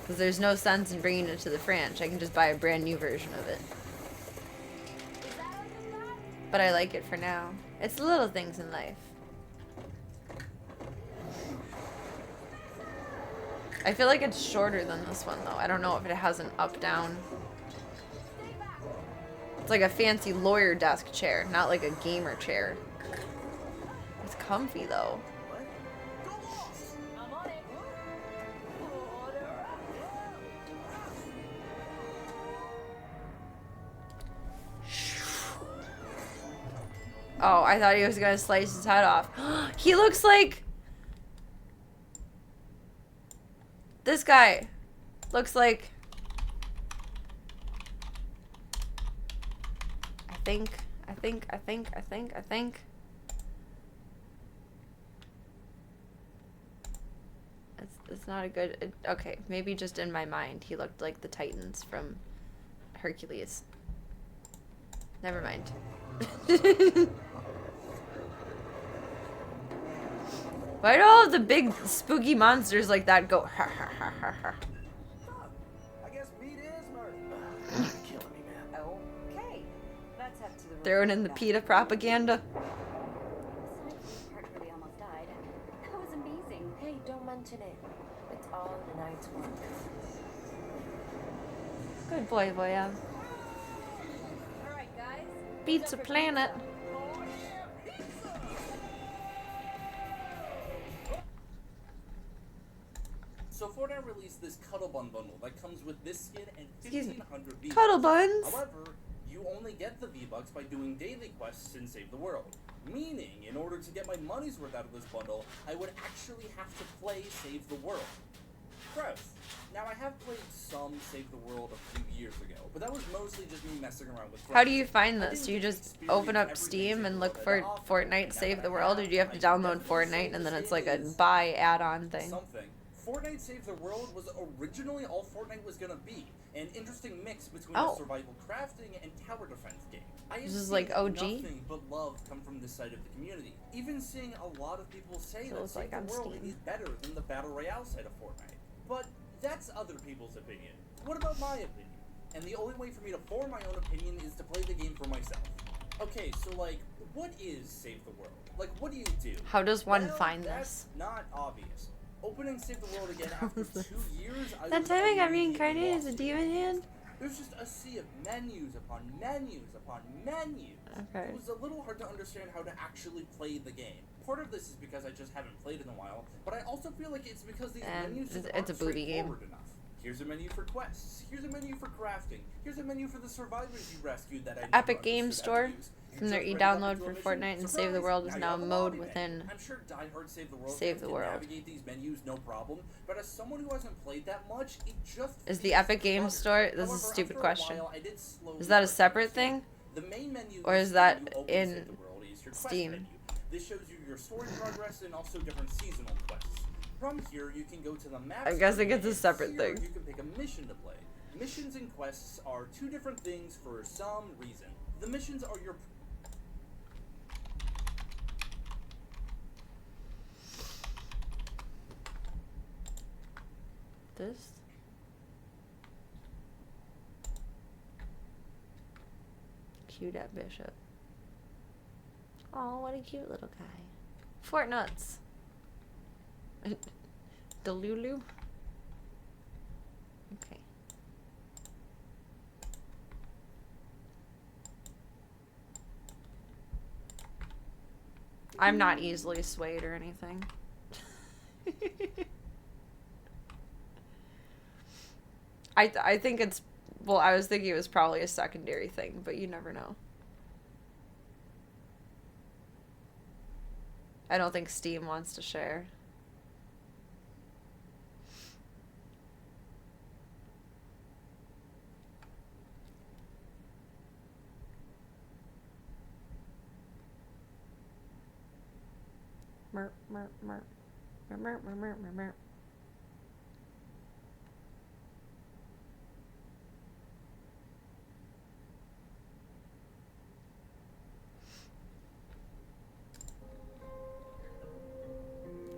Speaker 5: Because there's no sense in bringing it to the French. I can just buy a brand new version of it. But I like it for now. It's the little things in life. I feel like it's shorter than this one though. I don't know if it has an up-down. It's like a fancy lawyer desk chair, not like a gamer chair. It's comfy though. Oh, I thought he was gonna slice his head off. He looks like... This guy looks like think. It's not a good... okay, maybe just in my mind he looked like the Titans from Hercules. Never mind. Why do all of the big spooky monsters like that go ha ha ha ha ha?
Speaker 2: I guess meat is murder.
Speaker 4: You're killing me, man.
Speaker 9: Okay. Let's head to the
Speaker 5: Throwing in the PETA propaganda.
Speaker 3: Aside from the part where they almost died, that was amazing.
Speaker 7: Hey, don't mention it. It's all in the night's work.
Speaker 5: Good boy, Voya.
Speaker 9: Alright, guys.
Speaker 5: Pizza Planet.
Speaker 10: So Fortnite released this Cuddle Bun bundle that comes with this skin and
Speaker 5: Excuse me.
Speaker 10: 1,500 V-Bucks.
Speaker 5: Cuddle buns.
Speaker 10: However, you only get the V-Bucks by doing daily quests in Save the World. Meaning, in order to get my money's worth out of this bundle, I would actually have to play Save the World. Gross. Now, I have played some Save the World a few years ago, but that was mostly just me messing around with friends.
Speaker 5: How do you find this? Do you just open up Steam and look for Fortnite Save the World, or do you have to download Fortnite and then it's like a buy add-on thing?
Speaker 10: Something. Fortnite Save the World was originally all Fortnite was gonna be. An interesting mix between a survival crafting and tower defense game. I have
Speaker 5: This is
Speaker 10: seen
Speaker 5: like OG?
Speaker 10: nothing but love come from this side of the community. Even seeing a lot of people say that
Speaker 5: Feels
Speaker 10: Save
Speaker 5: like
Speaker 10: the
Speaker 5: on
Speaker 10: World
Speaker 5: Steam.
Speaker 10: is better than the Battle Royale side of Fortnite. But that's other people's opinion. What about my opinion? And the only way for me to form my own opinion is to play the game for myself. Okay, so like, what is Save the World? Like, what do you do?
Speaker 5: How does one
Speaker 10: Well,
Speaker 5: find
Speaker 10: that's
Speaker 5: this?
Speaker 10: not obvious. Opening Save the World again after 2 years, I
Speaker 5: That
Speaker 10: was
Speaker 5: time I got
Speaker 10: immediately
Speaker 5: reincarnated as a
Speaker 10: lost.
Speaker 5: demon hand?
Speaker 10: There's just a sea of menus upon menus upon menus.
Speaker 5: Okay.
Speaker 10: It was a little hard to understand how to actually play the game. Part of this is because I just haven't played in a while, but I also feel like it's because these menus just
Speaker 5: it's a
Speaker 10: aren't
Speaker 5: booby game.
Speaker 10: straightforward enough. Here's a menu for quests. Here's a menu for crafting. Here's a menu for the survivors you rescued that I never
Speaker 5: Epic Game
Speaker 10: understood how to
Speaker 5: Store.
Speaker 10: use.
Speaker 5: From their
Speaker 10: just ready to
Speaker 5: e-download
Speaker 10: do a
Speaker 5: for
Speaker 10: mission.
Speaker 5: Fortnite and Save the
Speaker 10: Surprise!
Speaker 5: World is
Speaker 10: you
Speaker 5: now
Speaker 10: have a
Speaker 5: mode
Speaker 10: lobby
Speaker 5: within
Speaker 10: menu. I'm sure diehard Save the World
Speaker 5: Save
Speaker 10: fans
Speaker 5: the
Speaker 10: can
Speaker 5: World.
Speaker 10: navigate these menus no problem, but as someone who hasn't played that much, it just
Speaker 5: Is the
Speaker 10: feels
Speaker 5: Epic Game
Speaker 10: cluttered.
Speaker 5: Store? This is a
Speaker 10: However,
Speaker 5: stupid
Speaker 10: after a
Speaker 5: question.
Speaker 10: while, I did slowly
Speaker 5: Is that a
Speaker 10: start to
Speaker 5: separate
Speaker 10: understand.
Speaker 5: thing?
Speaker 10: The main menu
Speaker 5: Or is
Speaker 10: when
Speaker 5: that
Speaker 10: you open
Speaker 5: in
Speaker 10: Save the World is your quest
Speaker 5: Steam?
Speaker 10: menu. This shows you your story progress and also different seasonal quests. From here, you can go to the map.
Speaker 5: I'm guessing
Speaker 10: screen,
Speaker 5: it's a
Speaker 10: and
Speaker 5: separate
Speaker 10: here
Speaker 5: thing.
Speaker 10: You can pick a mission to play. Missions and quests are two different things for some reason. The missions are your
Speaker 5: This? Cute at Bishop. Oh, what a cute little guy. Fort Nuts. Delulu? Okay. I'm not easily swayed or anything. I think it's, well, I was thinking it was probably a secondary thing, but you never know. I don't think Steam wants to share. Merp, merp, merp. Merp, merp, merp, merp, merp, merp.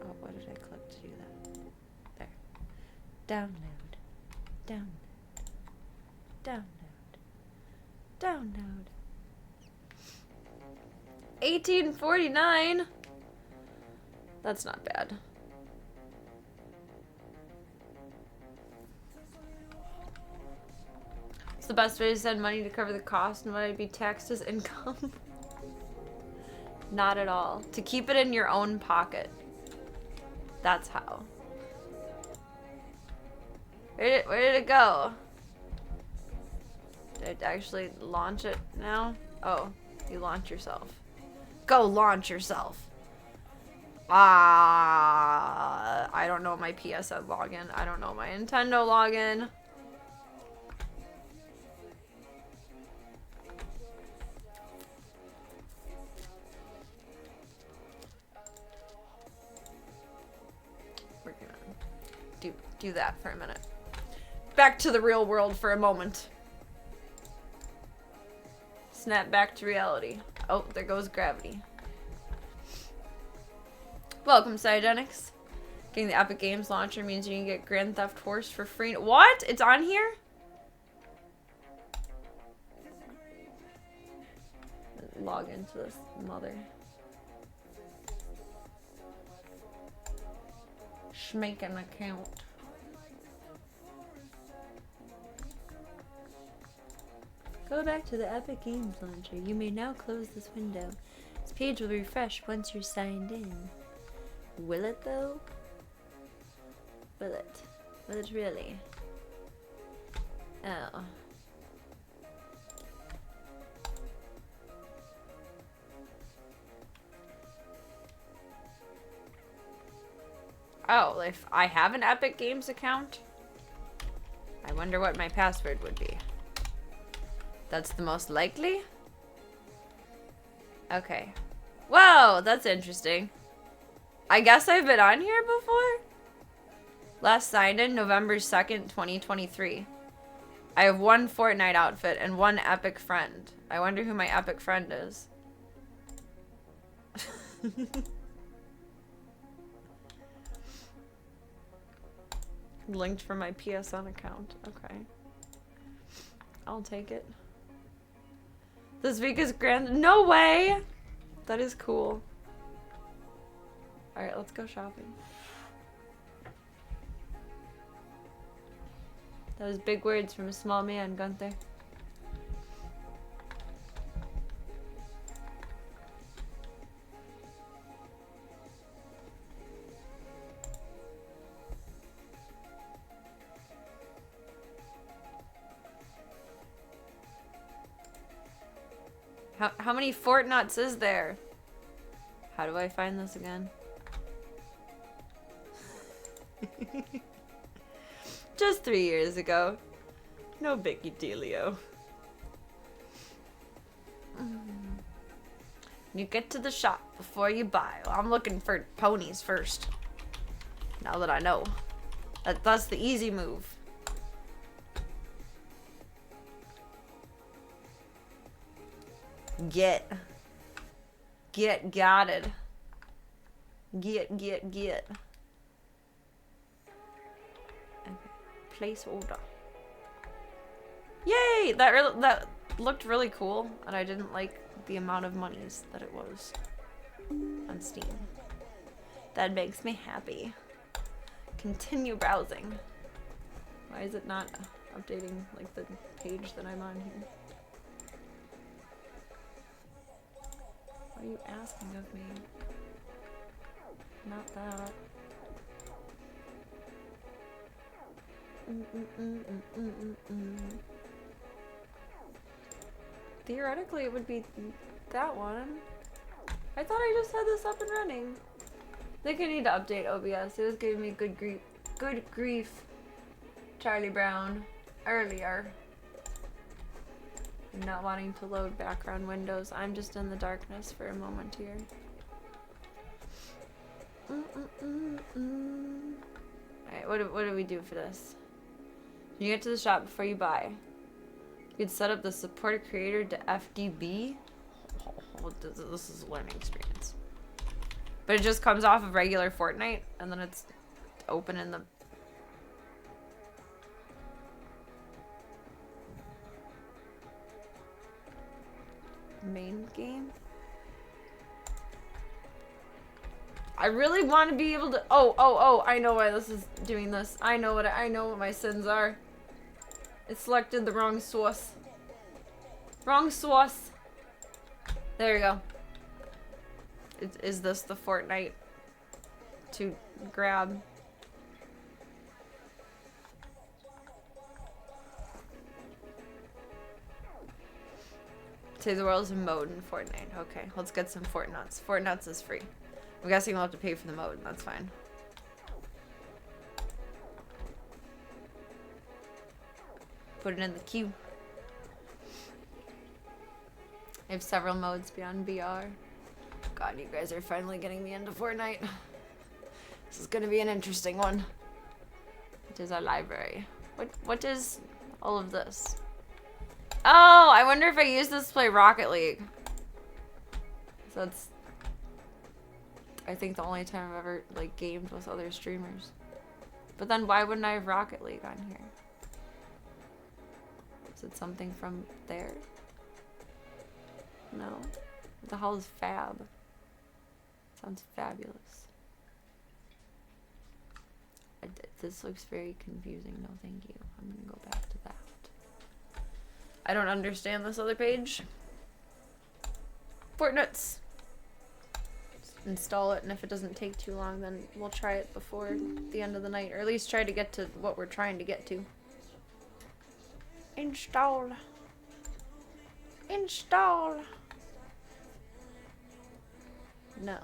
Speaker 5: Oh, what did I click to do that? There. Download. Download. Download. Download. 1849. That's not bad. It's the best way to send money to cover the cost and what would be taxed as income. Not at all. To keep it in your own pocket. That's how. Where did it go? Did it actually launch it now? Oh, you launch yourself. Go launch yourself. I don't know my PSN login. I don't know my Nintendo login. We're gonna do that for a minute. Back to the real world for a moment. Snap back to reality. Oh, there goes gravity. Welcome, Cygenix. Getting the Epic Games launcher means you can get Grand Theft Horse for free. What? It's on here? Log into this mother. Make an account. Go back to the Epic Games launcher. You may now close this window. This page will refresh once you're signed in. Will it though? Will it? Will it really? Oh. Oh, if I have an Epic Games account, I wonder what my password would be. That's the most likely? Okay. Whoa, that's interesting. I guess I've been on here before? Last signed in November 2nd, 2023. I have one Fortnite outfit and one Epic friend. I wonder who my Epic friend is. Linked from my PSN account. Okay. I'll take it. This week is grand. No way! That is cool. Alright, let's go shopping. That was big words from a small man, Gunther. How many Fortnites is there? How do I find this again? Just 3 years ago. No biggie dealio. You get to the shop before you buy. Well, I'm looking for ponies first. Now that I know. That's the easy move. Get gotted. Get. Okay. Place order. Yay! That looked really cool, and I didn't like the amount of monies that it was on Steam. That makes me happy. Continue browsing. Why is it not updating like the page that I'm on here? What are you asking of me? Not that. Theoretically, it would be that one. I thought I just had this up and running. I think I need to update OBS. It was giving me good grief, Charlie Brown, earlier. Not wanting to load background windows. I'm just in the darkness for a moment here. Alright, what do we do for this? You get to the shop before you buy. You can set up the support a creator to FDB. Oh, this is a learning experience. But it just comes off of regular Fortnite, and then it's open in the... main game. I really want to be able to... Oh, I know why this is doing this. I know what my sins are. It selected the wrong source. Wrong source. There you go. Is this the Fortnite to grab? Save the World is a mode in Fortnite. Okay, let's get some Fortnuts. Fortnuts is free. I'm guessing we'll have to pay for the mode, and that's fine. Put it in the queue. I have several modes beyond VR. God, you guys are finally getting me into Fortnite. This is gonna be an interesting one. It is our library. What is all of this? Oh, I wonder if I use this to play Rocket League. So that's, I think, the only time I've ever, like, gamed with other streamers. But then why wouldn't I have Rocket League on here? Is it something from there? No. What the hell is fab? Sounds fabulous. This looks very confusing. No, thank you. I'm gonna go back to that. I don't understand this other page. Fortnuts. Install it, and if it doesn't take too long, then we'll try it before the end of the night, or at least try to get to what we're trying to get to. Install. Install. No.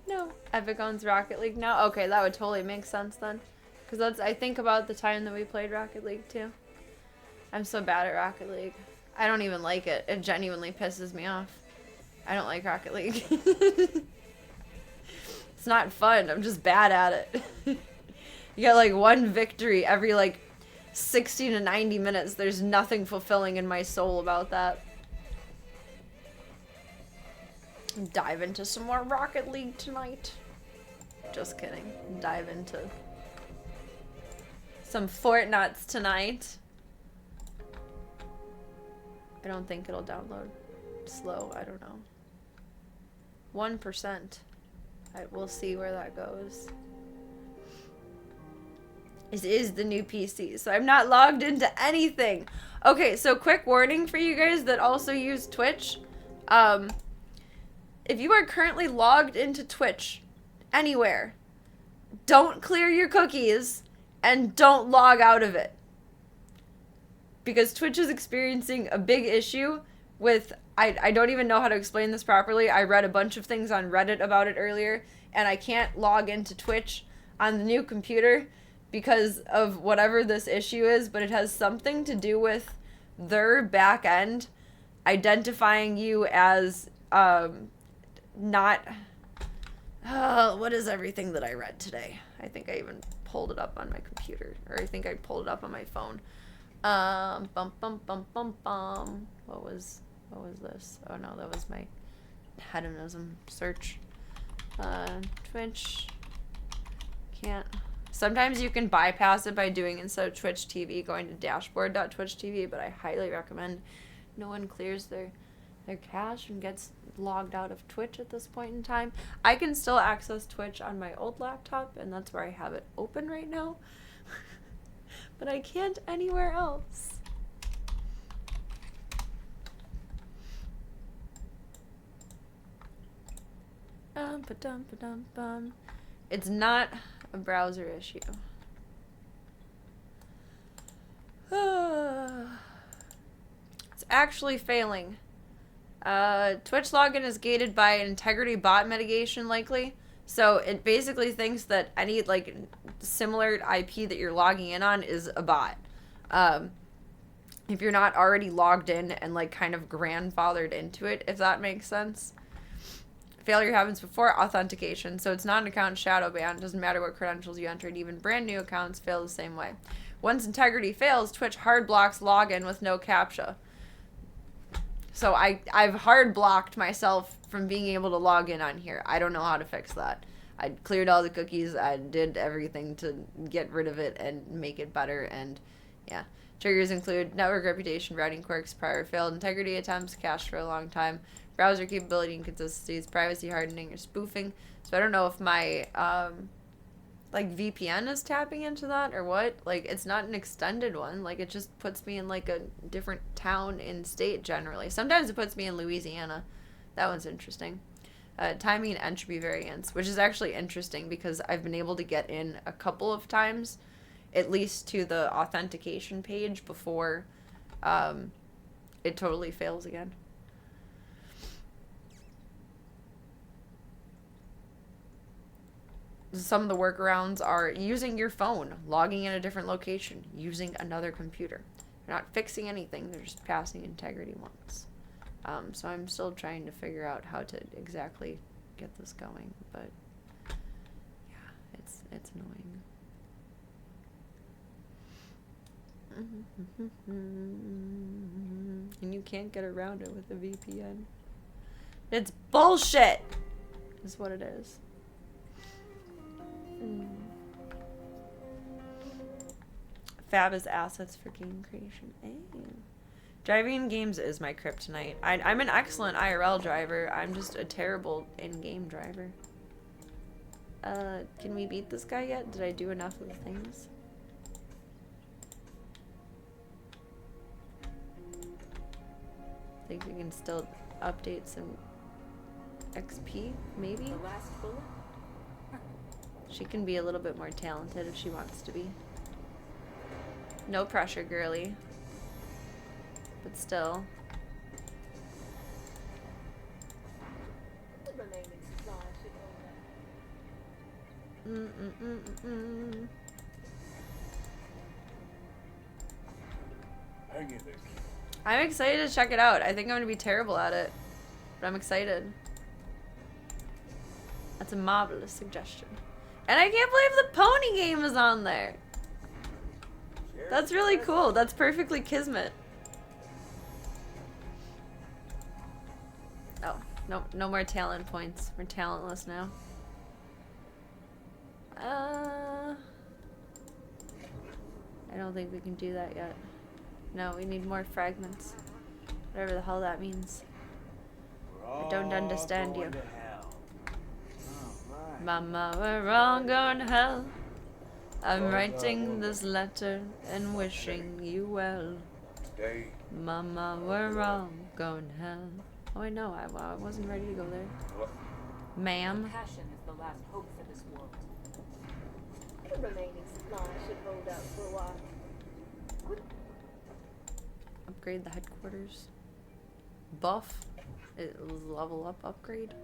Speaker 5: No. Epic owns Rocket League now? Okay, that would totally make sense then. Because that's, I think about the time that we played Rocket League too. I'm so bad at Rocket League. I don't even like it. It genuinely pisses me off. I don't like Rocket League. It's not fun. I'm just bad at it. You get like one victory every like 60 to 90 minutes. There's nothing fulfilling in my soul about that. Dive into some more Rocket League tonight. Just kidding. Dive into some Fortnuts tonight. I don't think it'll download slow. I don't know. 1%. We'll see where that goes. This is the new PC, so I'm not logged into anything. Okay, so quick warning for you guys that also use Twitch. If you are currently logged into Twitch anywhere, don't clear your cookies and don't log out of it. Because Twitch is experiencing a big issue with, I don't even know how to explain this properly. I read a bunch of things on Reddit about it earlier, and I can't log into Twitch on the new computer because of whatever this issue is, but it has something to do with their back end identifying you as not what is everything that I read today? I think I even pulled it up on my computer, or I think I pulled it up on my phone. What was this? Oh no, that was my hedonism search. Twitch can't. Sometimes you can bypass it by doing, instead of Twitch TV, going to dashboard.twitch.tv, but I highly recommend no one clears their cache and gets logged out of Twitch at this point in time. I can still access Twitch on my old laptop, and that's where I have it open right now. But I can't anywhere else. It's not a browser issue. It's actually failing. Twitch login is gated by integrity bot mitigation likely. So it basically thinks that any like similar IP that you're logging in on is a bot. If you're not already logged in and like kind of grandfathered into it, if that makes sense. Failure happens before authentication, so it's not an account shadow ban. It doesn't matter what credentials you entered. Even brand new accounts fail the same way. Once integrity fails, Twitch hard blocks login with no CAPTCHA. So I've hard blocked myself from being able to log in on here. I don't know how to fix that. I cleared all the cookies. I did everything to get rid of it and make it better. And yeah, triggers include network reputation, routing quirks, prior failed integrity attempts, cached for a long time, browser capability inconsistencies, privacy hardening, or spoofing. So I don't know if my like VPN is tapping into that or what. Like, it's not an extended one. Like, it just puts me in like a different town in state generally. Sometimes it puts me in Louisiana. That one's interesting. Timing and entropy variance, which is actually interesting because I've been able to get in a couple of times, at least to the authentication page before it totally fails again. Some of the workarounds are using your phone, logging in a different location, using another computer. They're not fixing anything, they're just passing integrity once. So I'm still trying to figure out how to exactly get this going, but yeah, it's annoying. And you can't get around it with a VPN. It's bullshit, is what it is. Fab is assets for game creation. Hey. Driving in games is my kryptonite. I'm an excellent IRL driver. I'm just a terrible in-game driver. Can we beat this guy yet? Did I do enough of the things? Think we can still update some XP, maybe?
Speaker 8: The last bullet?
Speaker 5: She can be a little bit more talented if she wants to be. No pressure, girly. But still.
Speaker 7: The remaining supply should hold up.
Speaker 2: Hang in there.
Speaker 5: I'm excited to check it out. I think I'm gonna be terrible at it, but I'm excited. That's a marvelous suggestion. And I can't believe the pony game is on there. That's really cool. That's perfectly kismet. Oh, no more talent points. We're talentless now. I don't think we can do that yet. No, we need more fragments. Whatever the hell that means. I don't understand you. Mama, we're all going to hell. I'm writing this letter and wishing you well. Mama, we're all going to hell. Oh, I know. I wasn't ready to go there. Ma'am.
Speaker 8: Passion is the last hope for this world.
Speaker 7: The remaining supply should hold out for a while.
Speaker 5: Upgrade the headquarters. Buff. It was level up upgrade.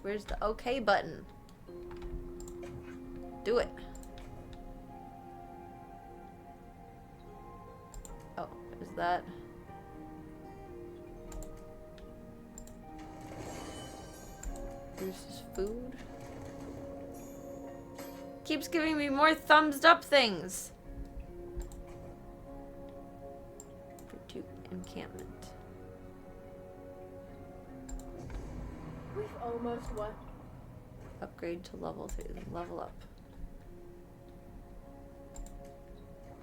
Speaker 5: Where's the OK button? Do it. Oh, is that? Bruce's food. Keeps giving me more thumbs up things. Pursuit encampment.
Speaker 7: We've almost won.
Speaker 5: Upgrade to level 3. Level up.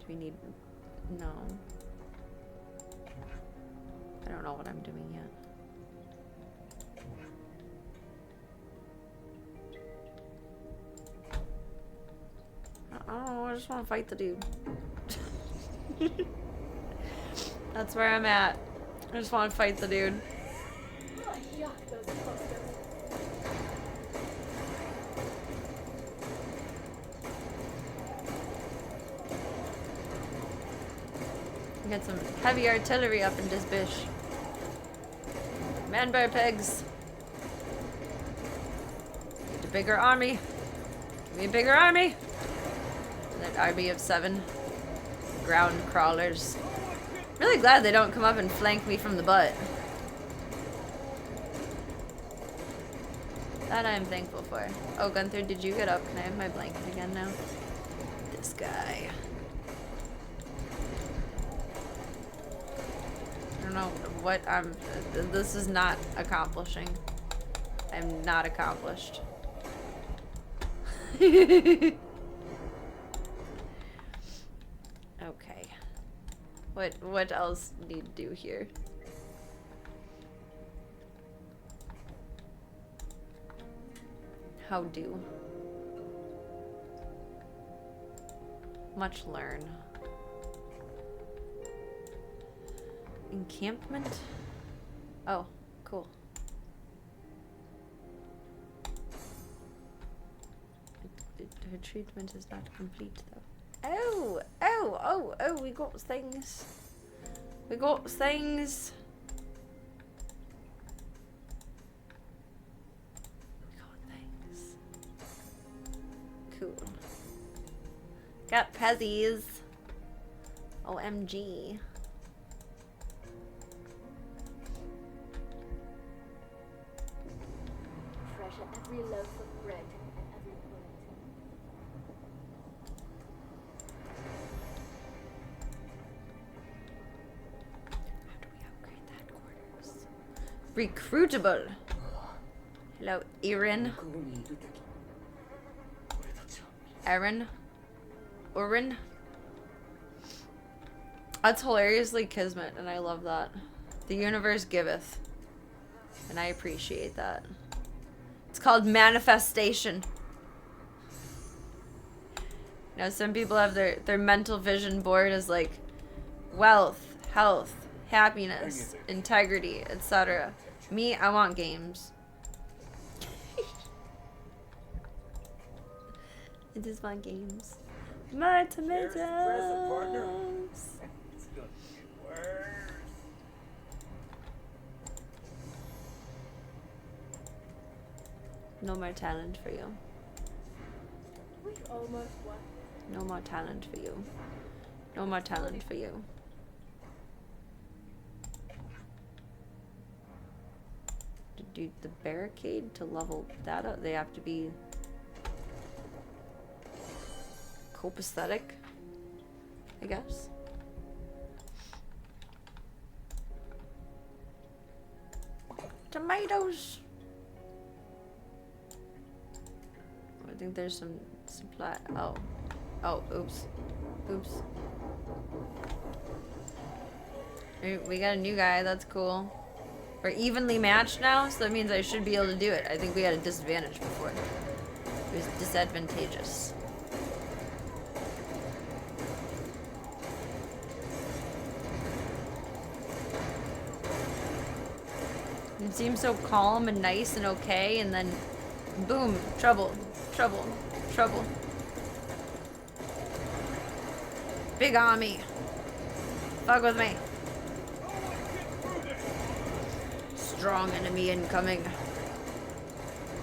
Speaker 5: Do we need... No. I don't know what I'm doing yet. I don't know, I just want to fight the dude. That's where I'm at. I just want to fight the dude.
Speaker 7: Oh, yuck, those clusters.
Speaker 5: Get some heavy artillery up in this bish. Man bear pegs. Need a bigger army. Give me a bigger army. An army of 7 ground crawlers. Really glad they don't come up and flank me from the butt. That I'm thankful for. Oh, Gunther, did you get up? Can I have my blanket again now? This guy. I don't know what I'm... This is not accomplishing. I'm not accomplished. Okay. What else need to do here? How do? Much learn. Encampment? Oh, cool. Her treatment is not complete though. Oh, we got things. We got things. cool. Got Pezzies. OMG.
Speaker 3: Treasure every loaf of bread and every bullet.
Speaker 5: How do we upgrade that quarters? Recruitable. Hello, Erin. Erin. Orin. That's hilariously kismet, and I love that. The universe giveth. And I appreciate that. It's called manifestation. Now, some people have their mental vision board as like wealth, health, happiness, integrity, etc. Me, I want games. I just want games. My tomatoes.
Speaker 6: Here's the present, partner. It's gonna get worse.
Speaker 5: No more talent for you.
Speaker 7: We've almost won.
Speaker 5: No more talent for you. No more talent for you. To do the barricade to level that up, they have to be copacetic, I guess. Tomatoes. I think there's some supply. Oh. Oh, oops. Oops. We got a new guy, that's cool. We're evenly matched now, so that means I should be able to do it. I think we had a disadvantage before. It was disadvantageous. It seems so calm and nice and okay, and then boom, trouble, trouble, trouble. Big army. Fuck with me. Strong enemy incoming.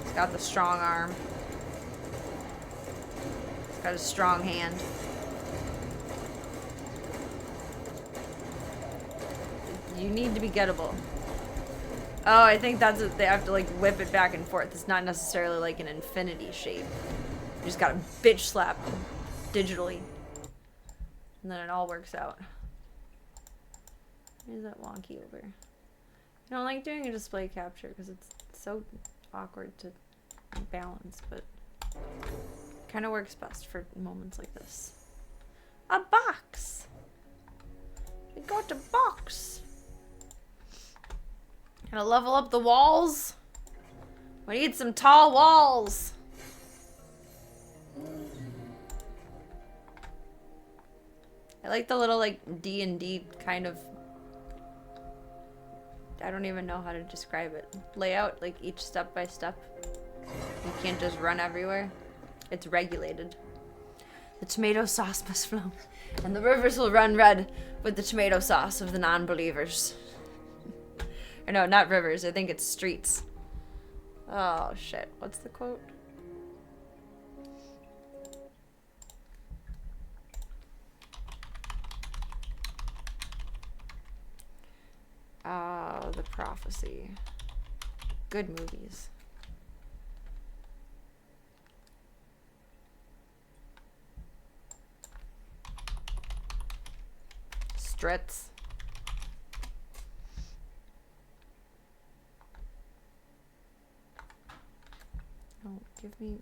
Speaker 5: He's got the strong arm. He's got a strong hand. You need to be gettable. Oh, I think that's it. They have to like whip it back and forth. It's not necessarily like an infinity shape. You just gotta bitch slap digitally. And then it all works out. Why is that wonky over? I don't like doing a display capture because it's so awkward to balance, but kind of works best for moments like this. A box! We got a box! Gotta level up the walls. We need some tall walls. I like the little like D&D kind of, I don't even know how to describe it. Layout, like each step by step. You can't just run everywhere. It's regulated. The tomato sauce must flow. And the rivers will run red with the tomato sauce of the non-believers. Or no, not rivers. I think it's streets. Oh, shit. What's the quote? Oh, The Prophecy. Good movies. Stritz. Oh, give me...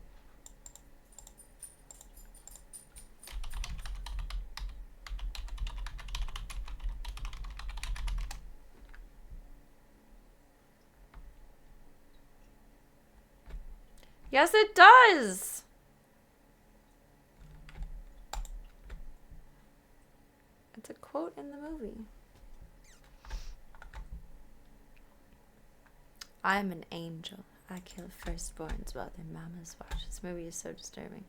Speaker 5: Yes, it does! It's a quote in the movie. I'm an angel. I kill firstborns while their mamas watch. This movie is so disturbing.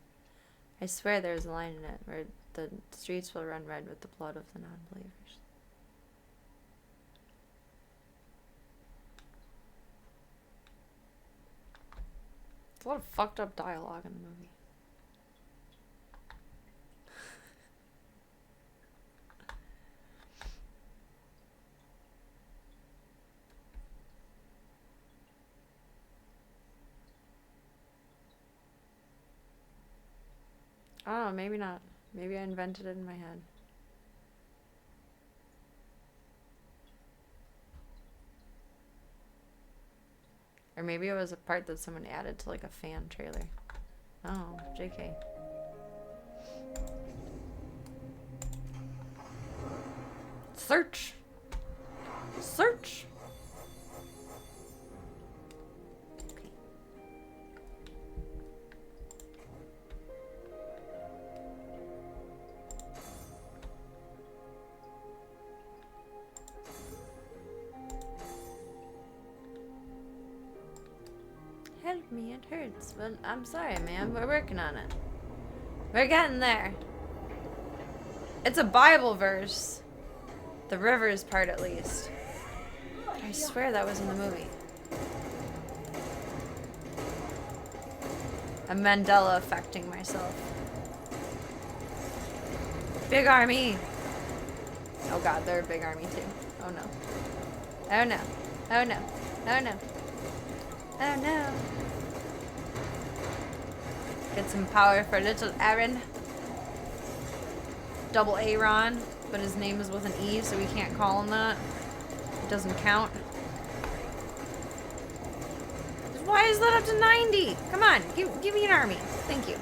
Speaker 5: I swear there's a line in it where the streets will run red with the blood of the non-believers. There's a lot of fucked up dialogue in the movie. Oh, maybe not. Maybe I invented it in my head. Or maybe it was a part that someone added to like a fan trailer. Oh, JK. Search! Search! Okay. Help me, it hurts. Well, I'm sorry, man. We're working on it. We're getting there. It's a Bible verse. The rivers part, at least. I swear that was in the movie. I'm Mandela affecting myself. Big army. Oh god, they're a big army too. Oh no. Oh no. Oh no. Oh no. Oh no. Get some power for little Aaron. Double Aaron, but his name is with an E, so we can't call him that. It doesn't count. Why is that up to 90? Come on, give me an army. Thank you.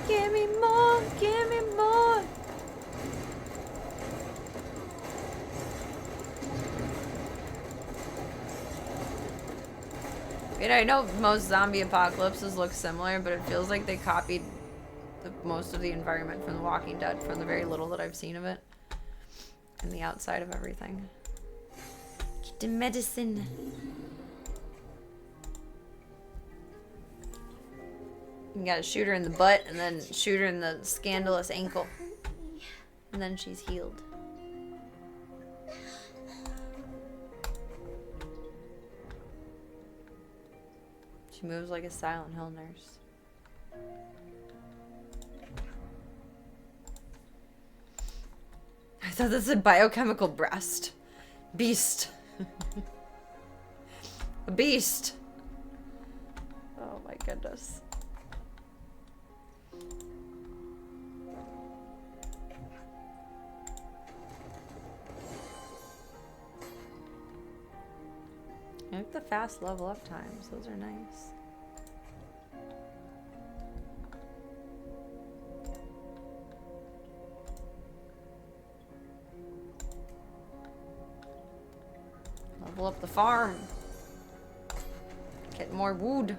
Speaker 5: Give me more, give me more. You know, I know most zombie apocalypses look similar, but it feels like they copied most of the environment from The Walking Dead, from the very little that I've seen of it. And the outside of everything. Get the medicine. You gotta shoot her in the butt, and then shoot her in the scandalous ankle. And then she's healed. She moves like a Silent Hill nurse. I thought this said biochemical breast. Beast. A beast. Oh my goodness. I like the fast level up times. Those are nice. Level up the farm. Get more wood.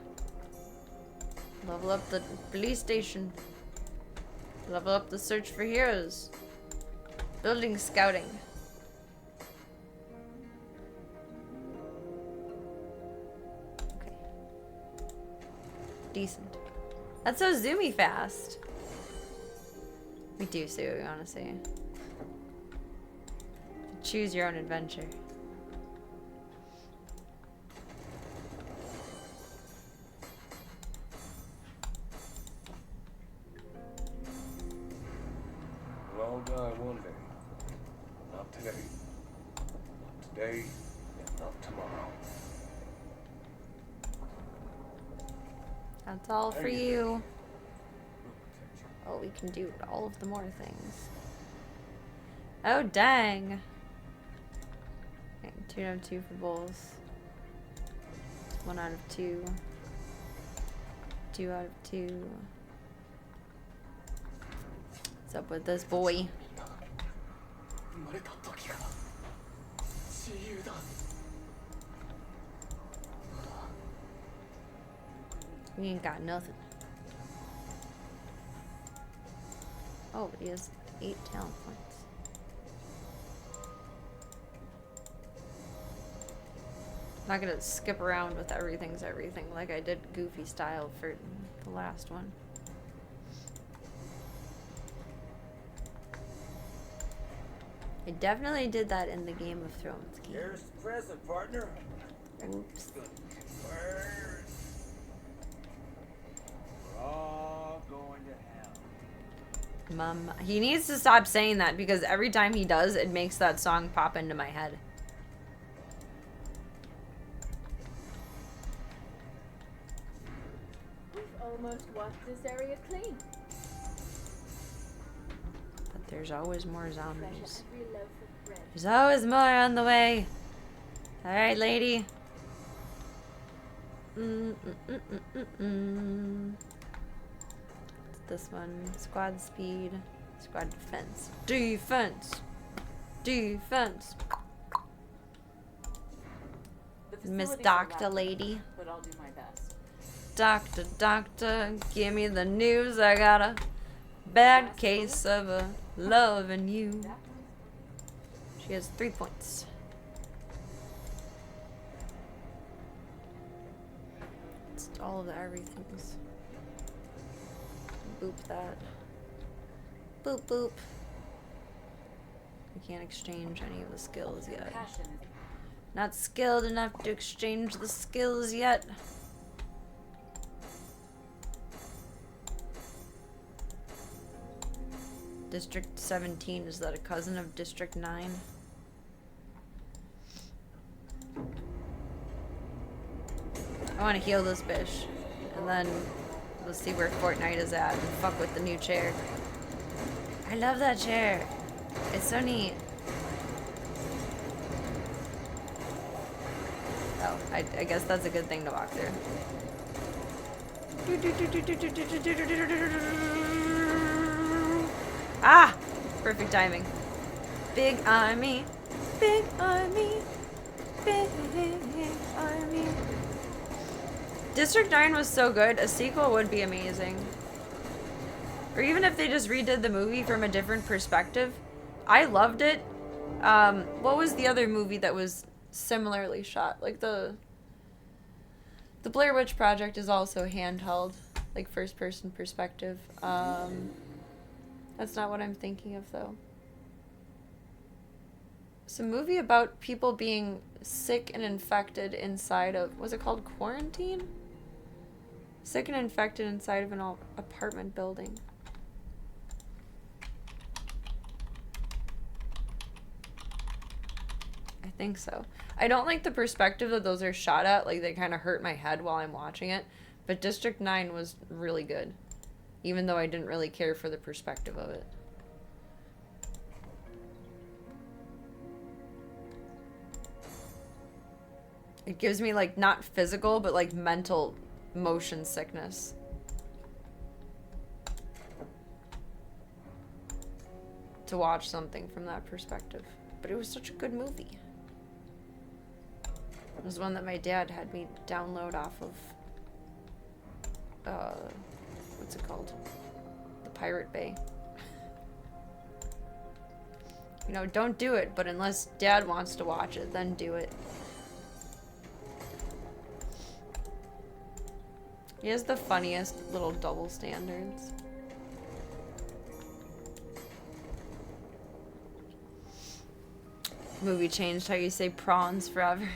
Speaker 5: Level up the police station. Level up the search for heroes. Building scouting. Okay. Decent. That's so zoomy fast. We do see what we want to see. Choose your own adventure.
Speaker 4: We'll all die one day. Not today. Not today, and not tomorrow.
Speaker 5: That's all for you. Oh, we can do all of the more things. Oh, dang. Okay, 2 out of 2 for both. 1 out of 2. 2 out of 2. What's up with this boy? We ain't got nothing. Oh, but he has 8 talent points. I'm not gonna skip around with everything's everything like I did Goofy style for the last one. I definitely did that in the Game of Thrones game.
Speaker 6: Here's the present, partner.
Speaker 5: Oops.
Speaker 6: We're all going to hell.
Speaker 5: Mom, he needs to stop saying that because every time he does, it makes that song pop into my head.
Speaker 7: We've almost wiped this area clean.
Speaker 5: But there's always more
Speaker 7: Treasure
Speaker 5: zombies.
Speaker 7: every loaf of bread.
Speaker 5: There's always more on the way. Alright, lady. What's this one? Squad speed. Squad defense. Defense! Defense!
Speaker 8: The
Speaker 5: Miss
Speaker 8: facilities are
Speaker 5: Doctor
Speaker 8: lacking,
Speaker 5: Lady.
Speaker 8: but I'll do my best.
Speaker 5: Doctor, doctor, give me the news. I got a bad case of loving you.
Speaker 8: That one?
Speaker 5: She has 3 points. It's all of the everythings. Boop that. Boop boop. We can't exchange any of the skills yet.
Speaker 8: Passion is
Speaker 5: Not skilled enough to exchange the skills yet. District 17, is that a cousin of District 9? I want to heal this bitch. And then we'll see where Fortnite is at and fuck with the new chair. I love that chair. It's so neat. Oh, I guess that's a good thing to walk through. Ah! Perfect timing. Big army. Big army. Big army. District 9 was so good, a sequel would be amazing. Or even if they just redid the movie from a different perspective. I loved it. What was the other movie that was similarly shot? Like the Blair Witch Project is also handheld, like first person perspective. That's not what I'm thinking of though. It's a movie about people being sick and infected inside of, was it called Quarantine? Sick and infected inside of an apartment building. I think so. I don't like the perspective that those are shot at. Like, they kind of hurt my head while I'm watching it. But District 9 was really good. Even though I didn't really care for the perspective of it. It gives me, like, not physical, but, like, mental motion sickness. To watch something from that perspective. But it was such a good movie. It was one that my dad had me download off of, what's it called? The Pirate Bay. You know, don't do it, but unless Dad wants to watch it, then do it. He has the funniest little double standards. Movie changed how you say prawns forever.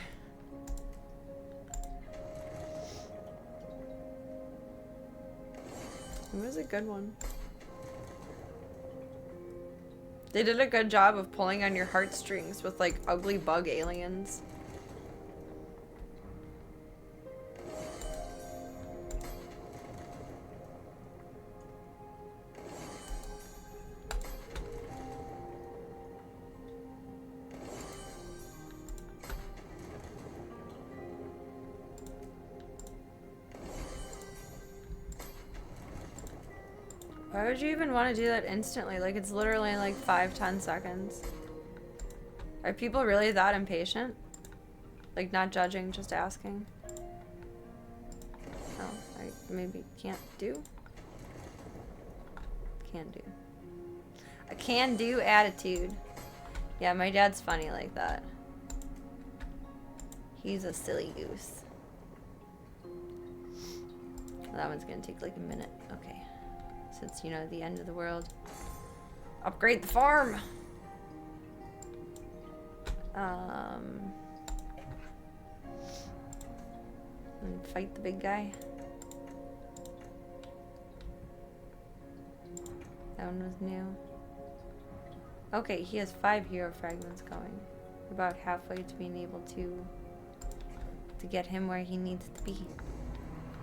Speaker 5: It was a good one. They did a good job of pulling on your heartstrings with like ugly bug aliens. Why would you even want to do that instantly? Like, it's literally like 5-10 seconds. Are people really that impatient? Like, not judging, just asking? Oh, I maybe can't do? Can do. A can-do attitude. Yeah, my dad's funny like that. He's a silly goose. That one's gonna take like a minute. Okay. Since, you know, the end of the world. Upgrade the farm! And fight the big guy. That one was new. Okay, he has 5 hero fragments going. About halfway to being able to get him where he needs to be.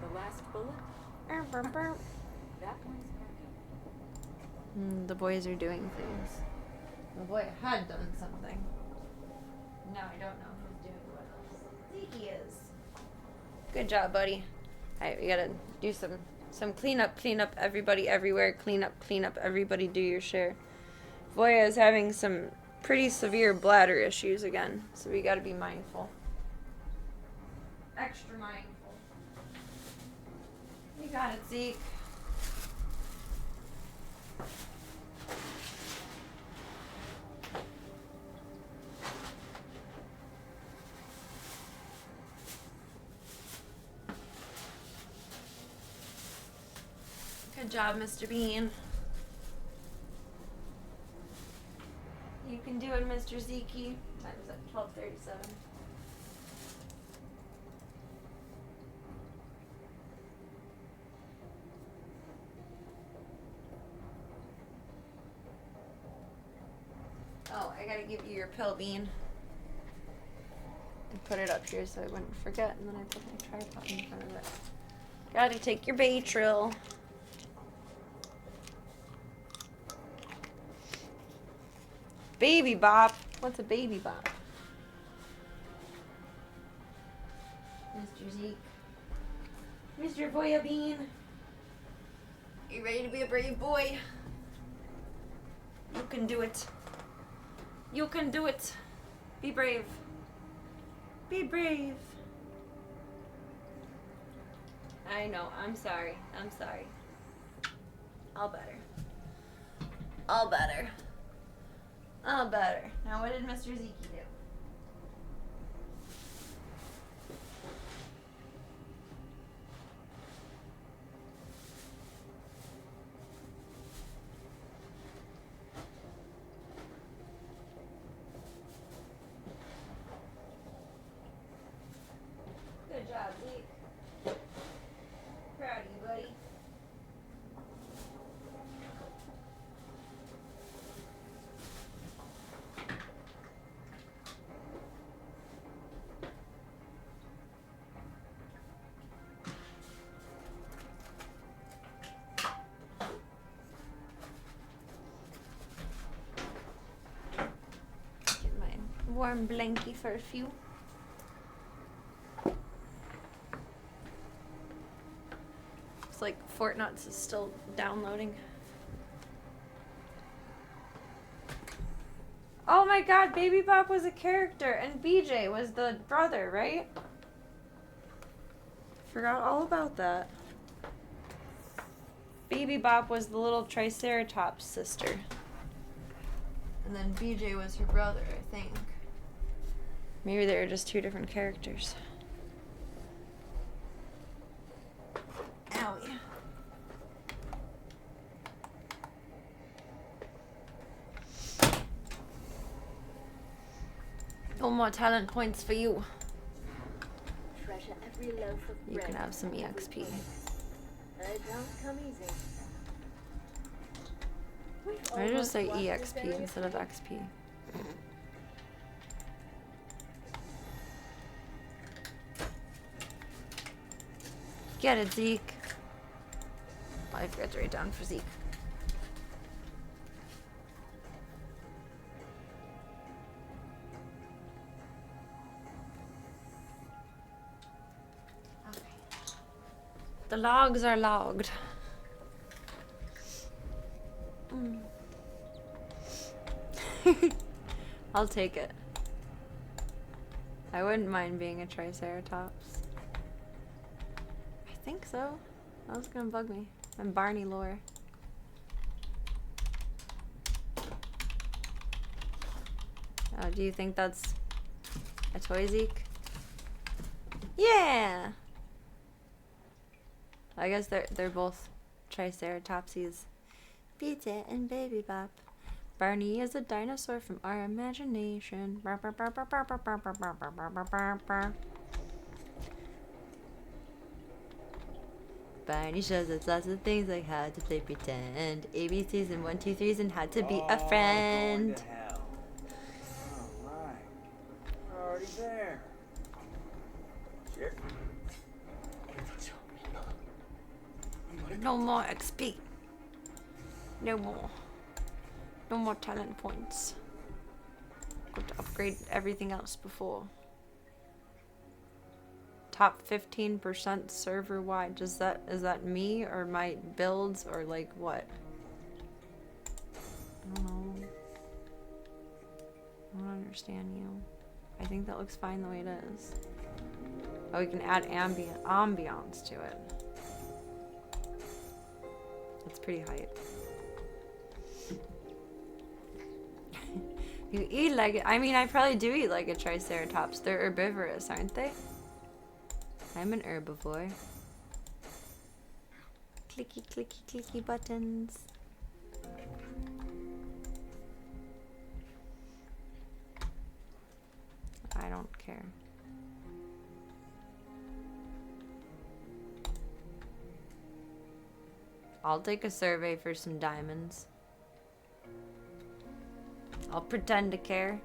Speaker 8: the last bullet. That one's working.
Speaker 5: The boys are doing things. The boy had done something. Now I don't know who's doing what else. Zeke is. Good job, buddy. Alright, we gotta do some cleanup, everybody everywhere. Clean up, everybody do your share. Voya is having some pretty severe bladder issues again, so we gotta be mindful. Extra mindful. You got it, Zeke. Good job, Mr. Bean. You can do it, Mr. Zeke. Time's at 12:37. Oh, I gotta give you your pill, Bean. And put it up here so I wouldn't forget, and then I put my tripod in front of it. Gotta take your Baytril. Baby bop. What's a baby bop? Mr. Zeke. Mr. Voya Bean. You ready to be a brave boy? You can do it. You can do it. Be brave. Be brave. I know. I'm sorry. I'm sorry. All better. All better. All better. Now what did Mr. Zeke do? Good job, Zeke. Proud of you, buddy. Get my warm blankie for a few. Looks like Fortnite is still downloading. Oh my god, Baby Bop was a character and BJ was the brother, right? Forgot all about that. Baby Bop was the little Triceratops sister. And then BJ was her brother, I think. Maybe they were just two different characters. Owie. No more talent points for you.
Speaker 7: Treasure every loaf of
Speaker 5: You
Speaker 7: bread.
Speaker 5: can have some EXP.
Speaker 7: It don't come easy. We've
Speaker 5: I just say
Speaker 7: almost left this
Speaker 5: EXP
Speaker 7: area
Speaker 5: instead of
Speaker 7: today.
Speaker 5: XP. Get it, Zeke. Oh, I forgot to write down for Zeke. Okay. The logs are logged. I'll take it. I wouldn't mind being a Triceratops. I think so. That was gonna bug me. I'm Barney lore. Oh, do you think that's a toy, Zeke? Yeah! I guess they're both Triceratopsies. Pizza and Baby Bop. Barney is a dinosaur from our imagination. Barney shows us lots of things like how to play pretend, ABCs and 1, 2, 3s, and how to be a friend.
Speaker 6: Going to hell. Alright. We're already there. Cheers.
Speaker 5: No more XP. No more. No more talent points. Got to upgrade everything else before. Top 15% server wide. Is that me or my builds or like what? I don't know. I don't understand you. I think that looks fine the way it is. Oh, we can add ambiance to it. That's pretty hype. You eat like it. I mean, I probably do eat like a triceratops. They're herbivorous, aren't they? I'm an herbivore. Clicky, clicky, clicky buttons. I don't care. I'll take a survey for some diamonds. I'll pretend to care.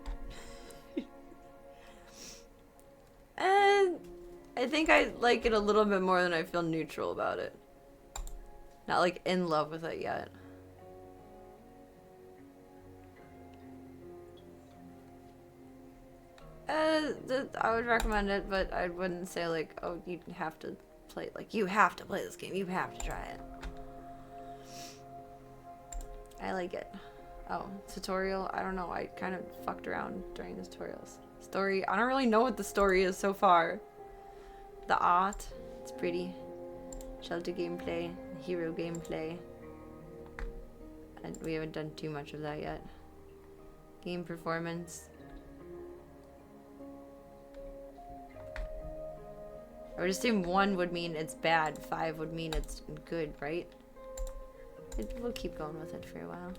Speaker 5: And I think I like it a little bit more than I feel neutral about it. Not like in love with it yet. I would recommend it, but I wouldn't say like, oh, you have to play, like, you have to play this game, you have to try it. I like it. Oh, tutorial, I don't know, I kind of fucked around during the tutorials. Story, I don't really know what the story is so far. The art, it's pretty. Shelter gameplay, hero gameplay. And we haven't done too much of that yet. Game performance. I would assume 1 would mean it's bad, 5 would mean it's good, right? We'll keep going with it for a while.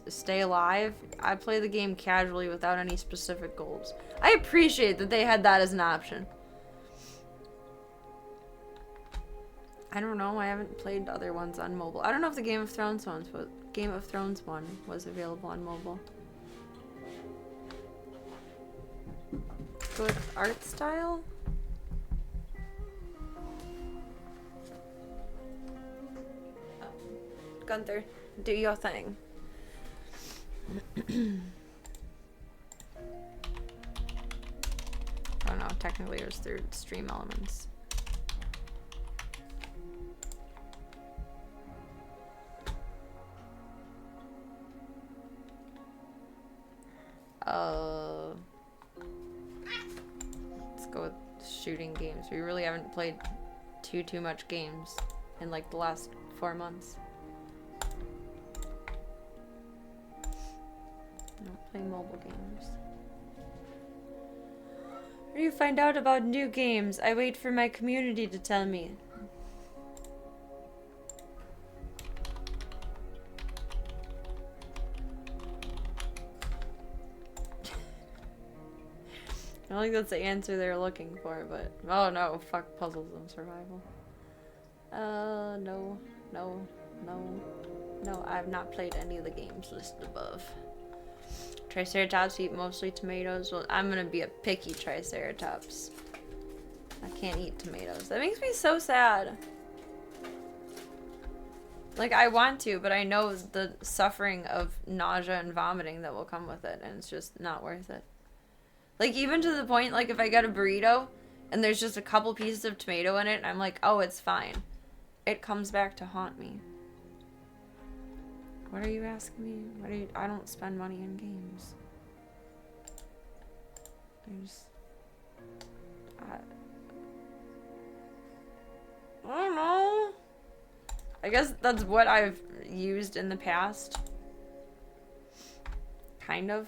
Speaker 5: Stay alive. I play the game casually without any specific goals. I appreciate that they had that as an option. I don't know. I haven't played other ones on mobile. I don't know if the Game of Thrones one was available on mobile. Good art style. Gunther, do your thing. I don't know, technically it was through stream elements. Let's go with shooting games. We really haven't played too much games in like the last 4 months. I don't play mobile games. Where do you find out about new games? I wait for my community to tell me. I don't think that's the answer they're looking for, but... Oh no, fuck puzzles and survival. No. No, I have not played any of the games listed above. Triceratops eat mostly tomatoes. Well, I'm gonna be a picky Triceratops. I can't eat tomatoes. That makes me so sad. Like, I want to, but I know the suffering of nausea and vomiting that will come with it, and it's just not worth it. Like, even to the point, like, if I get a burrito, and there's just a couple pieces of tomato in it, and I'm like, oh, it's fine. It comes back to haunt me. What are you asking me? I don't spend money in games. I don't know. I guess that's what I've used in the past. Kind of.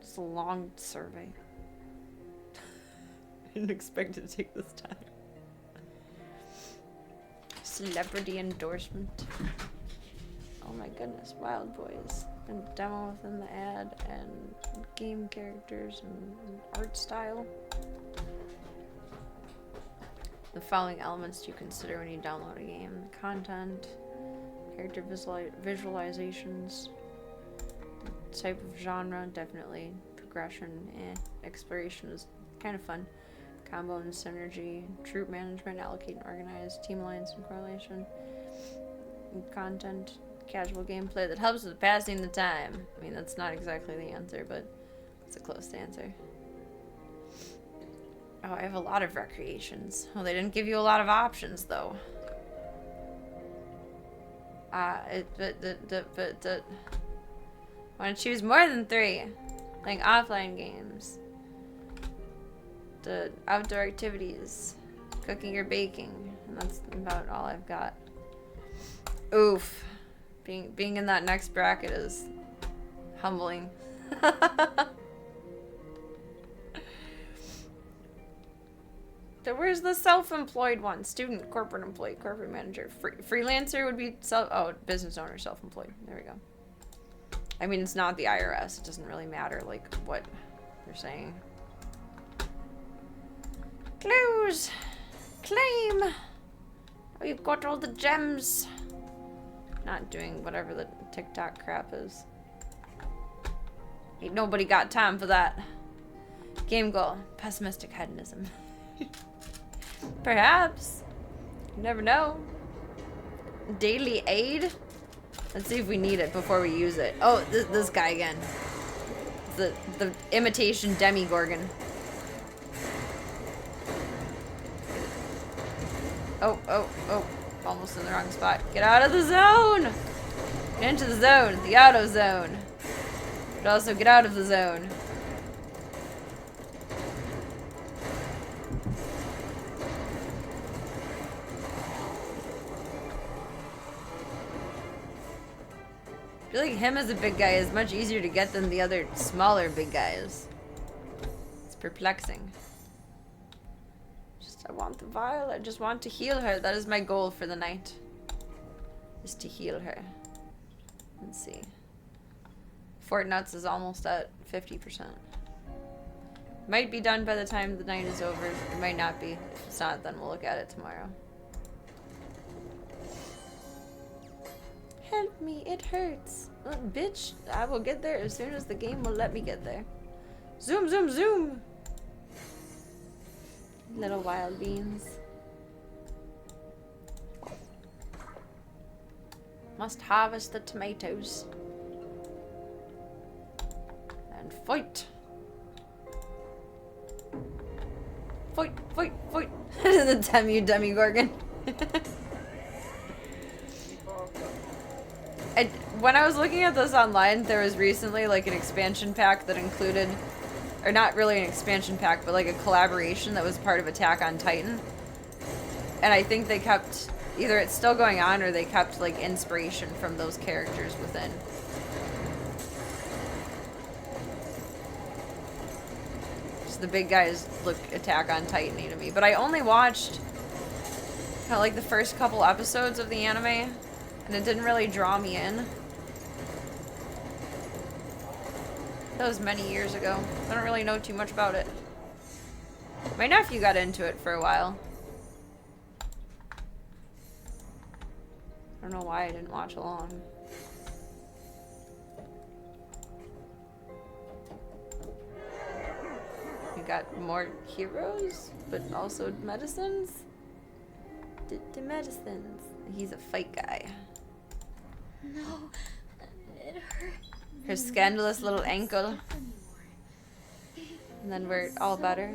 Speaker 5: Just a long survey. I didn't expect it to take this time. Celebrity endorsement. Oh my goodness, Wild Boys. And demo within the ad, and game characters, and art style. The following elements do you consider when you download a game? Content, character visualizations, type of genre, definitely. progression, exploration is kind of fun. Combo and synergy, troop management, allocate and organize, team alliance and correlation, and content, casual gameplay that helps with passing the time. I mean, that's not exactly the answer, but it's a close answer. Oh, I have a lot of recreations. Well, they didn't give you a lot of options, though. Want to choose more than 3. Like offline games. The outdoor activities. Cooking or baking. And that's about all I've got. Oof. Being in that next bracket is humbling. So where's the self-employed one? Student, corporate employee, corporate manager. Freelancer would be business owner, self-employed. There we go. I mean, it's not the IRS. It doesn't really matter, like, what they're saying. Clues! Claim! Oh, you've got all the gems. Not doing whatever the TikTok crap is. Ain't nobody got time for that. Game goal. Pessimistic hedonism. Perhaps. You never know. Daily aid? Let's see if we need it before we use it. Oh, this guy again. The imitation Demigorgon. Oh. Almost in the wrong spot. Get out of the zone! Get into the zone. The auto zone. But also get out of the zone. I feel like him as a big guy is much easier to get than the other smaller big guys. It's perplexing. I want the vial. I just want to heal her. That is my goal for the night. Is to heal her. Let's see. Fort Nuts is almost at 50%. Might be done by the time the night is over. It might not be. If it's not, then we'll look at it tomorrow. Help me, it hurts. Bitch, I will get there as soon as the game will let me get there. Zoom, zoom, zoom! Little wild beans. Must harvest the tomatoes. And fight! Fight, fight, fight! The Demigorgon. When I was looking at this online, there was recently like an expansion pack that included, or not really an expansion pack, but like a collaboration that was part of Attack on Titan. And I think they kept, either it's still going on or they kept like inspiration from those characters within. Just the big guys look Attack on Titan-y to me. But I only watched kind of like the first couple episodes of the anime, and it didn't really draw me in. That was many years ago. I don't really know too much about it. My nephew got into it for a while. I don't know why I didn't watch along. We got more heroes, but also medicines. The medicines. He's a fight guy.
Speaker 3: No, it hurts.
Speaker 5: Her scandalous little ankle. And then we're all better.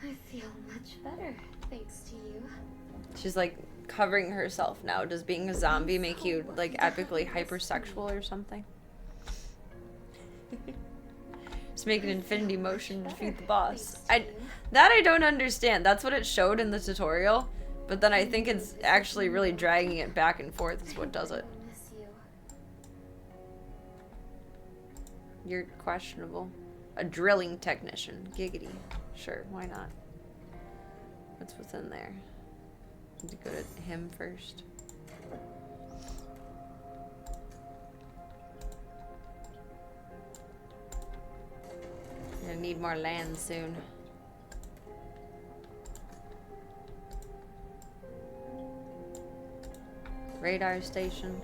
Speaker 3: I feel much better, thanks to you.
Speaker 5: She's like covering herself now. Does being a zombie make you like epically hypersexual or something? Just make an infinity motion to defeat the boss. I don't understand. That's what it showed in the tutorial. But then I think it's actually really dragging it back and forth is what does it. You're questionable. A drilling technician. Giggity. Sure, why not? What's within there? Need to go to him first. Gonna need more land soon. Radar station.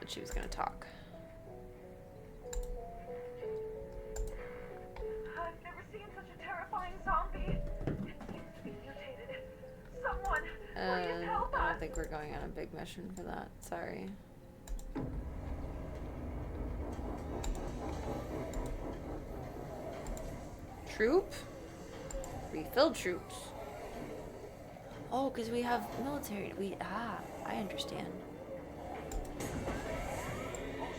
Speaker 5: that she was gonna talk.
Speaker 11: I've never seen such a terrifying zombie. It seems to be mutated. Someone, please help
Speaker 5: I
Speaker 11: us.
Speaker 5: don't think we're going on a big mission for that. Sorry. Troop? Refill troops. Oh, because we have military. I understand.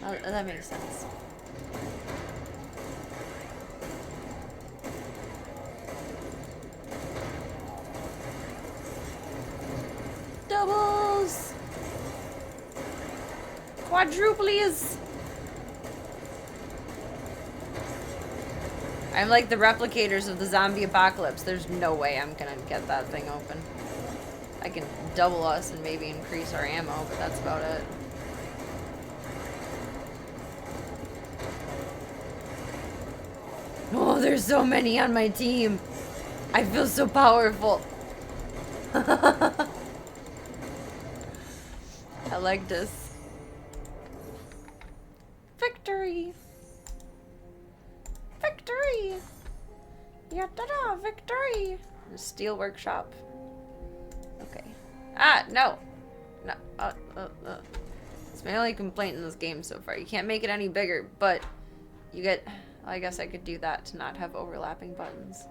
Speaker 5: Oh, that makes sense. Doubles! Quadruplies! I'm like the replicators of the zombie apocalypse. There's no way I'm gonna get that thing open. I can double us and maybe increase our ammo, but that's about it. Oh, there's so many on my team. I feel so powerful. I like this. Victory! Victory! Ya-da-da! Victory! The steel workshop. Okay. Ah, no! No. It's my only complaint in this game so far. You can't make it any bigger, but you get... I guess I could do that to not have overlapping buttons.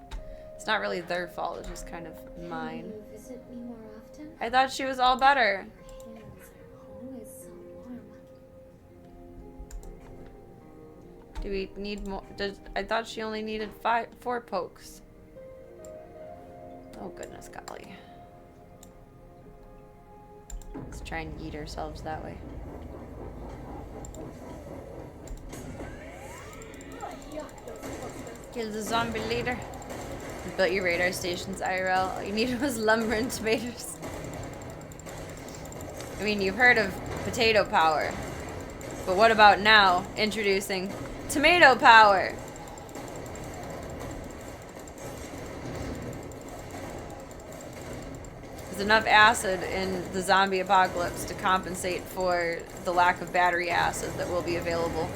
Speaker 5: It's not really their fault, it's just kind of mine.
Speaker 3: Can you visit me more often?
Speaker 5: I thought she was all better.
Speaker 3: Your hands are always so warm.
Speaker 5: Do we need more? I thought she only needed 4 pokes. Oh goodness golly. Let's try and yeet ourselves that way. Kill the zombie leader. You built your radar stations, IRL. All you needed was lumber and tomatoes. I mean, you've heard of potato power. But what about now? Introducing tomato power. There's enough acid in the zombie apocalypse to compensate for the lack of battery acid that will be available.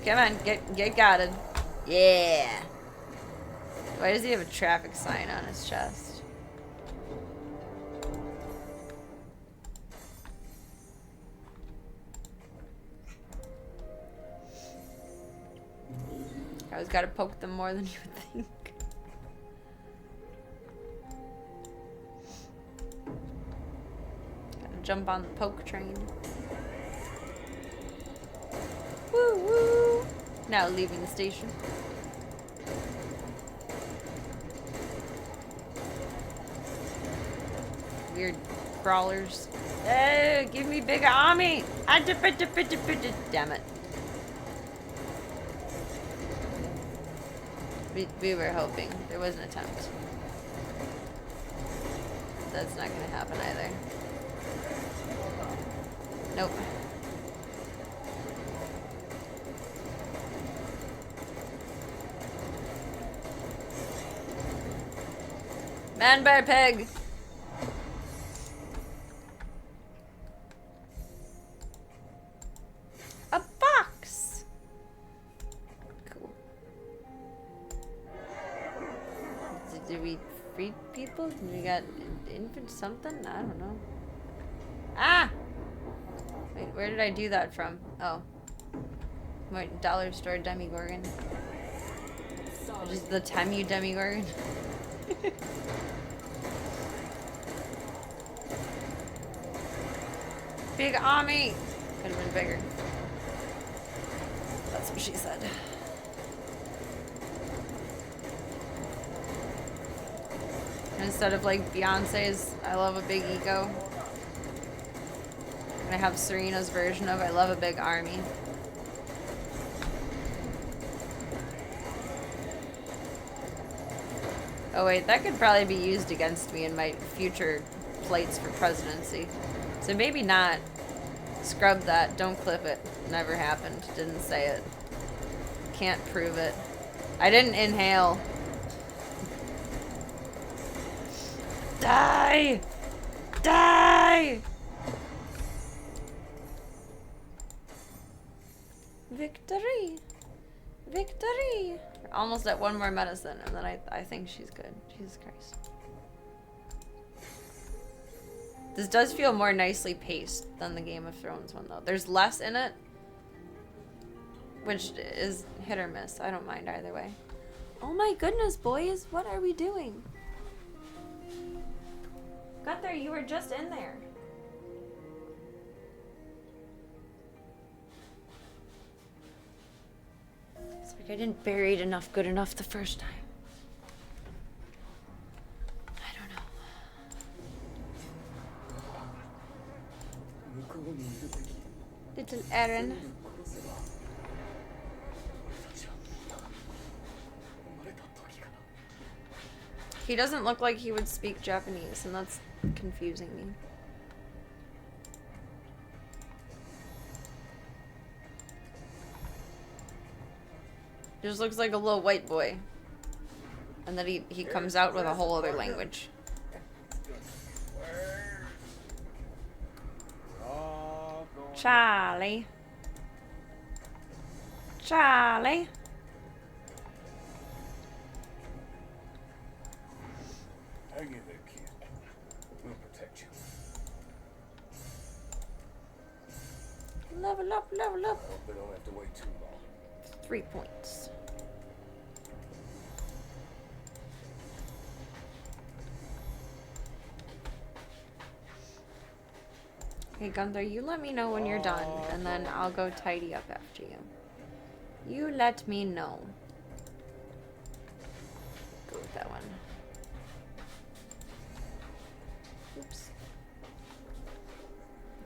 Speaker 5: Come on, get guarded. Yeah. Why does he have a traffic sign on his chest? I always gotta poke them more than you would think. Gotta jump on the poke train. Woo woo! Now leaving the station. Weird crawlers. Hey, give me bigger army! Damn it. We were hoping. There was an attempt. That's not gonna happen either. Nope. Man, bear, pig. A box. Cool. Did we free people? We got infant something? I don't know. Ah! Wait, where did I do that from? Oh. Wait, dollar store Demigorgon. Which is the Temu Demigorgon. Big army! Could have been bigger. That's what she said. Instead of like Beyonce's I love a big ego, I'm gonna have Serena's version of I love a big army. Oh wait, that could probably be used against me in my future flights for presidency. So maybe not. Scrub that, don't clip it. Never happened, didn't say it. can't prove it. I didn't inhale. Die! Die! Victory! Victory! We're almost at one more medicine, and then I think she's good. Jesus Christ. This does feel more nicely paced than the Game of Thrones one, though. There's less in it, which is hit or miss. I don't mind either way. Oh my goodness, boys! What are we doing? Gunther, you were just in there. It's like I didn't bury it enough good enough the first time. I don't know. Little Aaron. He doesn't look like he would speak Japanese, and that's confusing me. He just looks like a little white boy. And then he comes out with a whole other language. Charlie. Charlie.
Speaker 4: Hang in there, kid. We'll protect you.
Speaker 5: Level up, level up.
Speaker 4: I hope they don't have to wait too long.
Speaker 5: 3 points. Okay, Gunther, you let me know when you're done, and then I'll go tidy up after you. You let me know. Go with that one. Oops.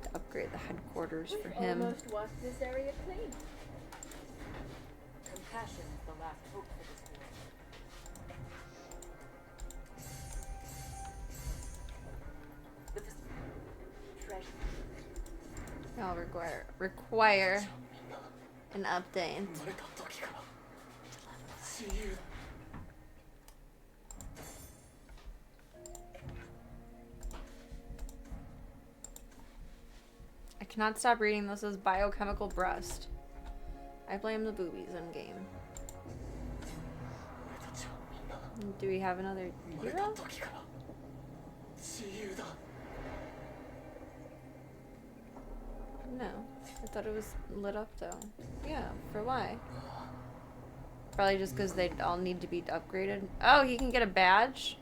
Speaker 5: To upgrade the headquarters for him.
Speaker 7: Almost washed this area clean.
Speaker 8: Compassion is the last hope for this world. Treasure.
Speaker 5: I'll require an update. I cannot stop reading this as biochemical breast. I blame the boobies in game. Do we have another hero? No. I thought it was lit up though. Yeah, for why? Probably just because they all need to be upgraded. Oh, he can get a badge?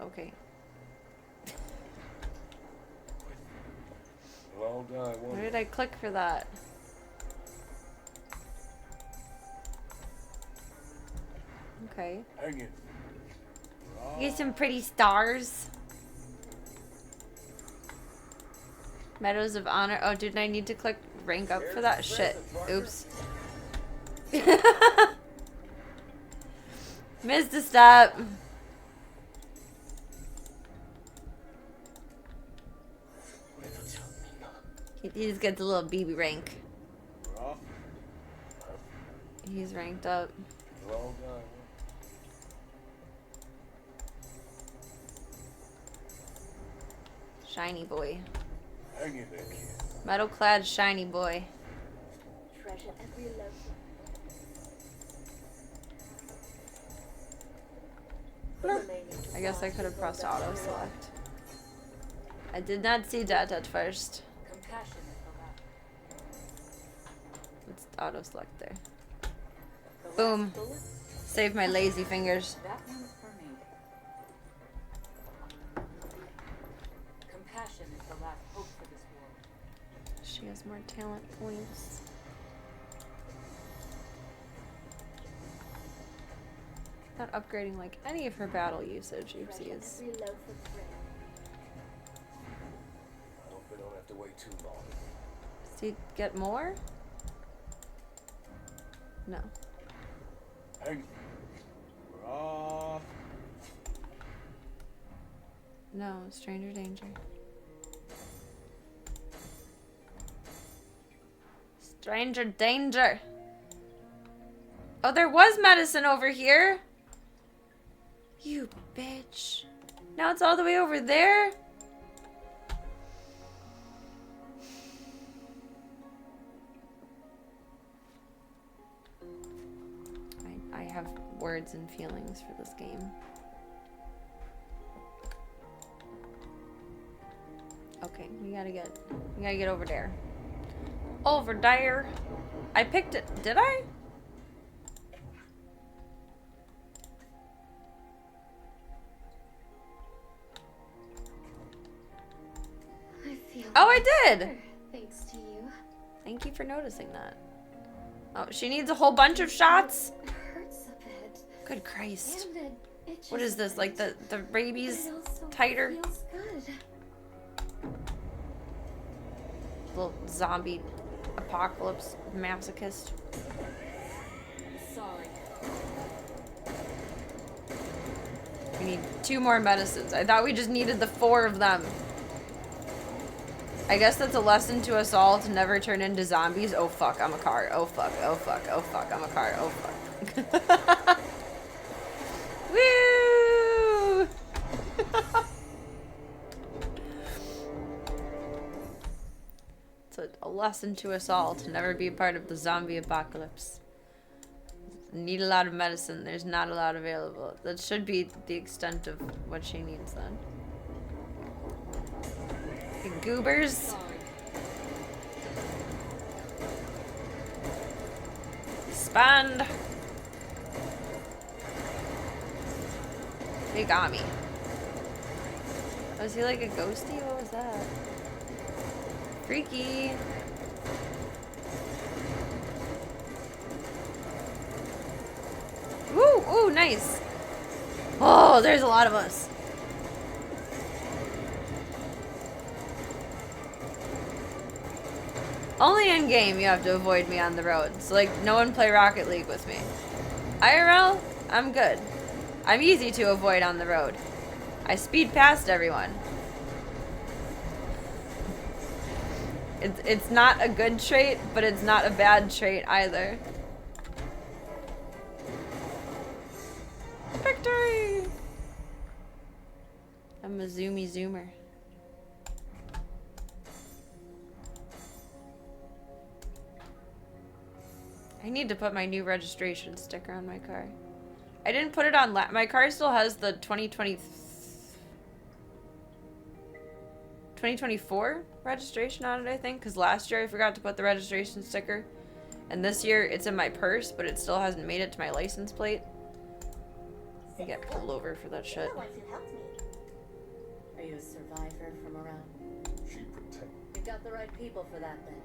Speaker 5: Okay.
Speaker 4: Well done.
Speaker 5: Where did I click for that? Okay.
Speaker 4: Hang in.
Speaker 5: Get some pretty stars. Meadows of Honor. Oh, didn't I need to click rank up for that? Shit. Oops. Missed a step. He just gets a little BB rank. He's ranked up.
Speaker 4: Well done.
Speaker 5: Shiny boy.
Speaker 4: Hang in there, kid.
Speaker 5: Metal clad shiny boy.
Speaker 7: Treasure every loaf.
Speaker 5: I guess I could have pressed auto select. I did not see that at first.
Speaker 8: Compassion is the last.
Speaker 5: Let's auto select there. Boom. Save my lazy fingers.
Speaker 8: That one's for me. Compassion is the last hope for this world.
Speaker 5: She has more talent points. Not upgrading like any of her battle usage, oopsies.
Speaker 7: Every loaf of bread.
Speaker 4: I hope they don't have to wait too long.
Speaker 5: Does he get more? No.
Speaker 4: Hang. We're off.
Speaker 5: No, stranger danger. Stranger danger. Oh, there was medicine over here. You bitch. Now it's all the way over there? I have words and feelings for this game. Okay, we gotta get over there. Over there. I picked it. Did I?
Speaker 3: I feel
Speaker 5: Oh, I did!
Speaker 3: better, thanks to you.
Speaker 5: Thank you for noticing that. Oh, she needs a whole bunch of shots?
Speaker 3: It hurts a bit.
Speaker 5: Good Christ.
Speaker 3: And it itches
Speaker 5: What is this,
Speaker 3: a
Speaker 5: like
Speaker 3: bit.
Speaker 5: the rabies
Speaker 3: It also
Speaker 5: titer?
Speaker 3: feels good.
Speaker 5: Little zombie apocalypse masochist.
Speaker 9: Sorry.
Speaker 5: We need 2 more medicines. I thought we just needed the 4 of them. I guess that's a lesson to us all to never turn into zombies. Oh fuck, I'm a car. Oh fuck, oh fuck, oh fuck, I'm a car. Oh fuck. Woo! It's a lesson to us all to never be a part of the zombie apocalypse. Need a lot of medicine. There's not a lot available. That should be the extent of what she needs then. The goobers. Expand. They got me. Was he like a ghosty? What was that? Freaky. Woo! Ooh, nice. Oh, there's a lot of us. Only in game you have to avoid me on the road. So like, no one play Rocket League with me. IRL, I'm good. I'm easy to avoid on the road. I speed past everyone. It's not a good trait, but it's not a bad trait either. Victory! I'm a zoomy zoomer. I need to put my new registration sticker on my car. I didn't put it on my car still has the 2024 registration on it, I think, because last year I forgot to put the registration sticker. And this year it's in my purse, but it still hasn't made it to my license plate. I get pulled over for that shit.
Speaker 8: Are you a survivor from around?
Speaker 4: She protect.
Speaker 8: You've got the right people for that then.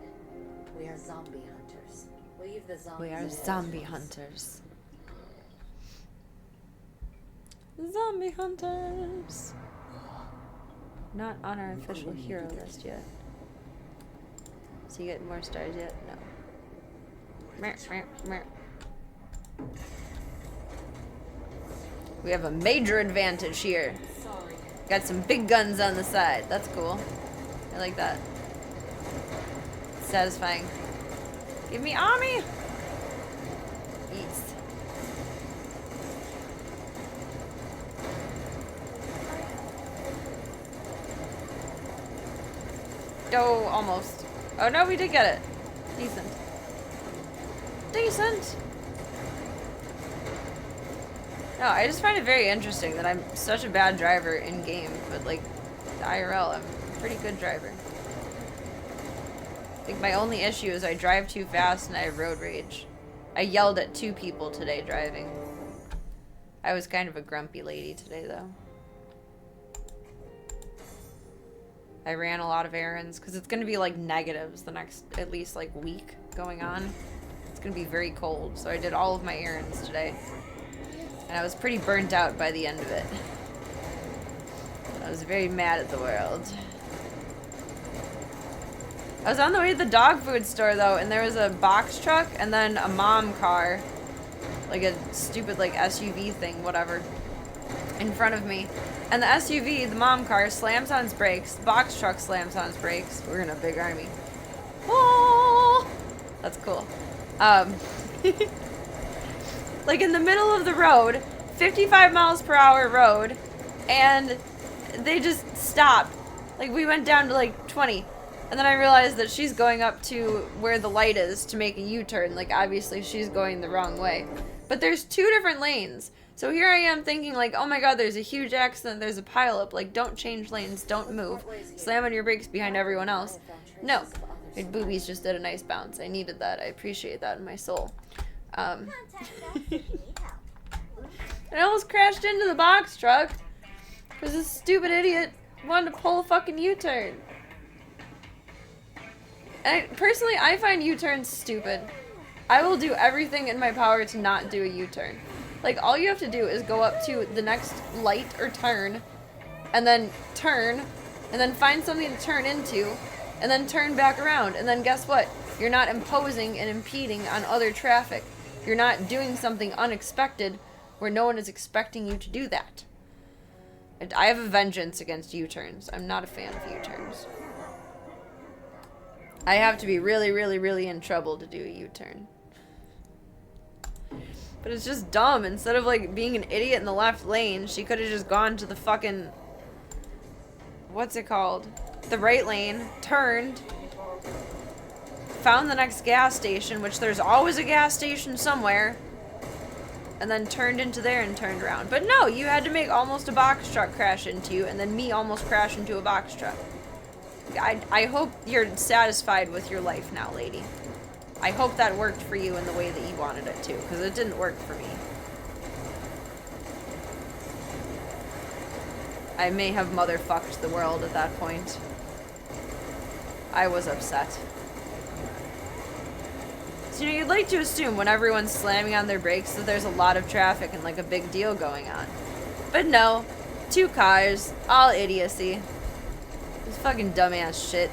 Speaker 8: We are zombie hunters. Leave the zombies.
Speaker 5: We are
Speaker 8: alone.
Speaker 5: zombie hunters. Zombie hunters. Not on our official hero list yet. So you get more stars yet? No. Mer, mer, mer. We have a major advantage here.
Speaker 9: Sorry.
Speaker 5: Got some big guns on the side. That's cool. I like that. Satisfying. Give me Ami! East. Oh, almost. Oh no, we did get it. Decent. Decent! No, I just find it very interesting that I'm such a bad driver in game, but like, IRL, I'm a pretty good driver. I think my only issue is I drive too fast and I have road rage. I yelled at 2 people today driving. I was kind of a grumpy lady today though. I ran a lot of errands because it's going to be like negatives the next at least like week going on. It's going to be very cold, so I did all of my errands today. And I was pretty burnt out by the end of it. I was very mad at the world. I was on the way to the dog food store though, and there was a box truck and then a mom car. Like a stupid like SUV thing, whatever. in front of me. And the SUV, the mom car, slams on its brakes. The box truck slams on its brakes. We're in a big army. Oh! That's cool. Like in the middle of the road, 55 miles per hour road, and they just stopped. Like we went down to like 20. And then I realized that she's going up to where the light is to make a U-turn. Like obviously she's going the wrong way. But there's 2 different lanes. So here I am thinking like, oh my god, there's a huge accident, there's a pileup. Like don't change lanes, don't move. Slam on your brakes behind everyone else. No. My boobies just did a nice bounce. I needed that. I appreciate that in my soul. I almost crashed into the box truck because this stupid idiot wanted to pull a fucking U-turn. And personally, I find U-turns stupid. I will do everything in my power to not do a U-turn. Like, all you have to do is go up to the next light or turn, and then find something to turn into, and then turn back around. And then guess what? You're not imposing and impeding on other traffic. You're not doing something unexpected where no one is expecting you to do that. And I have a vengeance against U-turns. I'm not a fan of U-turns. I have to be really, really, really in trouble to do a U-turn. But it's just dumb. Instead of, like, being an idiot in the left lane, she could have just gone to the fucking... What's it called? The right lane, turned, found the next gas station, which there's always a gas station somewhere, and then turned into there and turned around. But no, you had to make almost a box truck crash into you, and then me almost crash into a box truck. I hope you're satisfied with your life now, lady. I hope that worked for you in the way that you wanted it to, because it didn't work for me. I may have motherfucked the world at that point. I was upset. So, you know, you'd like to assume when everyone's slamming on their brakes that there's a lot of traffic and, like, a big deal going on. But no. 2 cars. All idiocy. This fucking dumbass shit.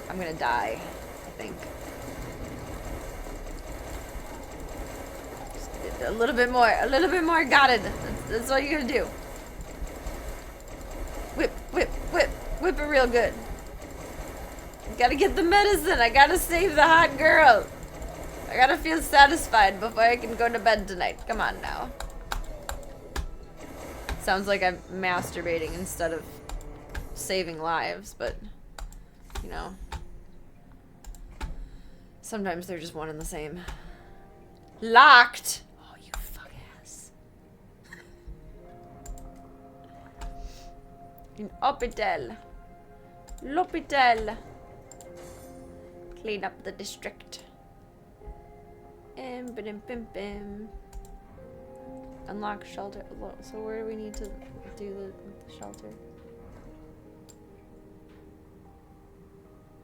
Speaker 5: I'm gonna die, I think. Just a little bit more, got it. That's all you gotta do. Whip, whip, whip, whip it real good. Gotta get the medicine, I gotta save the hot girl. I gotta feel satisfied before I can go to bed tonight. Come on now. Sounds like I'm masturbating instead of saving lives, but, you know, sometimes they're just one and the same. Locked! Oh, you fuck ass. In Hospital. L'Hopital. Clean up the district. Unlock shelter. So where do we need to do the shelter?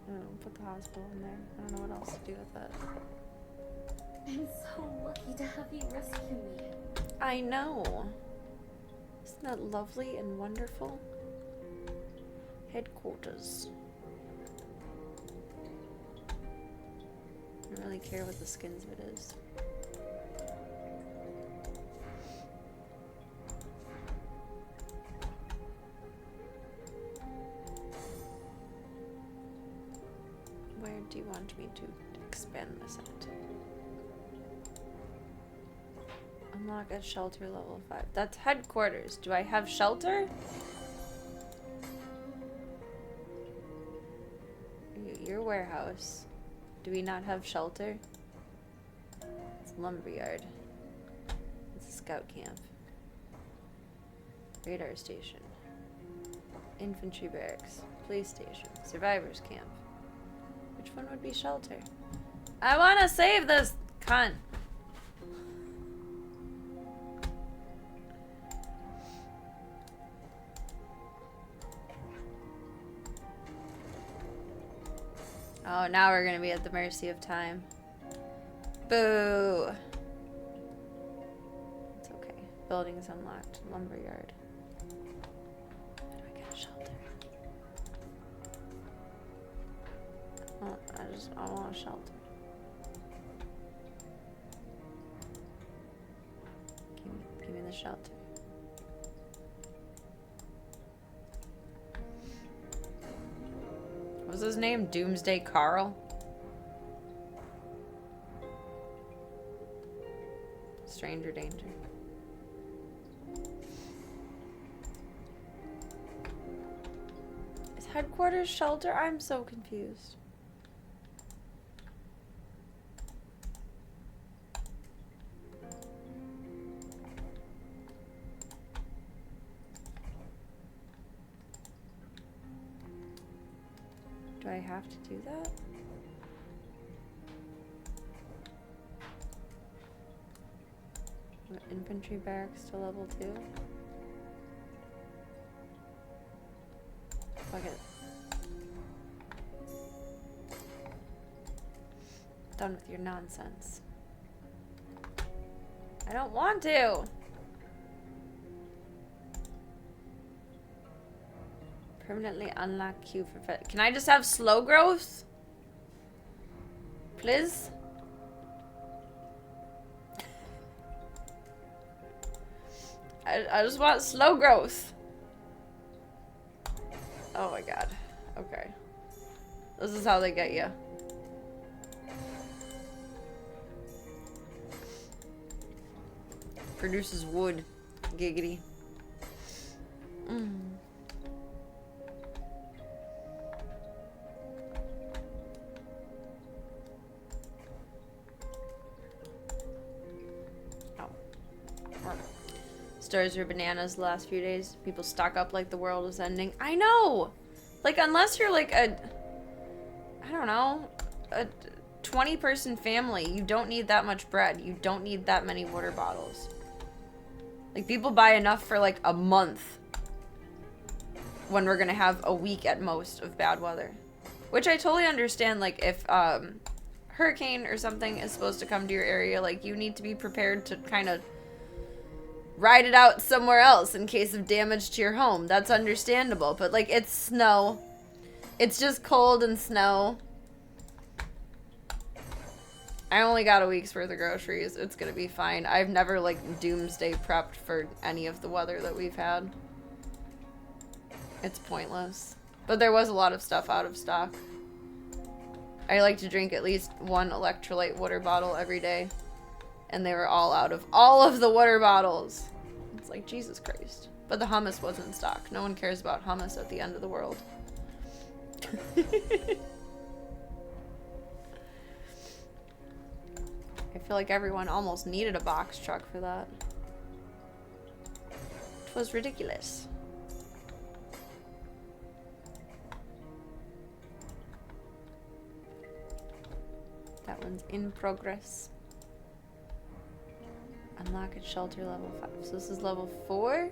Speaker 5: I don't know, put the hospital in there. I don't know what else to do with that.
Speaker 3: I'm so lucky to have you rescue me.
Speaker 5: I know. Isn't that lovely and wonderful? Headquarters. I don't really care what the skins of it is. Where do you want me to expand this at? Unlock at shelter level 5. That's headquarters. Do I have shelter? Your warehouse. Do we not have shelter? It's a lumberyard. It's a scout camp. Radar station. Infantry barracks. Police station. Survivors camp. Which one would be shelter? I want to save this cunt. Oh, now we're gonna be at the mercy of time. Boo. It's okay. Building's unlocked. Lumberyard. How do I get a shelter? Oh, I want a shelter. Give me the shelter. What was his name? Doomsday Carl? Stranger danger. Is headquarters shelter? I'm so confused. Do I have to do that? Infantry barracks to level 2? Fuck it. Done with your nonsense. I don't want to! Permanently unlock queue for vet. Can I just have slow growth? Please? I just want slow growth. Oh my god. Okay. This is how they get you. Produces wood. Giggity. Stores are bananas the last few days. People stock up like the world is ending. I know! Like, unless you're like a... I don't know. A 20-person family. You don't need that much bread. You don't need that many water bottles. Like, people buy enough for like a month. When we're gonna have a week at most of bad weather. Which I totally understand, like, if hurricane or something is supposed to come to your area, like, you need to be prepared to kind of ride it out somewhere else in case of damage to your home. That's understandable. But, like, it's snow. It's just cold and snow. I only got a week's worth of groceries. It's gonna be fine. I've never, like, doomsday prepped for any of the weather that we've had. It's pointless. But there was a lot of stuff out of stock. I like to drink at least one electrolyte water bottle every day. And they were all out of all of the water bottles. It's like, Jesus Christ. But the hummus was in stock. No one cares about hummus at the end of the world. I feel like everyone almost needed a box truck for that. It was ridiculous. That one's in progress. Unlock at shelter level 5. So this is level 4?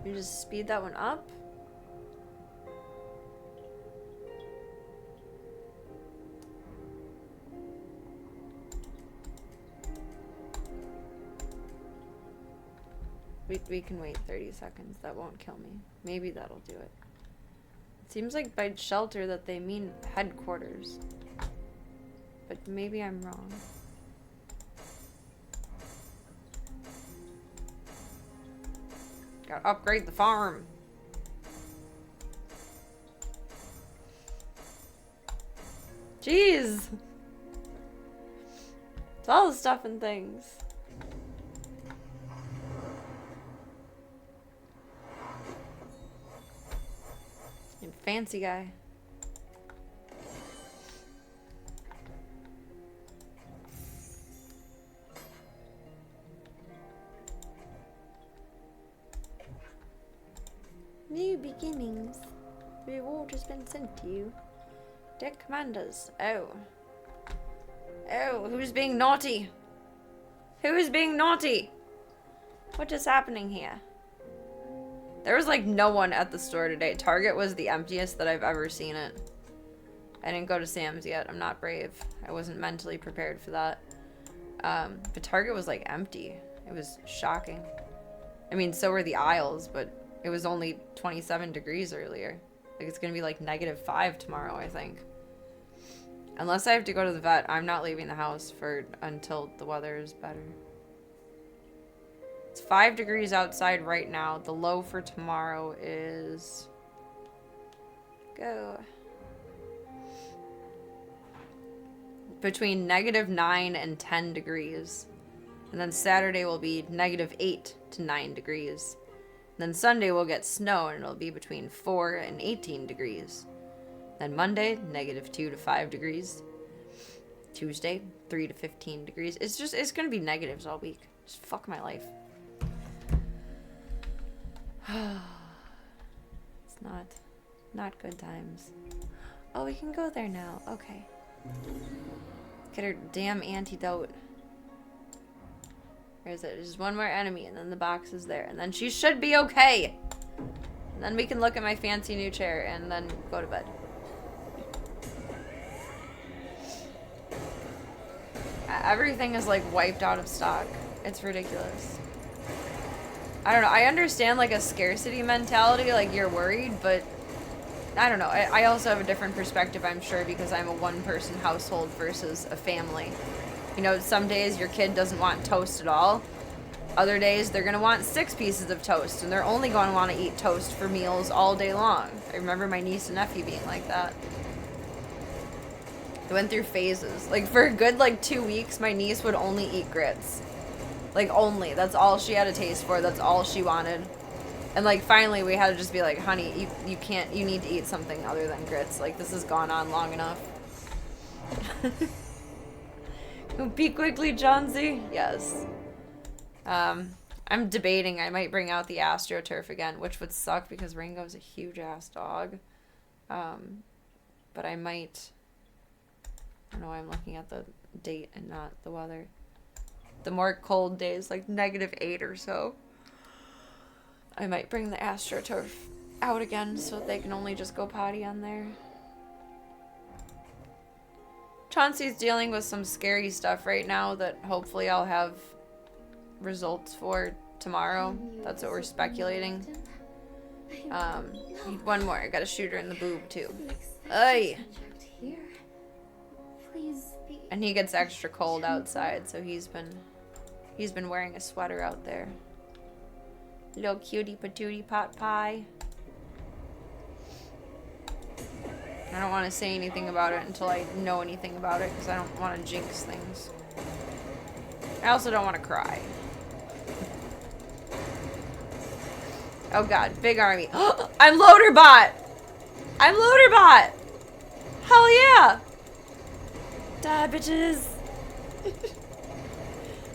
Speaker 5: You just speed that one up? We can wait 30 seconds. That won't kill me. Maybe that'll do it. It seems like by shelter that they mean headquarters. But maybe I'm wrong. Gotta upgrade the farm. Jeez! It's all the stuff and things. And fancy guy. New beginnings. The reward has been sent to you. Deck commanders. Oh. Oh, who's being naughty? Who is being naughty? What is happening here? There was like no one at the store today. Target was the emptiest that I've ever seen it. I didn't go to Sam's yet. I'm not brave. I wasn't mentally prepared for that. But Target was like empty. It was shocking. I mean, so were the aisles, but it was only 27 degrees earlier. Like, it's gonna be like -5 tomorrow, I think. Unless I have to go to the vet, I'm not leaving the house until the weather is better. It's 5 degrees outside right now. The low for tomorrow is... Go. Between -9 and 10 degrees. And then Saturday will be -8 to 9 degrees. And then Sunday we'll get snow and it'll be between 4 and 18 degrees. Then Monday, -2 to 5 degrees. Tuesday, 3 to 15 degrees. It's gonna be negatives all week. Just fuck my life. It's not good times. Oh, we can go there now. Okay. Get her damn antidote. Where is it? There's one more enemy, and then the box is there. And then she should be okay. And then we can look at my fancy new chair, and then go to bed. Everything is, like, wiped out of stock. It's ridiculous. I don't know. I understand, like, a scarcity mentality, like, you're worried, but... I don't know. I also have a different perspective, I'm sure, because I'm a one-person household versus a family. You know, some days your kid doesn't want toast at all. Other days they're going to want 6 pieces of toast, and they're only going to want to eat toast for meals all day long. I remember my niece and nephew being like that. I went through phases. Like, for a good, like, 2 weeks, my niece would only eat grits. Like, only. That's all she had a taste for. That's all she wanted. And, like, finally we had to just be like, honey, you can't, you need to eat something other than grits. Like, this has gone on long enough. Be quickly, Johnsy. Yes. I'm debating. I might bring out the AstroTurf again, which would suck because Ringo's a huge-ass dog. But I might... I don't know why I'm looking at the date and not the weather. The more cold days, like -8 or so. I might bring the AstroTurf out again so they can only just go potty on there. Chauncey's dealing with some scary stuff right now that hopefully I'll have results for tomorrow. That's what we're speculating. One more. I gotta shoot her in the boob too. Ay! And he gets extra cold outside, so he's been wearing a sweater out there. Little cutie patootie pot pie. I don't want to say anything about it until I know anything about it, because I don't want to jinx things. I also don't want to cry. Oh god, big army. I'm Loaderbot! I'm Loaderbot! Hell yeah! Die, bitches!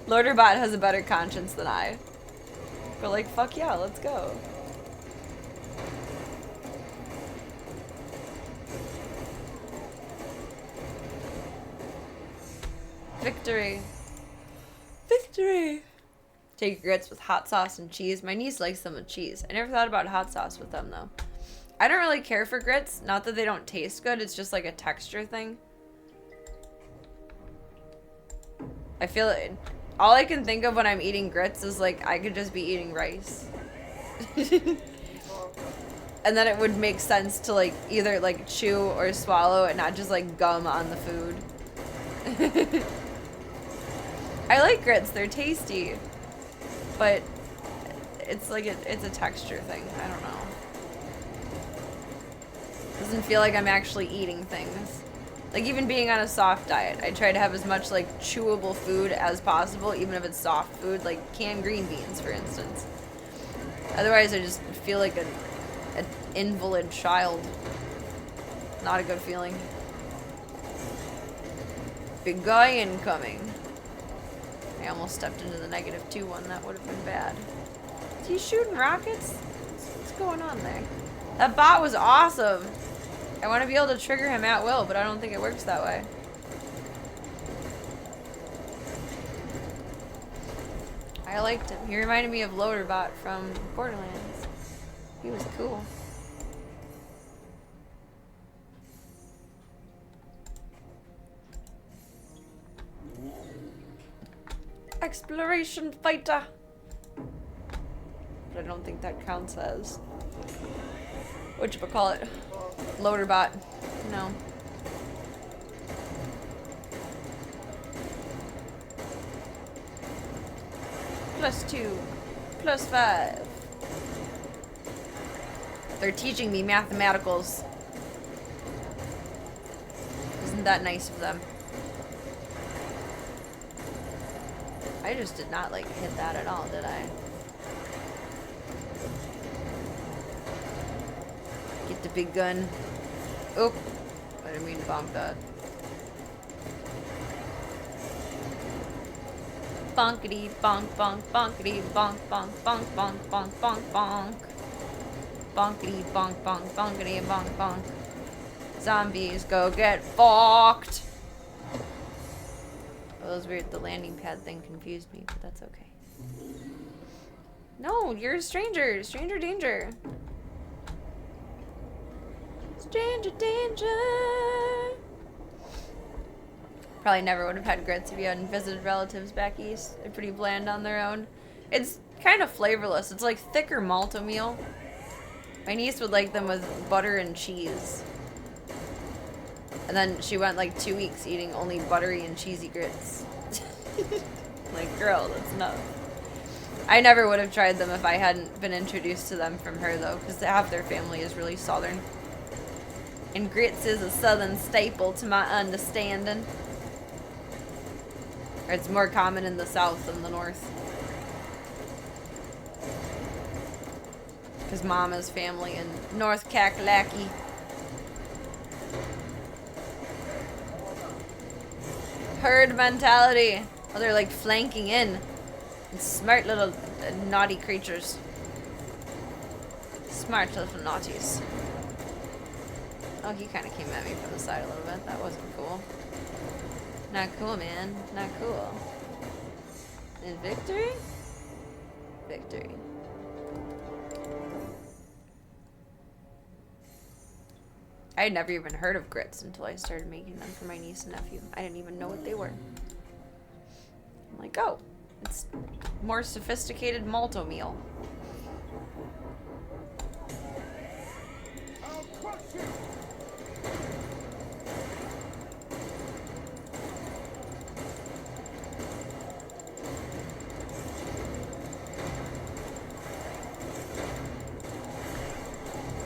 Speaker 5: Loaderbot has a better conscience than I. But like, fuck yeah, let's go. Victory. Victory! Take grits with hot sauce and cheese. My niece likes them with cheese. I never thought about hot sauce with them, though. I don't really care for grits. Not that they don't taste good. It's just like a texture thing. I feel it. All I can think of when I'm eating grits is like I could just be eating rice. And then it would make sense to like either like chew or swallow and not just like gum on the food. I like grits, they're tasty. But it's like it's a texture thing. I don't know. Doesn't feel like I'm actually eating things. Like, even being on a soft diet, I try to have as much, like, chewable food as possible, even if it's soft food, like canned green beans, for instance. Otherwise, I just feel like an invalid child. Not a good feeling. Big guy incoming. I almost stepped into the -2 one. That would have been bad. Is he shooting rockets? What's going on there? That bot was awesome. I want to be able to trigger him at will, but I don't think it works that way. I liked him. He reminded me of Loaderbot from Borderlands. He was cool. Exploration fighter. But I don't think that counts as whatchamacallit. Loaderbot. No. +2. +5. They're teaching me mathematicals. Isn't that nice of them? I just did not, like, hit that at all, did I? Get the big gun. Oop. I didn't mean to bonk that. Bonkity bonk bonk bonkity bonk bonk bonk bonk bonk bonk bonk. Bonkity bonk bonk bonkity bonk bonk. Zombies go get fucked. Oh, that was weird. The landing pad thing confused me, but that's okay. No, you're a stranger. Stranger danger. Stranger danger. Probably never would have had grits if you hadn't visited relatives back east. They're pretty bland on their own. It's kind of flavorless. It's like thicker malto meal. My niece would like them with butter and cheese. And then she went like 2 weeks eating only buttery and cheesy grits. Like, girl, that's enough. I never would have tried them if I hadn't been introduced to them from her, though, because half their family is really southern. And grits is a southern staple to my understanding. Or it's more common in the south than the north. Because Mama's family in North Kakalaki. Herd mentality. Oh, they're like flanking in. And smart little naughty creatures. Smart little naughties. Oh, he kind of came at me from the side a little bit. That wasn't cool. Not cool, man. Not cool. And victory? Victory. I had never even heard of grits until I started making them for my niece and nephew. I didn't even know what they were. I'm like, oh, it's more sophisticated malto meal.
Speaker 2: I'll crush you.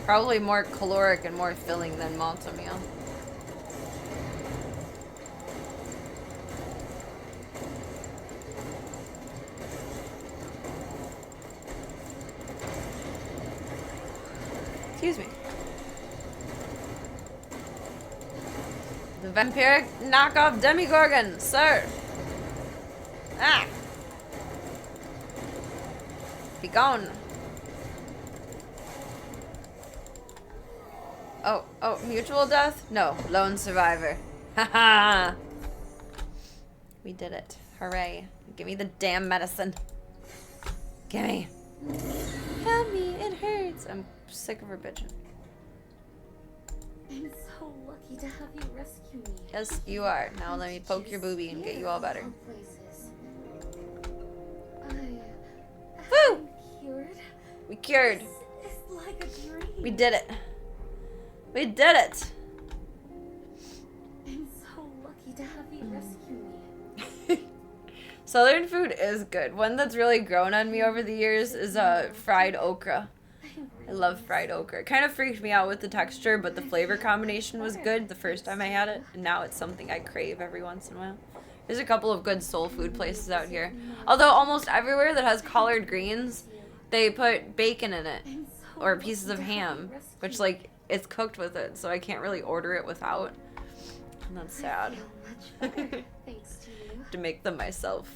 Speaker 5: Probably more caloric and more filling than malto meal. Excuse me. The vampiric knockoff Demigorgon, sir. Ah. Be gone. Oh, mutual death? No, lone survivor. Haha. We did it. Hooray. Give me the damn medicine. Gimme. Help me, it hurts. I'm sick of her bitching.
Speaker 3: I'm so lucky to have you rescue me.
Speaker 5: Yes, you are. Now let me poke your boobie and get you all better. Woo!
Speaker 3: Cured.
Speaker 5: We cured.
Speaker 3: It's like a dream.
Speaker 5: We did it. We did it.
Speaker 3: I'm so lucky to have you rescue me.
Speaker 5: Southern food is good. One that's really grown on me over the years is fried okra. I love fried okra. It kind of freaked me out with the texture, but the flavor combination was good the first time I had it, and now it's something I crave every once in a while. There's a couple of good soul food places out here. Although almost everywhere that has collard greens, they put bacon in it, or pieces of ham, which, like, it's cooked with it, so I can't really order it without. And that's sad.
Speaker 3: Thanks to you.
Speaker 5: To make them myself.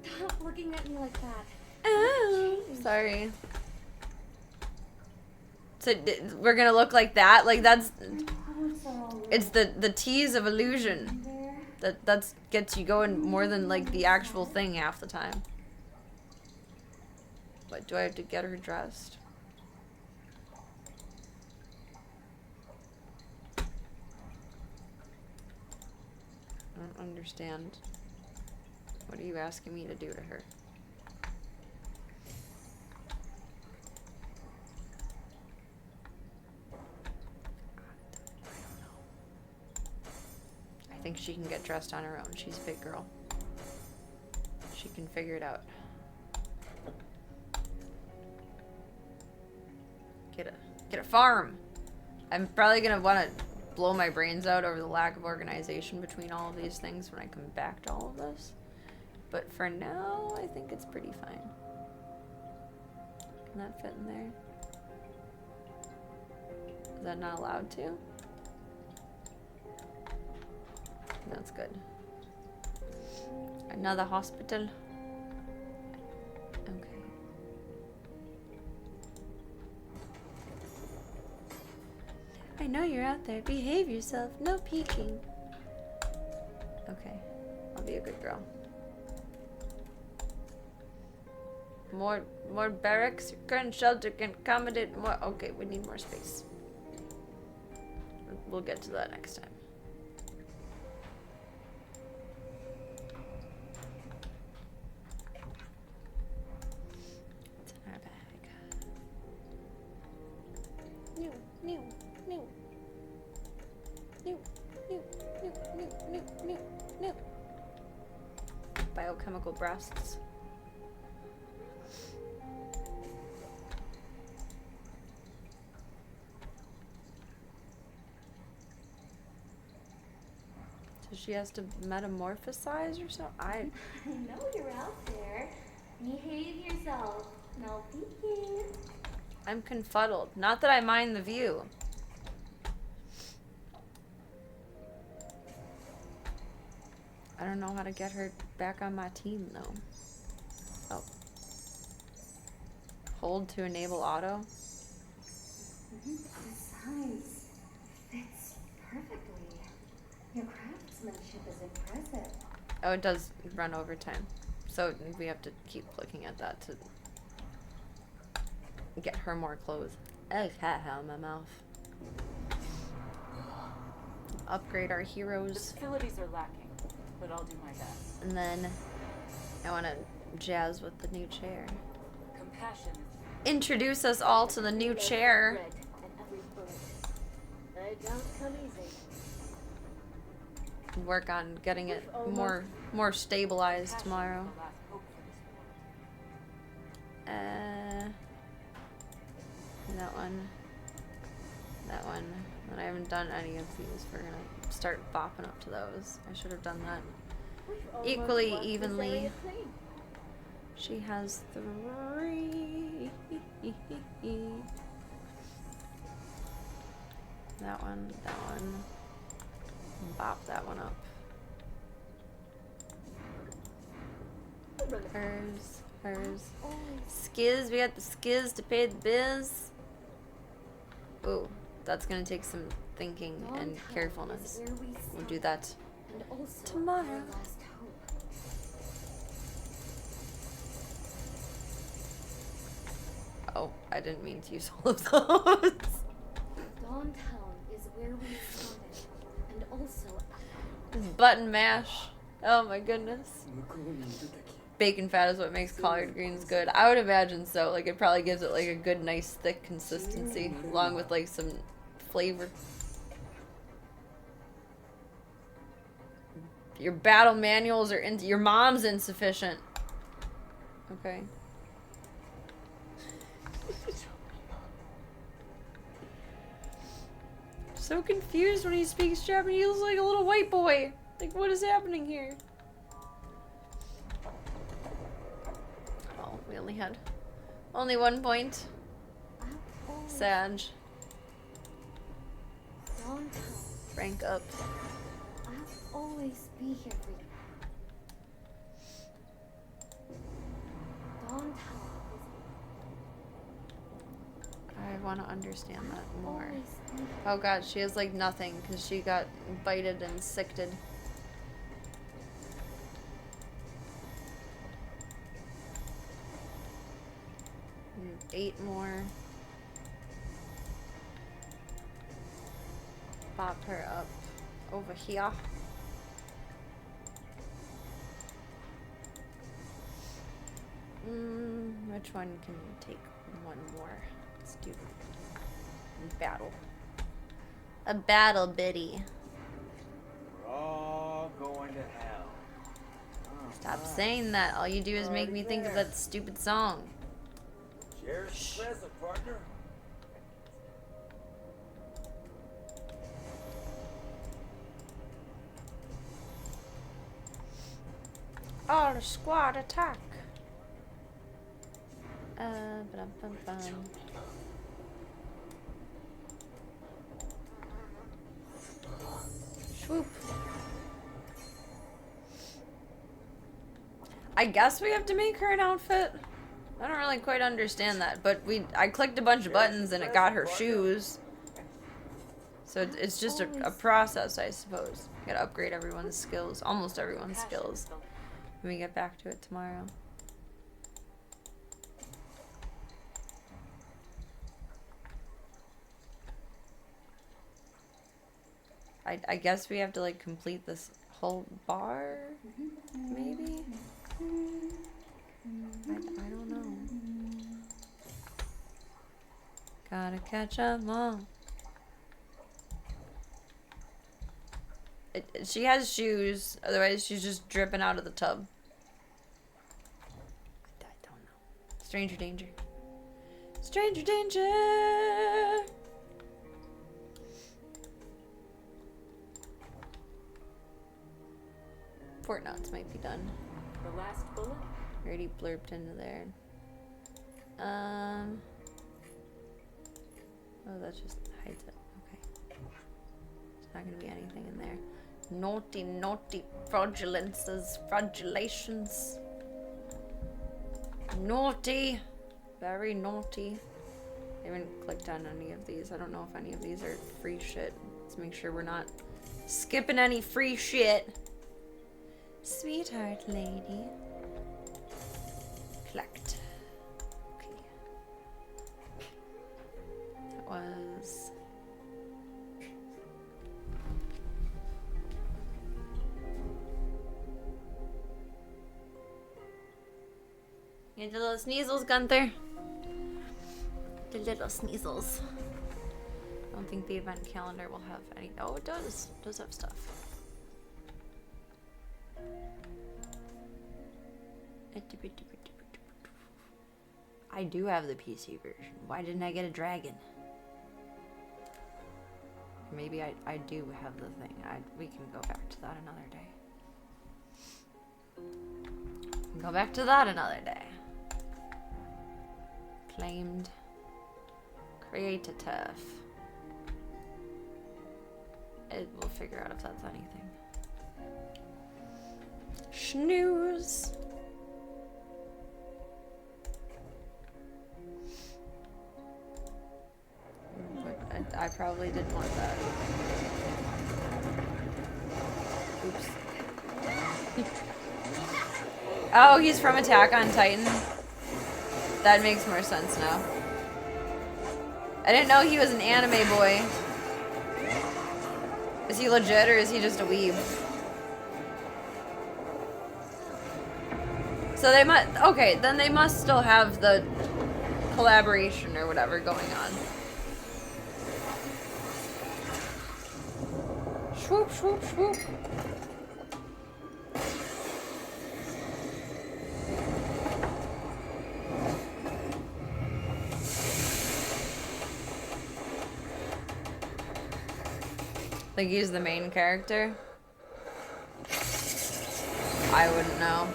Speaker 3: Stop looking at me like that.
Speaker 5: Oh, sorry. So we're gonna look like that? Like that's... It's the tease of illusion. That's gets you going more than like the actual thing half the time. What, do I have to get her dressed? I don't understand. What are you asking me to do to her? I think she can get dressed on her own. She's a big girl. She can figure it out. Get a farm. I'm probably gonna want to blow my brains out over the lack of organization between all of these things when I come back to all of this. But for now, I think it's pretty fine. Can that fit in there? Is that not allowed to? That's good. Another hospital. Okay. I know you're out there. Behave yourself. No peeking. Okay. I'll be a good girl. More barracks. Your current shelter can accommodate more. Okay, we need more space. We'll get to that next time. It's in our bag. New. Biochemical breasts. So she has to metamorphosize or something?
Speaker 3: I know you're out there. Behave yourself. No peeking.
Speaker 5: I'm confuddled. Not that I mind the view. I don't know how to get her back on my team, though. Oh. Hold to enable auto.
Speaker 3: Besides, fits perfectly. Your craftsmanship is impressive.
Speaker 5: Oh, it does run overtime. So we have to keep looking at that to get her more clothes. Oh, haha, my mouth. Upgrade our
Speaker 9: The
Speaker 5: heroes.
Speaker 9: facilities are lacking, but I'll do my best.
Speaker 5: And then I want to jazz with the new chair.
Speaker 9: Compassion.
Speaker 5: Introduce us all to the new chair.
Speaker 8: Red and every bullet. They don't come easy.
Speaker 5: Work on getting it more stabilized tomorrow. That one. And I haven't done any of these. We're gonna start bopping up to those. I should have done that equally, evenly. She has 3. That one. Bop that one up. Hers. Skiz, we got the skiz to pay the biz. Ooh, that's gonna take some thinking and carefulness. We'll do that tomorrow. Oh, I didn't mean to use all of those.
Speaker 3: Downtown is where we started, and also
Speaker 5: Button mash. Oh my goodness. Bacon fat is what makes collard greens good. I would imagine so. Like, it probably gives it like a good, nice, thick consistency, along with like some flavor. Your battle manuals are your mom's insufficient. Okay. So confused when he speaks Japanese. He looks like a little white boy. Like, what is happening here? Oh, we only had one point. Sag. Rank up.
Speaker 3: I'll always be here for you.
Speaker 5: I want to understand that more. Oh god, she has like nothing because she got bited and sicked. 8 more. Pop her up over here. Which one can take one more? Let's do battle. A battle biddy.
Speaker 6: We're all going to hell.
Speaker 5: Stop saying that. All you do is make me think of that stupid song.
Speaker 6: Cheers to the present, partner.
Speaker 5: All squad attack. Ba-dum-bum-bum. Swoop. I guess we have to make her an outfit. I don't really quite understand that, but I clicked a bunch of buttons and it got her shoes. So it's just a process, I suppose. Gotta upgrade everyone's skills, almost everyone's skills, when we get back to it tomorrow. I guess we have to like complete this whole bar, maybe? I don't know. Gotta catch 'em all. She has shoes, otherwise she's just dripping out of the tub. I don't know. Stranger danger. Stranger danger! Fort Knots might be done.
Speaker 8: The last bullet?
Speaker 5: Already blurped into there. Oh, that just hides it. Okay. There's not gonna be anything in there. Naughty, naughty fraudulences, fraudulations. Naughty. Very naughty. I haven't clicked on any of these. I don't know if any of these are free shit. Let's make sure we're not skipping any free shit. Sweetheart lady. Collect. Okay. That was... Get the little sneezels, Gunther. The little sneezels. I don't think the event calendar will have any... Oh, it does. It does have stuff. I do have the PC version. Why didn't I get a dragon? Maybe I do have the thing. We can go back to that another day. Go back to that another day. Claimed. Create a turf. We'll figure out if that's anything. Snooze. But I probably didn't want that. Oops. Oh, he's from Attack on Titan. That makes more sense now. I didn't know he was an anime boy. Is he legit or is he just a weeb? So they must, okay, then they must still have the collaboration or whatever going on. Swoop, swoop, swoop. Like he's the main character? I wouldn't know.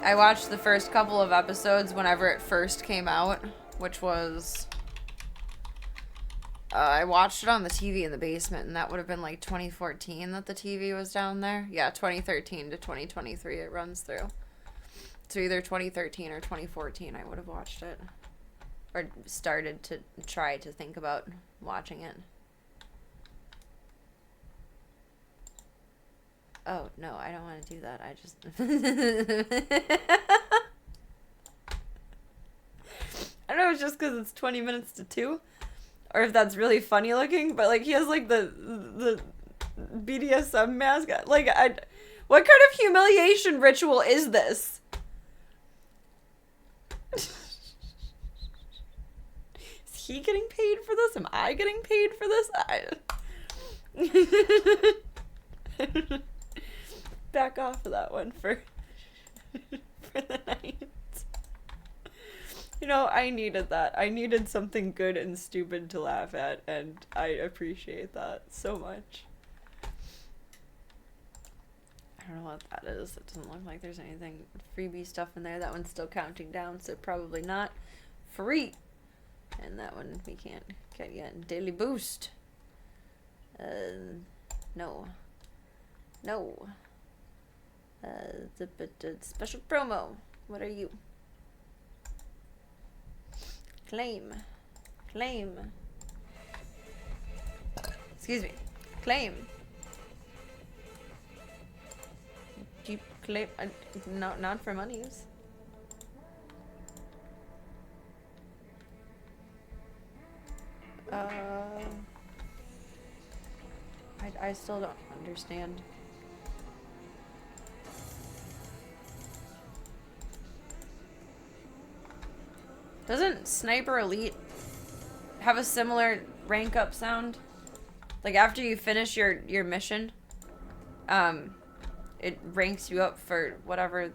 Speaker 5: I watched the first couple of episodes whenever it first came out, which was... I watched it on the TV in the basement, and that would have been like 2014 that the TV was down there. Yeah, 2013 to 2023 it runs through. So either 2013 or 2014 I would have watched it. Or started to try to think about watching it. Oh, no, I don't want to do that. I just... I don't know if it's just because it's 20 minutes to 2. Or if that's really funny looking. But, like, he has, like, the BDSM mask. Like, what kind of humiliation ritual is this? Is he getting paid for this? Am I getting paid for this? Back off of that one for the night. You know, I needed that. I needed something good and stupid to laugh at, and I appreciate that so much. I don't know what that is. It doesn't look like there's anything freebie stuff in there. That one's still counting down, so probably not free. And that one we can't get yet. Daily boost. No. No. The special promo. What are you? Claim. Claim. Excuse me. Claim. Do you claim? No, not for monies. I still don't understand. Doesn't Sniper Elite have a similar rank up sound? Like after you finish your mission, it ranks you up for whatever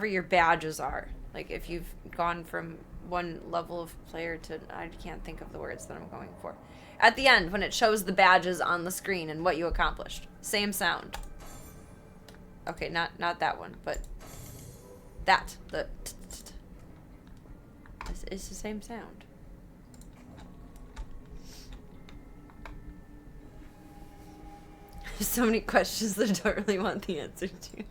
Speaker 5: your badges are. Like if you've gone from one level of player to, I can't think of the words that I'm going for. At the end, when it shows the badges on the screen and what you accomplished. Same sound. Okay, not that one, but that. It's the same sound. There's so many questions that I don't really want the answer to.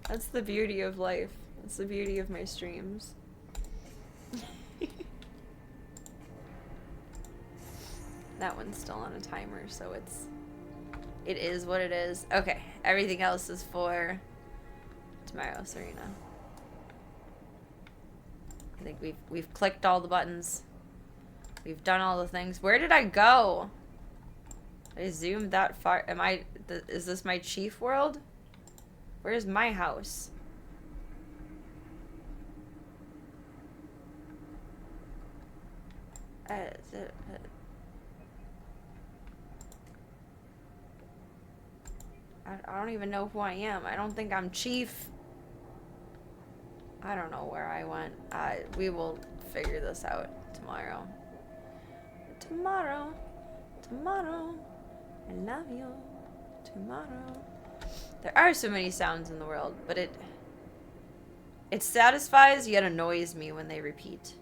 Speaker 5: That's the beauty of life. That's the beauty of my streams. That one's still on a timer, so it is what it is. Okay, everything else is for tomorrow, Serena. I think we've clicked all the buttons. We've done all the things. Where did I go? I zoomed that far. Is this my chief world? Where's my house? I don't even know who I am. I don't think I'm chief. I don't know where I went. We will figure this out tomorrow. Tomorrow. I love you. Tomorrow. There are so many sounds in the world, but it satisfies yet annoys me when they repeat.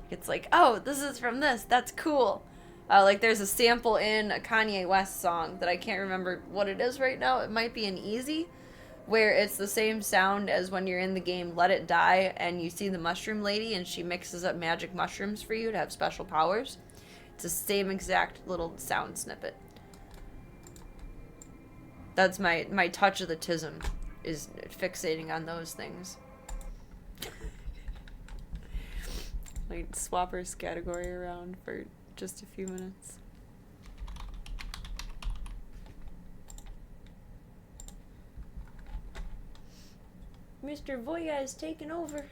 Speaker 5: It's like, oh, this is from this. That's cool. Like there's a sample in a Kanye West song that I can't remember what it is right now. It might be an Easy, where it's the same sound as when you're in the game Let It Die and you see the mushroom lady and she mixes up magic mushrooms for you to have special powers. It's the same exact little sound snippet. That's my touch of the tism, is fixating on those things. Like swap our category around for just a few minutes. Mr. Voya is taking over.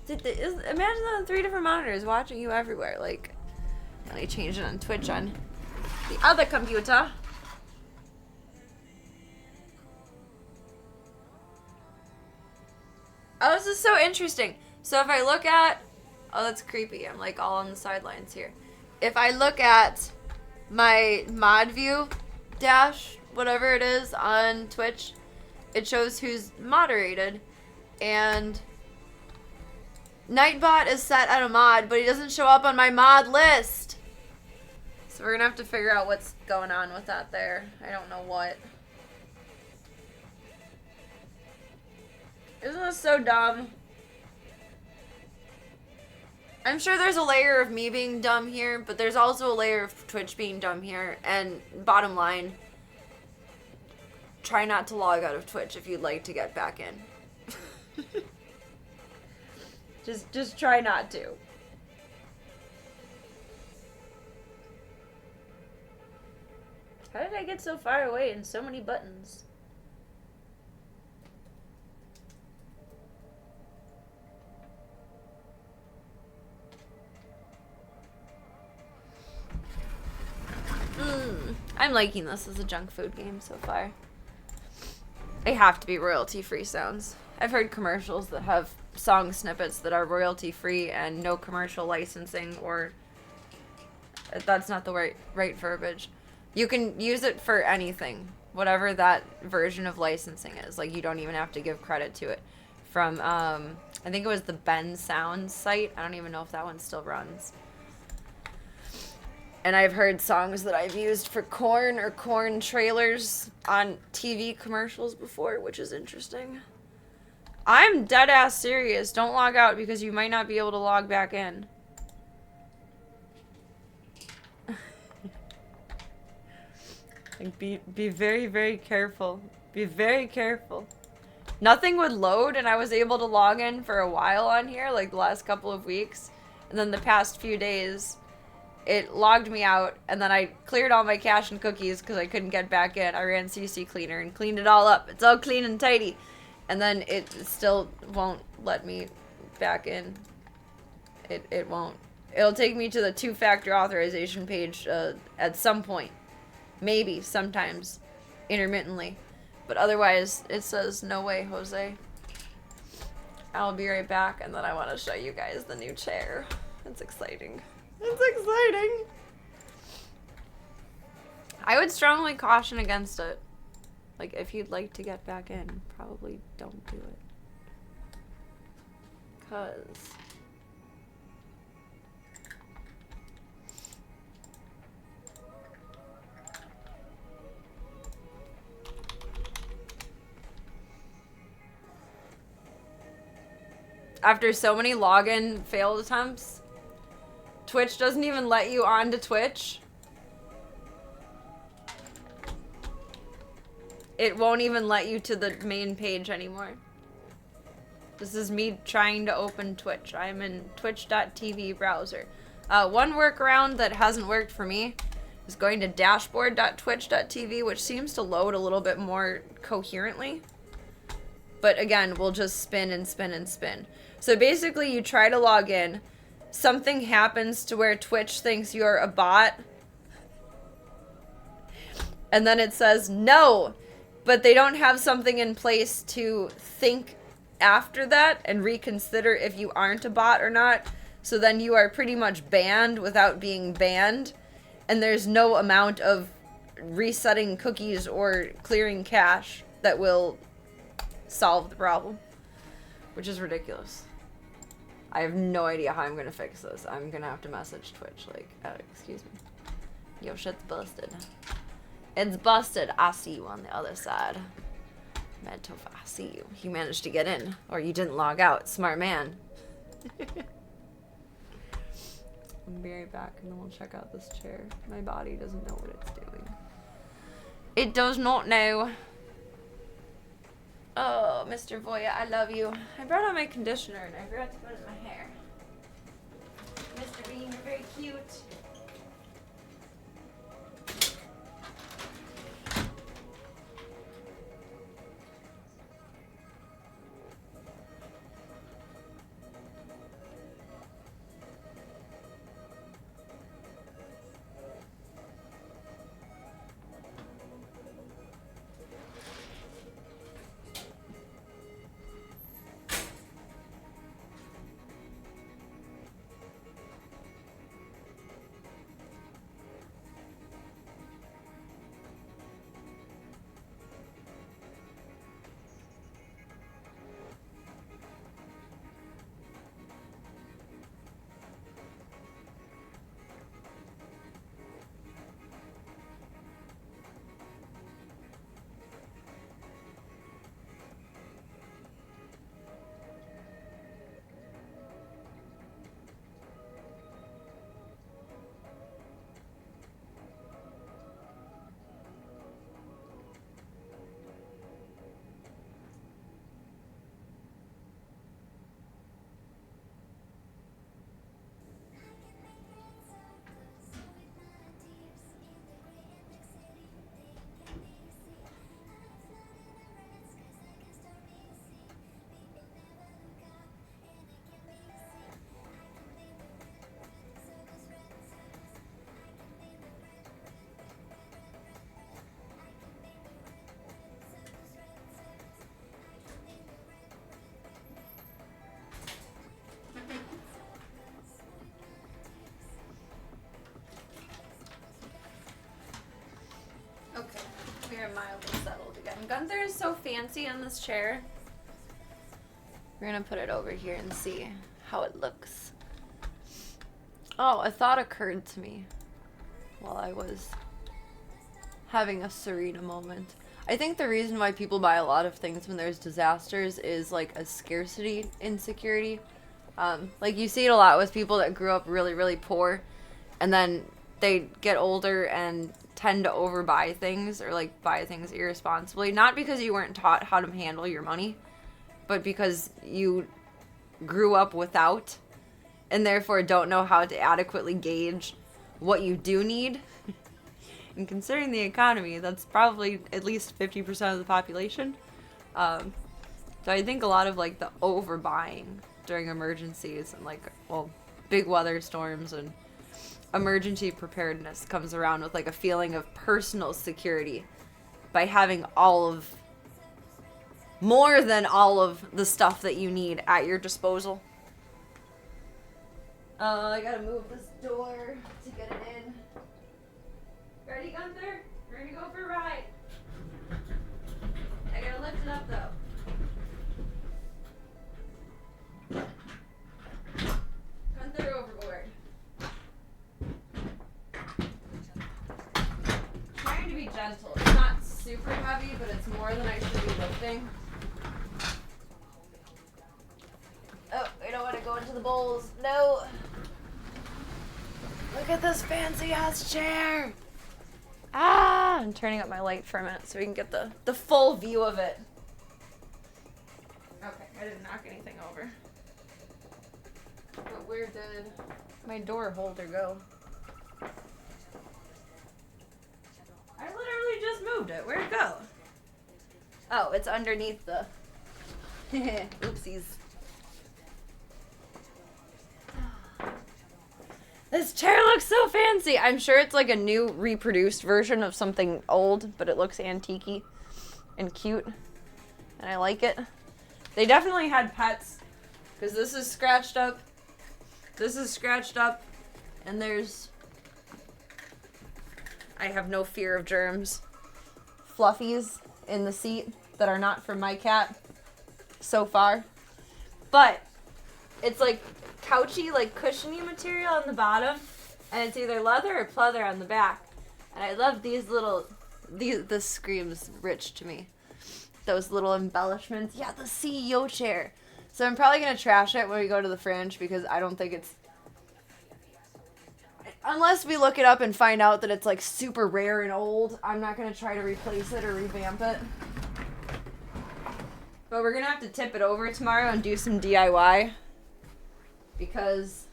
Speaker 5: Imagine that on 3 different monitors watching you everywhere. Like, let me change it on Twitch on the other computer. Oh, this is so interesting. So if I look at... Oh, that's creepy. I'm like all on the sidelines here. If I look at my mod view dash, whatever it is on Twitch, it shows who's moderated. And Nightbot is set at a mod, but he doesn't show up on my mod list. So we're gonna have to figure out what's going on with that there. I don't know what. Isn't this so dumb? I'm sure there's a layer of me being dumb here, but there's also a layer of Twitch being dumb here. And bottom line, try not to log out of Twitch if you'd like to get back in. Just try not to. How did I get so far away and so many buttons? I'm liking this as a junk food game so far. They have to be royalty-free sounds. I've heard commercials that have song snippets that are royalty-free and no commercial licensing or That's not the right verbiage. You can use it for anything, whatever that version of licensing is. Like, you don't even have to give credit to it. From, I think it was the Ben Sounds site. I don't even know if that one still runs. And I've heard songs that I've used for Korn or Korn trailers on TV commercials before, which is interesting. I'm dead ass serious. Don't log out because you might not be able to log back in. Like, be very, very careful. Be very careful. Nothing would load, and I was able to log in for a while on here, like the last couple of weeks. And then the past few days, it logged me out, and then I cleared all my cache and cookies because I couldn't get back in. I ran CC Cleaner and cleaned it all up. It's all clean and tidy. And then it still won't let me back in. It won't. It'll take me to the two-factor authorization page at some point. Maybe, sometimes, intermittently. But otherwise, it says, no way, Jose. I'll be right back, and then I want to show you guys the new chair. It's exciting. It's exciting! I would strongly caution against it. Like, if you'd like to get back in, probably don't do it. 'Cause... after so many login failed attempts, Twitch doesn't even let you onto Twitch. It won't even let you to the main page anymore. This is me trying to open Twitch. I'm in twitch.tv browser. One workaround that hasn't worked for me is going to dashboard.twitch.tv, which seems to load a little bit more coherently. But again, we'll just spin and spin and spin. So basically, you try to log in, something happens to where Twitch thinks you're a bot, and then it says no, but they don't have something in place to think after that and reconsider if you aren't a bot or not. So then you are pretty much banned without being banned, and there's no amount of resetting cookies or clearing cache that will solve the problem, which is ridiculous. I have no idea how I'm gonna fix this. I'm gonna have to message Twitch, like, excuse me. Yo, shit's busted. It's busted. I see you on the other side. Mad Tofa, I see you. You managed to get in, or you didn't log out. Smart man. I'll be right back, and then we'll check out this chair. My body doesn't know what it's doing. It does not know. Oh, Mr. Voya, I love you. I brought out my conditioner and I forgot to put it in my hair. Mr. Bean, you're very cute. mildly settled again. Gunther is so fancy on this chair. We're gonna put it over here and see how it looks. Oh, a thought occurred to me while I was having a Serena moment. I think the reason why people buy a lot of things when there's disasters is like a scarcity insecurity. Like you see it a lot with people that grew up really, really poor and then they get older and tend to overbuy things or like buy things irresponsibly. Not because you weren't taught how to handle your money, but because you grew up without and therefore don't know how to adequately gauge what you do need. And considering the economy, that's probably at least 50% of the population. So I think a lot of like the overbuying during emergencies and like, well, big weather storms and emergency preparedness comes around with like a feeling of personal security by having more than all of the stuff that you need at your disposal. I gotta move this door to get it in. Ready, Gunther? We're gonna go for a ride. I gotta lift it up though. Gunther overboard. Trying to be gentle. It's not super heavy, but it's more than I should be lifting. Oh, we don't want to go into the bowls. No. Look at this fancy ass chair. Ah! I'm turning up my light for a minute so we can get the full view of it. Okay, I didn't knock anything over. But where did my door holder go? I literally just moved it. Where'd it go? Oh, it's underneath the... Oopsies. This chair looks so fancy. I'm sure it's like a new reproduced version of something old, but it looks antique-y and cute. And I like it. They definitely had pets, because this is scratched up. This is scratched up. And there's... I have no fear of germs. Fluffies in the seat that are not from my cat so far. But it's like couchy, like cushiony material on the bottom, and it's either leather or pleather on the back. And I love these little, this screams rich to me. Those little embellishments. Yeah, the CEO chair. So I'm probably going to trash it when we go to the Fringe because I don't think it's, unless we look it up and find out that it's like super rare and old, I'm not going to try to replace it or revamp it. But we're going to have to tip it over tomorrow and do some DIY. Because,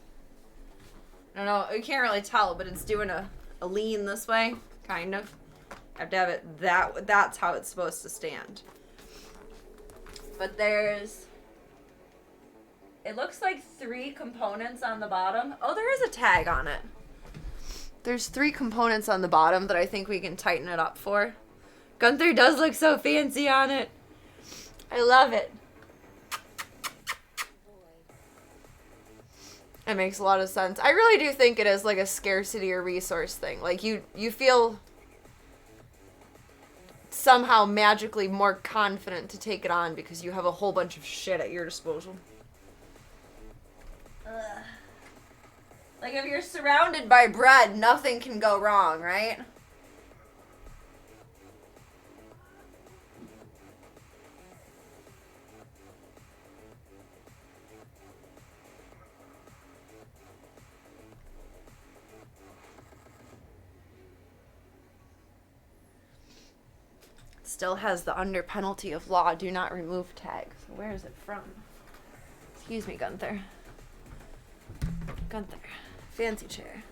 Speaker 5: I don't know, you can't really tell, but it's doing a lean this way, kind of. I have to have it that's how it's supposed to stand. But there's, it looks like 3 components on the bottom. Oh, there is a tag on it. There's 3 components on the bottom that I think we can tighten it up for. Gunther does look so fancy on it. I love it. It makes a lot of sense. I really do think it is like a scarcity or resource thing. Like you feel somehow magically more confident to take it on because you have a whole bunch of shit at your disposal. Ugh. Like if you're surrounded by bread, nothing can go wrong, right? Still has the under penalty of law, do not remove tag. So where is it from? Excuse me, Gunther. Gunther. Fancy chair.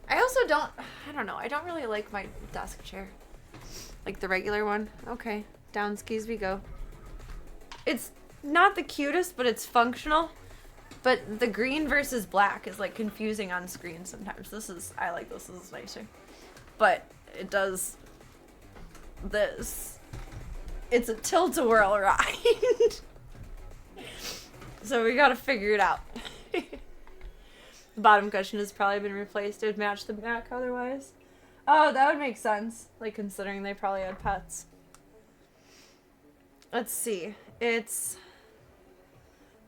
Speaker 5: I also I don't know, I don't really like my desk chair. Like the regular one. Okay, down skis we go. It's not the cutest, but it's functional. But the green versus black is like confusing on screen sometimes. I like this is nicer. But it does this. It's a tilt-a-whirl ride. So we gotta figure it out. The bottom cushion has probably been replaced. It would match the back otherwise. Oh, that would make sense. Like, considering they probably had pets. Let's see. It's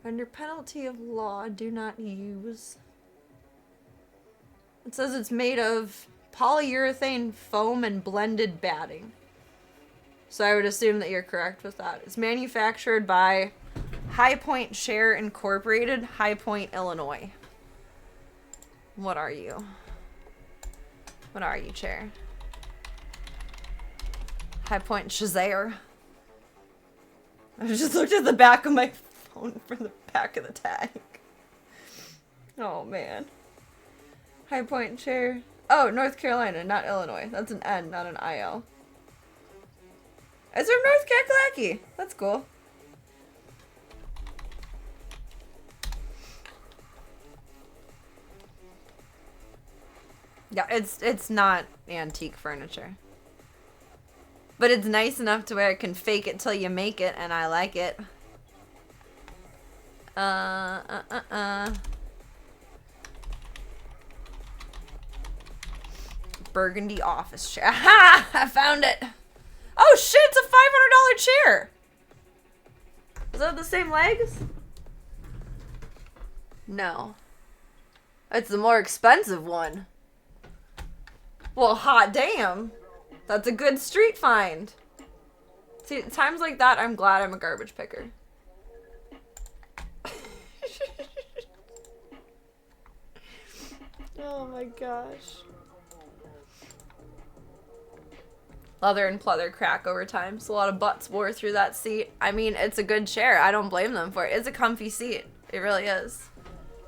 Speaker 5: under penalty of law, do not use. It says it's made of polyurethane foam and blended batting. So I would assume that you're correct with that. It's manufactured by High Point Share Incorporated, High Point, Illinois. What are you? What are you, Chair? High Point Shazare. I just looked at the back of my phone for the back of the tag. Oh, man. High Point Chair. Oh, North Carolina, not Illinois. That's an N, not an IL. It's from North Kakalaki. That's cool. Yeah, it's not antique furniture. But it's nice enough to where it can fake it till you make it, and I like it. Burgundy office chair. Aha! I found it! Oh shit, it's a $500 chair! Is that the same legs? No. It's the more expensive one. Well, hot damn. That's a good street find. See, times like that, I'm glad I'm a garbage picker. Oh my gosh. Leather and pleather crack over time, so a lot of butts wore through that seat. I mean, it's a good chair. I don't blame them for it. It's a comfy seat. It really is.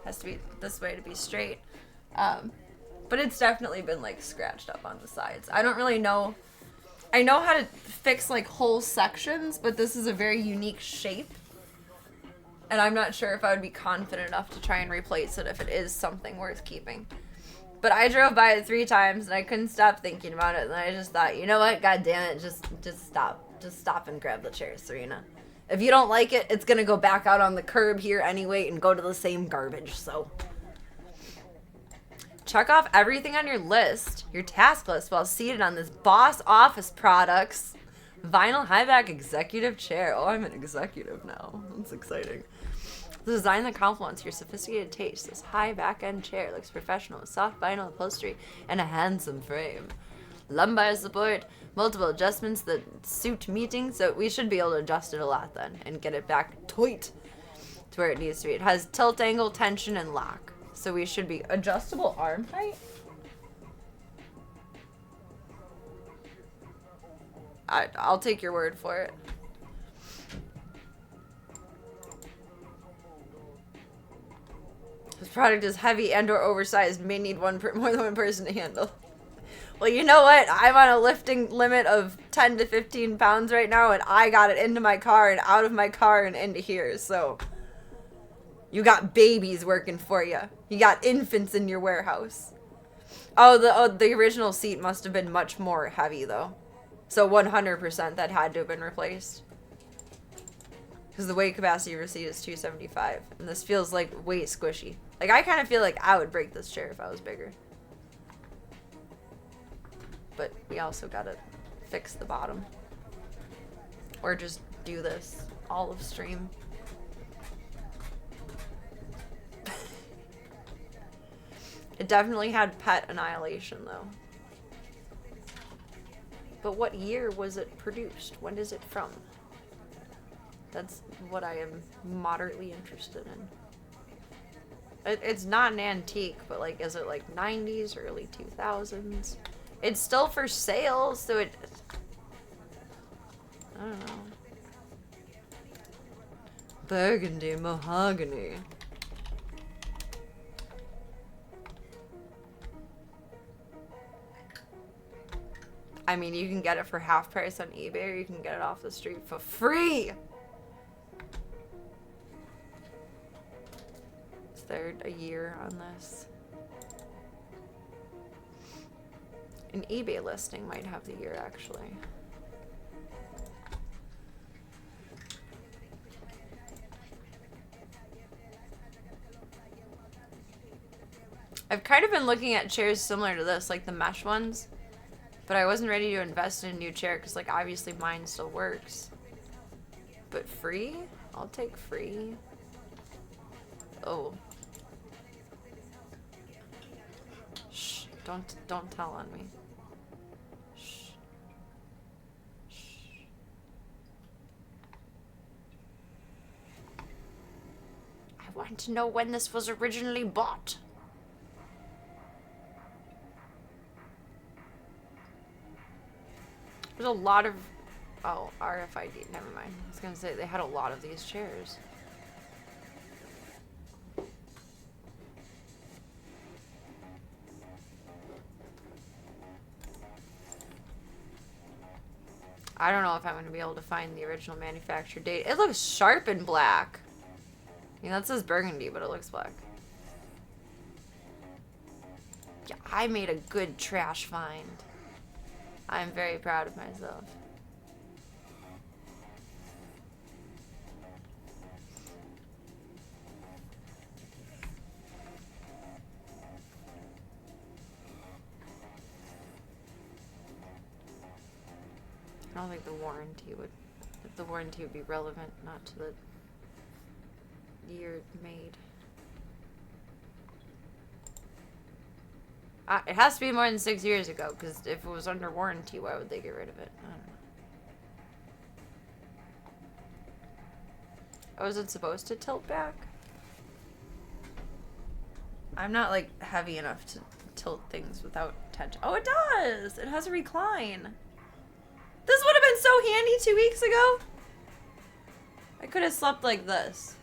Speaker 5: Has to be this way to be straight. But it's definitely been, like, scratched up on the sides. I don't really know. I know how to fix, like, whole sections, but this is a very unique shape. And I'm not sure if I would be confident enough to try and replace it if it is something worth keeping. But I drove by it 3 times, and I couldn't stop thinking about it, and I just thought, you know what, god damn it, just stop. Just stop and grab the chair, Serena. If you don't like it, it's gonna go back out on the curb here anyway and go to the same garbage, so. Check off everything on your list, your task list, while seated on this Boss Office Products vinyl high-back executive chair. Oh, I'm an executive now. That's exciting. The design that complements your sophisticated taste. This high back-end chair looks professional with soft vinyl upholstery and a handsome frame. Lumbar support, multiple adjustments that suit meetings, so we should be able to adjust it a lot then and get it back tight to where it needs to be. It has tilt angle, tension, and lock. So we should be adjustable arm height. I'll take your word for it. This product is heavy and or oversized, may need more than one person to handle. Well, you know what? I'm on a lifting limit of 10 to 15 pounds right now, and I got it into my car and out of my car and into here, so. You got babies working for you. You got infants in your warehouse. Oh, the original seat must have been much more heavy, though. So 100% that had to have been replaced. Because the weight capacity of your seat is 275. And this feels like way squishy. Like, I kind of feel like I would break this chair if I was bigger. But we also gotta fix the bottom. Or just do this olive stream. It definitely had pet annihilation, though. But what year was it produced? When is it from? That's what I am moderately interested in. It's not an antique, but, like, is it, like, 90s, early 2000s? It's still for sale, so it... I don't know. Burgundy mahogany. I mean, you can get it for half price on eBay, or you can get it off the street for free! Is there a year on this? An eBay listing might have the year, actually. I've kind of been looking at chairs similar to this, like the mesh ones. But I wasn't ready to invest in a new chair because, like, obviously mine still works. But free? I'll take free. Oh. Shh. Don't tell on me. Shh. Shh. I want to know when this was originally bought. There's a lot of... Oh, RFID. Never mind. I was going to say, they had a lot of these chairs. I don't know if I'm going to be able to find the original manufacture date. It looks sharp and black. I mean, that says burgundy, but it looks black. Yeah, I made a good trash find. I'm very proud of myself. I don't think the warranty would be relevant, not to the year made. It has to be more than 6 years ago, because if it was under warranty, why would they get rid of it? I don't know. Oh, is it supposed to tilt back? I'm not, like, heavy enough to tilt things without tension. Oh, it does! It has a recline. This would have been so handy 2 weeks ago. I could have slept like this.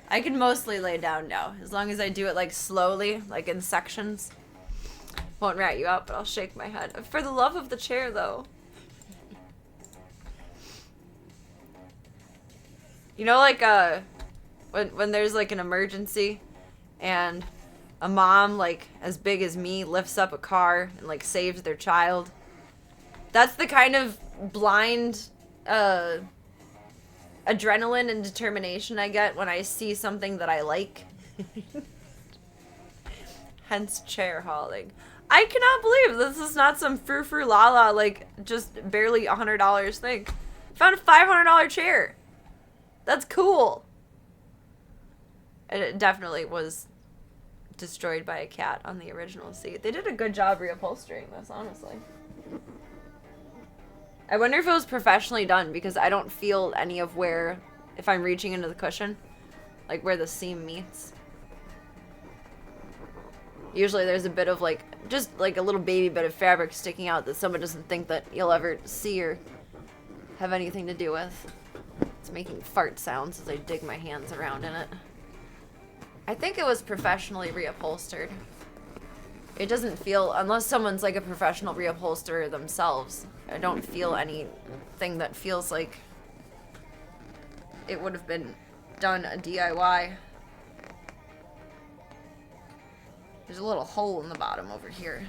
Speaker 5: I can mostly lay down now, as long as I do it, like, slowly, like in sections. Won't rat you out, but I'll shake my head. For the love of the chair, though. You know, like, when there's, like, an emergency, and a mom, like, as big as me, lifts up a car and, like, saves their child. That's the kind of blind, adrenaline and determination I get when I see something that I like. Hence chair hauling. I cannot believe this is not some frou-frou-la-la, like, just barely $100 thing. Found a $500 chair. That's cool. And it definitely was destroyed by a cat on the original seat. They did a good job reupholstering this, honestly. I wonder if it was professionally done, because I don't feel any of where, if I'm reaching into the cushion, like where the seam meets. Usually there's a bit of, like, just like a little baby bit of fabric sticking out that someone doesn't think that you'll ever see or have anything to do with. It's making fart sounds as I dig my hands around in it. I think it was professionally reupholstered. It doesn't feel, unless someone's like a professional reupholsterer themselves, I don't feel anything that feels like it would have been done a DIY. There's a little hole in the bottom over here.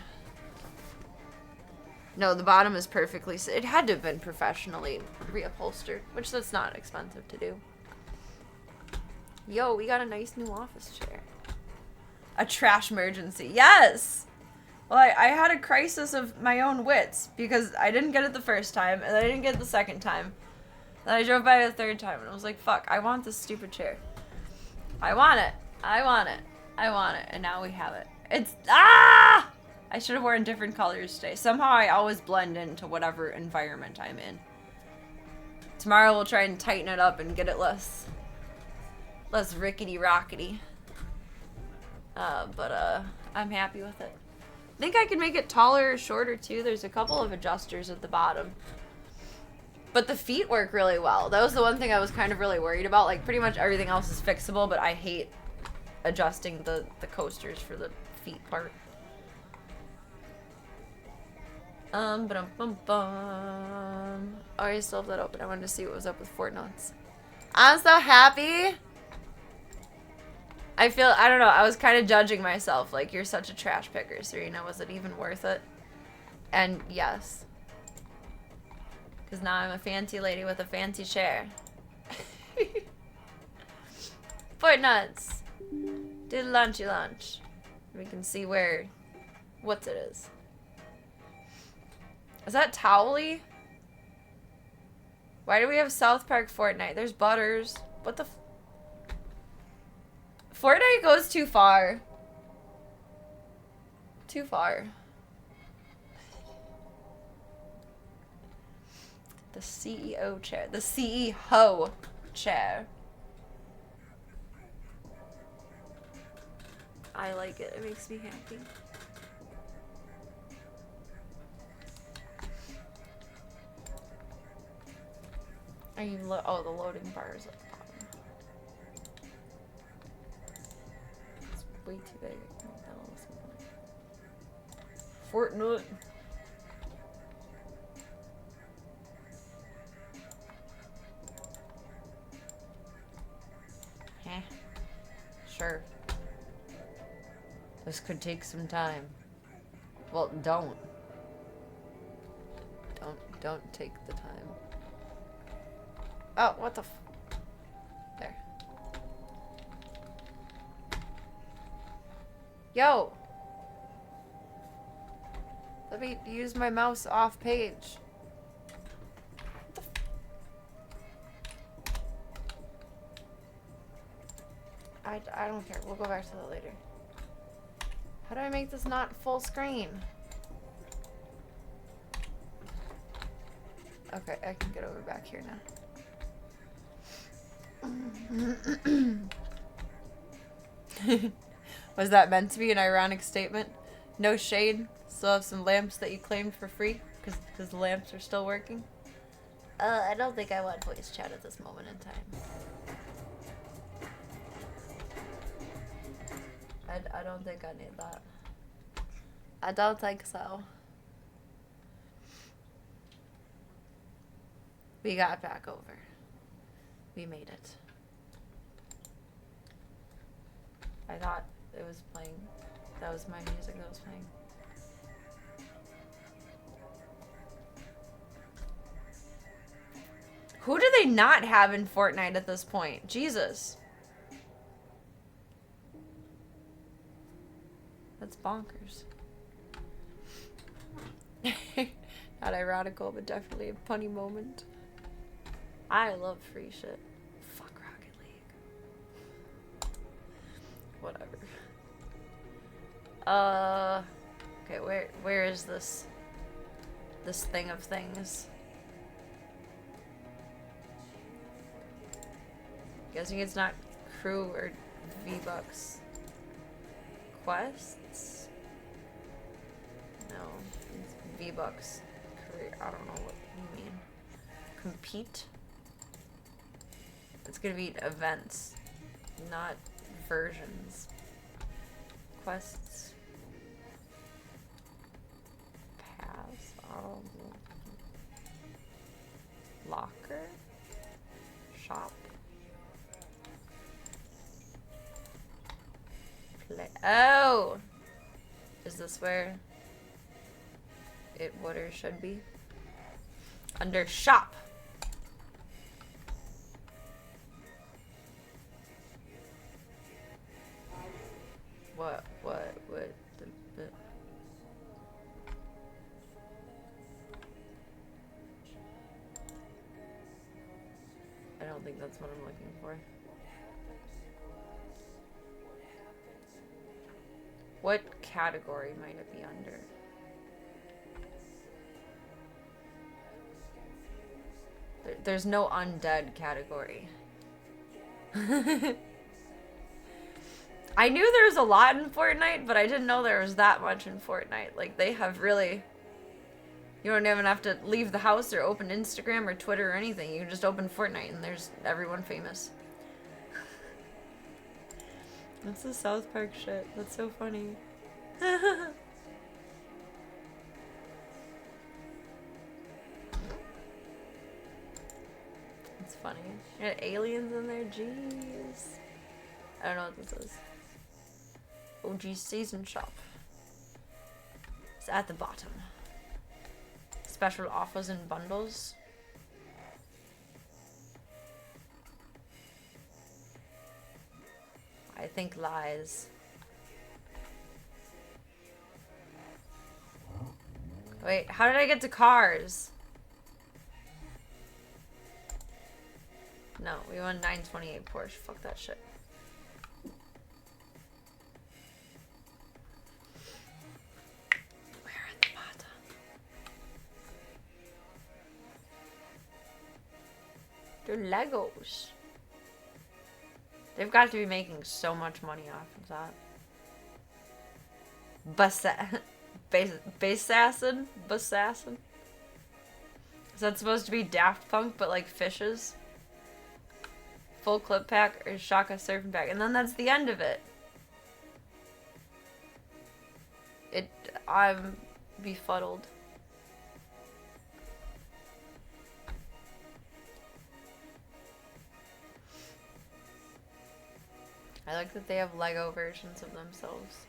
Speaker 5: No, the bottom is perfectly, it had to have been professionally reupholstered, which that's not expensive to do. Yo, we got a nice new office chair. A trash emergency. Yes! Well, I had a crisis of my own wits, because I didn't get it the first time, and then I didn't get it the second time. Then I drove by the third time, and I was like, fuck, I want this stupid chair. I want it. I want it. I want it. And now we have it. It's, ah! I should have worn different colors today. Somehow I always blend into whatever environment I'm in. Tomorrow we'll try and tighten it up and get it less rickety-rockety. But I'm happy with it. I think I can make it taller or shorter too. There's a couple of adjusters at the bottom. But the feet work really well. That was the one thing I was kind of really worried about. Like, pretty much everything else is fixable, but I hate adjusting the coasters for the feet part. Ba-dum-bum-bum. Oh, I still have that open. I wanted to see what was up with Fort Knox. I'm so happy. I don't know, I was kind of judging myself, like, you're such a trash picker, Serena, was it even worth it? And yes. Because now I'm a fancy lady with a fancy chair. Fort Nuts. Do the lunchy lunch. We can see what it is. Is that Towley? Why do we have South Park Fortnite? There's Butters. What the f- Fortnite goes too far. Too far. The CEO chair. The CEO chair. I like it. It makes me happy. Are you oh, the loading bar is at the bottom. It's way too big. Fortnite. Heh. Sure. This could take some time. Well, don't. Don't take the time. Oh, what the f- There. Yo! Let me use my mouse off page. What the f- I don't care. We'll go back to that later. How do I make this not full screen? Okay, I can get over back here now. Was that meant to be an ironic statement? No shade. Still have some lamps that you claimed for free? Because the lamps are still working? I don't think I want voice chat at this moment in time. I don't think I need that. I don't think so. We got back over. We made it. I thought it was playing. That was my music that was playing. Who do they not have in Fortnite at this point? Jesus. That's bonkers. Not ironical, but definitely a funny moment. I love free shit. Fuck Rocket League. Whatever. Okay, where is this thing of things? Guessing it's not crew or V-Bucks. Quests? No, it's V-Bucks. Career. I don't know what you mean. Compete? It's gonna be events, not versions. Quests. Pass. Oh. Locker. Shop. Play. Oh! Is this where it would or should be? Under shop. What the I don't think that's what I'm looking for. What category might it be under? There's no undead category. I knew there was a lot in Fortnite, but I didn't know there was that much in Fortnite. Like, they have really... You don't even have to leave the house or open Instagram or Twitter or anything. You just open Fortnite and there's everyone famous. That's the South Park shit. That's so funny. It's funny. You got aliens in there? Jeez. I don't know what this is. OG Season Shop. It's at the bottom. Special offers and bundles. I think lies. Wait, how did I get to cars? No, we won 928 Porsche. Fuck that shit. Where at the bottom? They're Legos. They've got to be making so much money off of that. Basassin? Basassin? Is that supposed to be Daft Punk, but like fishes? Full clip pack or Shaka surfing pack. And then that's the end of it. I'm befuddled. I like that they have Lego versions of themselves.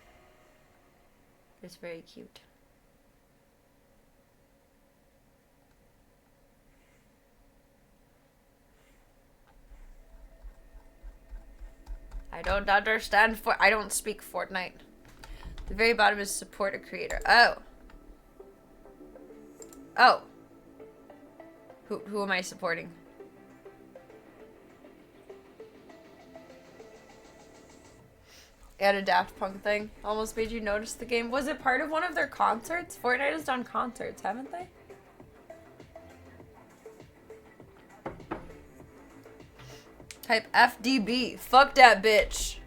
Speaker 5: It's very cute. I don't understand I don't speak Fortnite. The very bottom is support a creator. Oh. Oh. Who am I supporting? Add a Daft Punk thing. Almost made you notice the game. Was it part of one of their concerts? Fortnite has done concerts, haven't they? Type FDB. Fuck that bitch.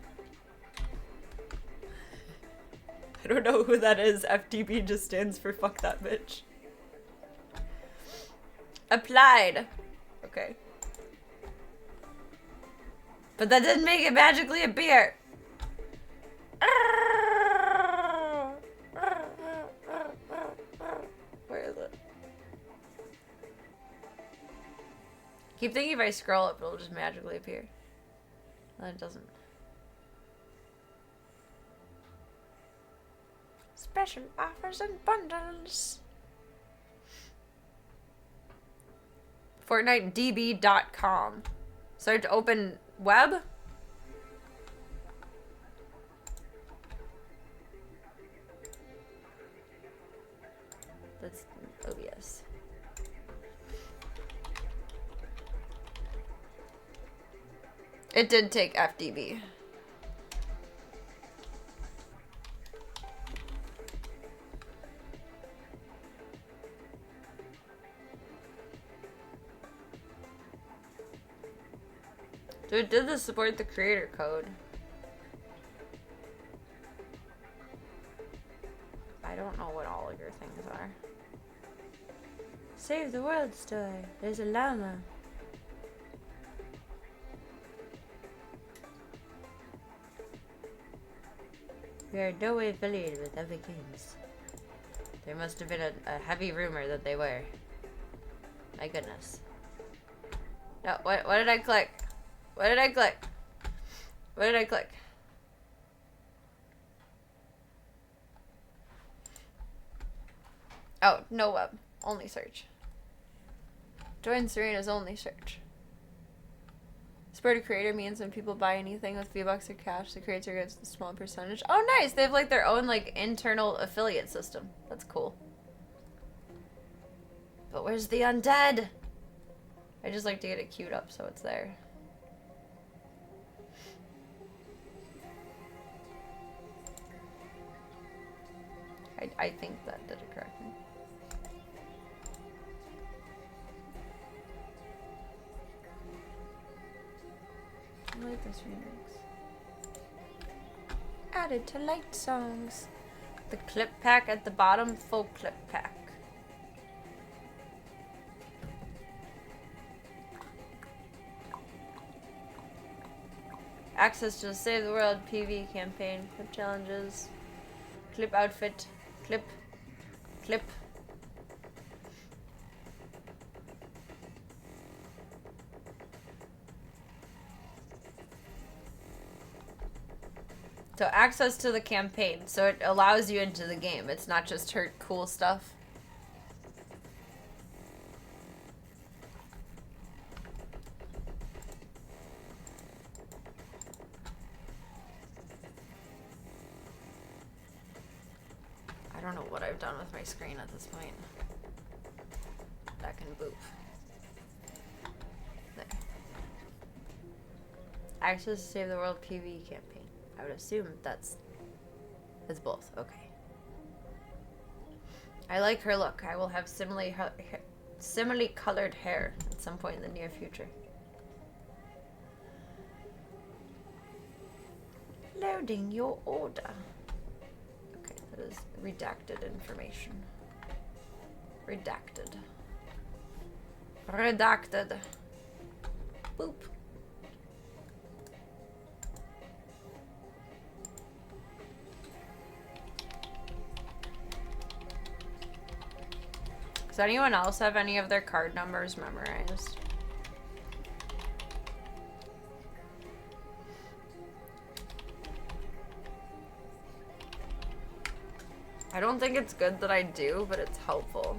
Speaker 5: I don't know who that is. FDB just stands for fuck that bitch. Applied. Okay. But that didn't make it magically appear. Where is it? Keep thinking if I scroll up, it'll just magically appear. No, it doesn't. Special offers and bundles. FortniteDB.com. Search open web. That's OBS. It did take FDB. Dude, did this support the creator code? I don't know what all of your things are. Save the world story. There's a llama. We are no way affiliated with Epic Games. There must have been a heavy rumor that they were. My goodness. No, what did I click? What did I click? What did I click? Oh, no web. Only search. Join Serena's only search. Support a creator means when people buy anything with V-Bucks or cash, the creator gets a small percentage. Oh, nice! They have like their own like internal affiliate system. That's cool. But where's the undead? I just like to get it queued up so it's there. I think that did it correctly. I like this remix. Added to light songs. The clip pack at the bottom, full clip pack. Access to the Save the World PV campaign, clip challenges, clip outfit, clip, clip. So access to the campaign, so it allows you into the game. It's not just her cool stuff. I don't know what I've done with my screen at this point. That can boop. There. Access to Save the World PvE campaign. I would assume it's both. Okay. I like her look. I will have similarly colored hair at some point in the near future. Loading your order. Okay, that is redacted information. Redacted. Redacted. Boop. Does anyone else have any of their card numbers memorized? I don't think it's good that I do, but it's helpful.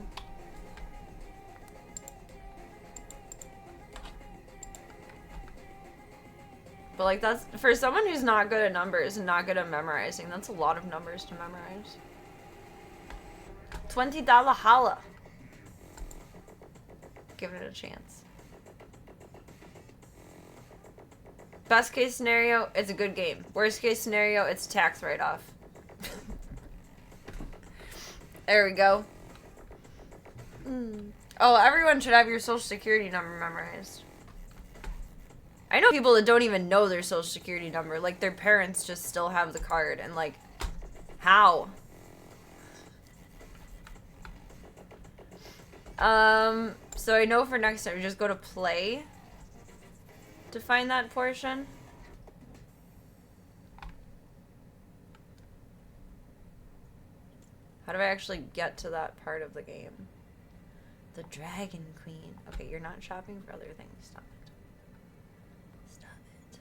Speaker 5: But like that's, for someone who's not good at numbers and not good at memorizing, that's a lot of numbers to memorize. $20 holla. Give it a chance. Best case scenario, it's a good game. Worst case scenario, it's tax write-off. There we go. Oh, everyone should have your social security number memorized. I know people that don't even know their social security number. Like, their parents just still have the card. And, like, how? So I know for next time, just go to play to find that portion. How do I actually get to that part of the game? The Dragon Queen. Okay, you're not shopping for other things. Stop it. Stop it.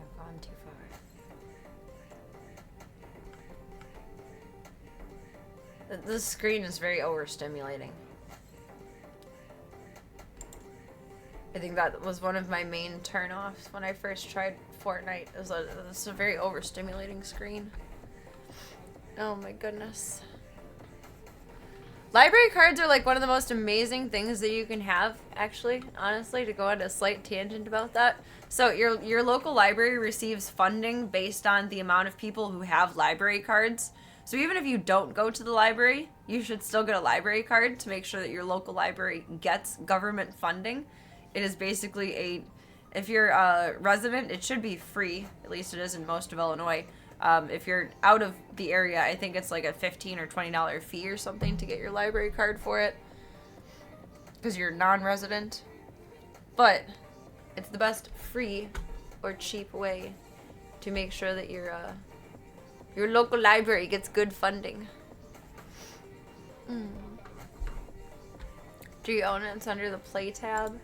Speaker 5: I've gone too far. This screen is very overstimulating. I think that was one of my main turn-offs when I first tried Fortnite. It's a very overstimulating screen. Oh my goodness. Library cards are like one of the most amazing things that you can have, actually, honestly, to go on a slight tangent about that. So your local library receives funding based on the amount of people who have library cards. So even if you don't go to the library, you should still get a library card to make sure that your local library gets government funding. It is basically if you're a resident, it should be free. At least it is in most of Illinois. If you're out of the area, I think it's like a $15 or $20 fee or something to get your library card for it. Because you're non-resident. But it's the best free or cheap way to make sure that your local library gets good funding. Do you own it? It's under the Play tab.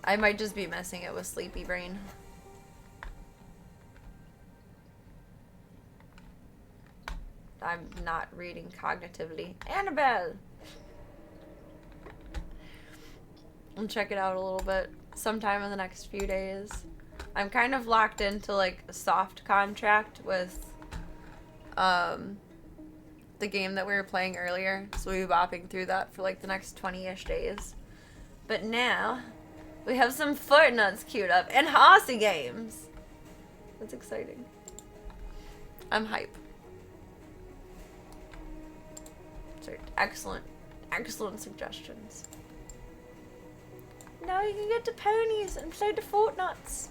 Speaker 5: I might just be messing it with Sleepy Brain. I'm not reading cognitively. Annabelle! I'll check it out a little bit sometime in the next few days. I'm kind of locked into like a soft contract with the game that we were playing earlier. So we'll be bopping through that for like the next 20-ish days. But now we have some Fortnuts queued up and Hossy games. That's exciting. I'm hype. Sorry, excellent suggestions. Now you can get to ponies and play the Fortnuts.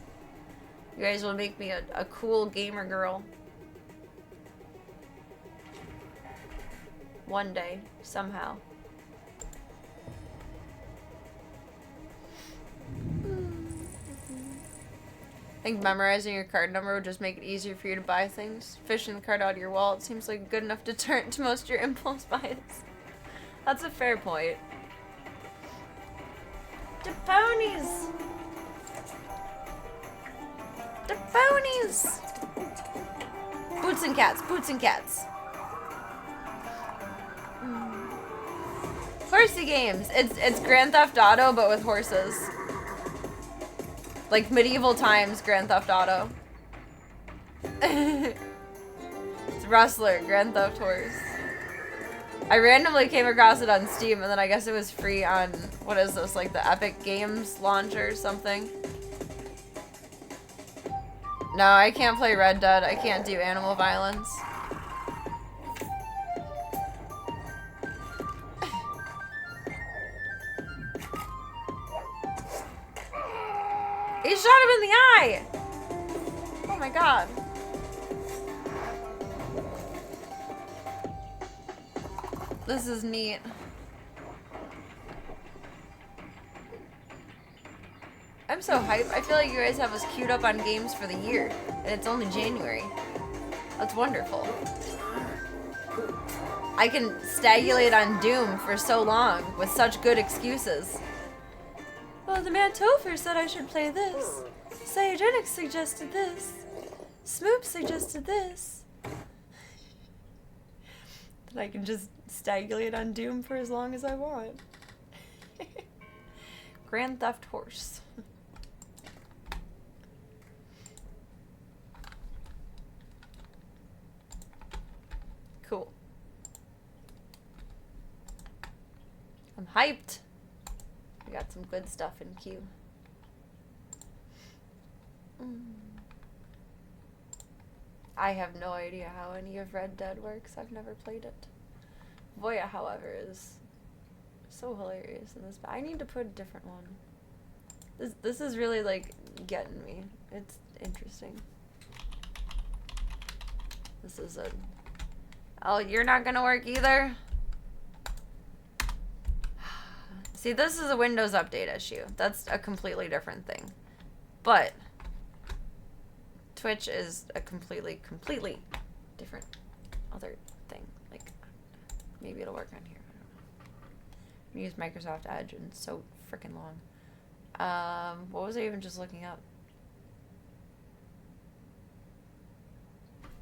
Speaker 5: You guys will make me a cool gamer girl. One day, somehow. I think memorizing your card number would just make it easier for you to buy things. Fishing the card out of your wallet seems like a good enough deterrent to most of your impulse buys. That's a fair point. The ponies! The ponies! Boots and cats, boots and cats. Horsey games. It's Grand Theft Auto, but with horses. Like medieval times Grand Theft Auto. It's Rustler, Grand Theft Horse. I randomly came across it on Steam, and then I guess it was free on, what is this, like the Epic Games launcher or something? No, I can't play Red Dead. I can't do animal violence. He shot him in the eye! Oh my god. This is neat. I'm so hyped. I feel like you guys have us queued up on games for the year, and it's only January. That's wonderful. I can stagulate on Doom for so long with such good excuses. Well, the man Topher said I should play this. Cyanogenix suggested this. Smoop suggested this. That I can just stagulate on Doom for as long as I want. Grand Theft Horse. Cool. I'm hyped. We got some good stuff in queue. I have no idea how any of Red Dead works. I've never played it. Voya, however, is so hilarious in this. I need to put a different one. This is really like getting me. It's interesting. This is a... Oh, you're not gonna work either? See, this is a Windows Update issue. That's a completely different thing. But Twitch is a completely different other thing. Like, maybe it'll work on here. I don't know. I use Microsoft Edge and it's so freaking long. What was I even just looking up?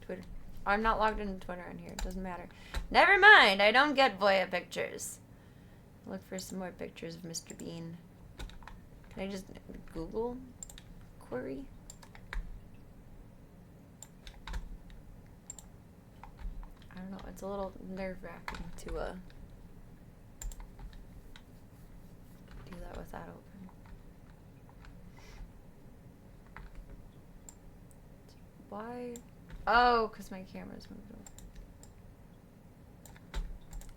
Speaker 5: Twitter. I'm not logged into Twitter on here. It doesn't matter. Never mind. I don't get Voya pictures. Look for some more pictures of Mr. Bean. Can I just Google query? I don't know. It's a little nerve-wracking to do that with that open. Why? Oh, because my camera's moved over.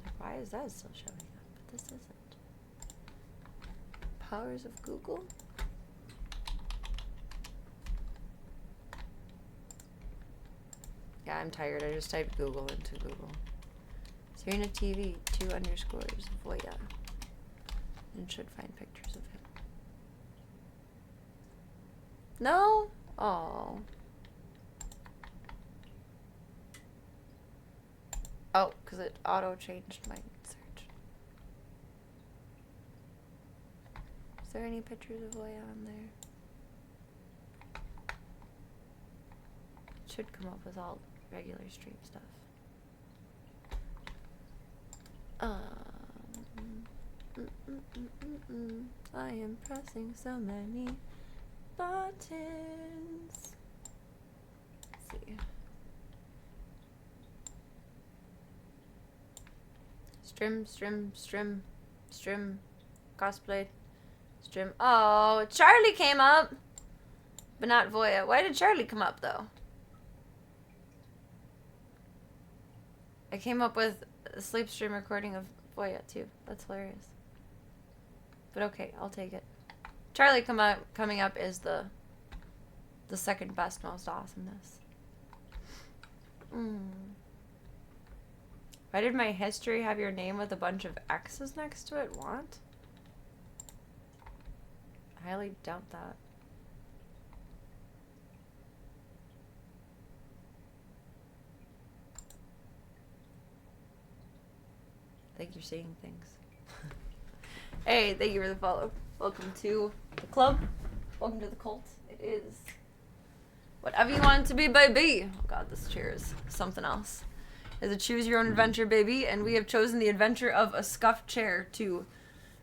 Speaker 5: Like, why is that still showing up? But this isn't. Powers of Google? Yeah, I'm tired. I just typed Google into Google. Serena TV, 2 underscores, Voya. And should find pictures of him. No? Oh. Oh, because it auto-changed my search. Is there any pictures of Voya on there? It should come up with all regular stream stuff. I am pressing so many buttons. Let's see. Strim, cosplay, strim. Oh, Charlie came up, but not Voya. Why did Charlie come up though? I came up with a sleep stream recording of Voya too. That's hilarious. But okay, I'll take it. Charlie coming up is the second best, most awesomeness. Why did my history have your name with a bunch of X's next to it? What? I highly doubt that. I think you're seeing things. Hey, thank you for the follow. Welcome to the club. Welcome to the cult. It is whatever you want it to be, baby. Oh god, this chair is something else. It's a choose your own adventure, baby, and we have chosen the adventure of a scuffed chair to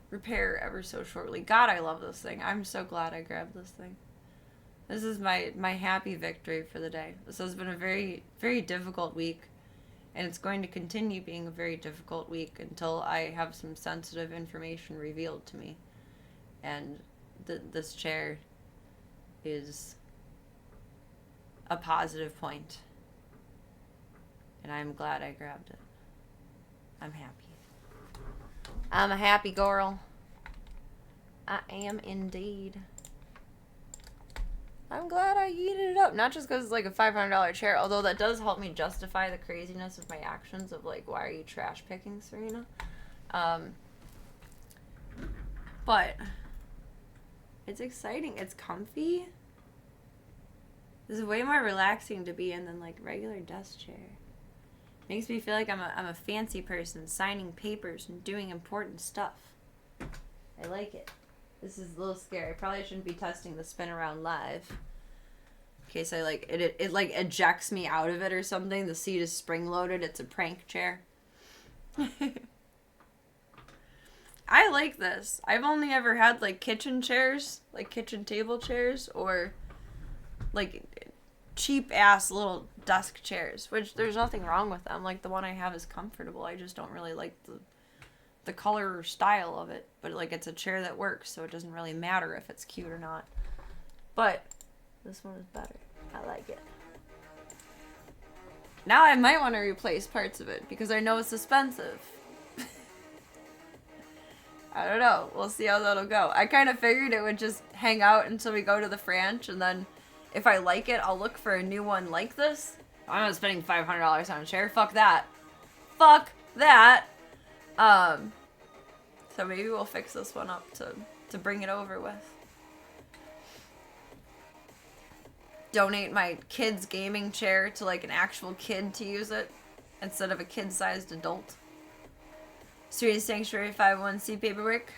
Speaker 5: repair ever so shortly. God, I love this thing. I'm so glad I grabbed this thing. This is my happy victory for the day. This has been a very, very difficult week. And it's going to continue being a very difficult week until I have some sensitive information revealed to me. And this chair is a positive point. And I'm glad I grabbed it. I'm happy. I'm a happy girl. I am indeed. I'm glad I yeeted it up. Not just because it's like a $500 chair, although that does help me justify the craziness of my actions of like, why are you trash picking, Serena? But it's exciting. It's comfy. This is way more relaxing to be in than like regular desk chair. Makes me feel like I'm a fancy person signing papers and doing important stuff. I like it. This is a little scary. I probably shouldn't be testing the spin around live. In case I like it like ejects me out of it or something. The seat is spring loaded. It's a prank chair. I like this. I've only ever had like kitchen chairs, like kitchen table chairs, or like cheap ass little desk chairs, which there's nothing wrong with them. Like the one I have is comfortable. I just don't really like the color or style of it, but like it's a chair that works, so it doesn't really matter if it's cute or not. But this one is better. I like it. Now I might want to replace parts of it because I know it's expensive. I don't know. We'll see how that'll go. I kind of figured it would just hang out until we go to the French, and then if I like it, I'll look for a new one like this. I'm not spending $500 on a chair. Fuck that. Fuck that. So maybe we'll fix this one up to bring it over with. Donate my kid's gaming chair to like an actual kid to use it instead of a kid-sized adult. Street Sanctuary 501c paperwork.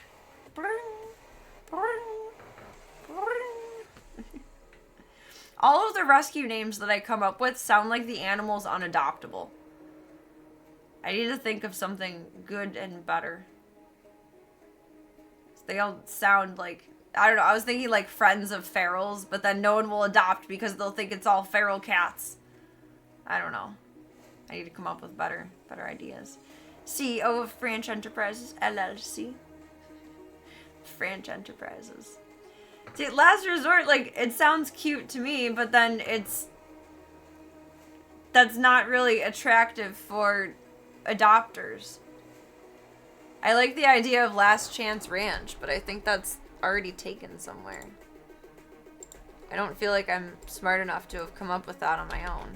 Speaker 5: All of the rescue names that I come up with sound like the animal's unadoptable. I need to think of something good and better. They all sound like, I don't know, I was thinking like friends of ferals, but then no one will adopt because they'll think it's all feral cats. I don't know. I need to come up with better ideas. CEO of French Enterprises, LLC. French Enterprises. See, Last Resort, like, it sounds cute to me, but then that's not really attractive for adopters. I like the idea of Last Chance Ranch, but I think that's already taken somewhere. I don't feel like I'm smart enough to have come up with that on my own.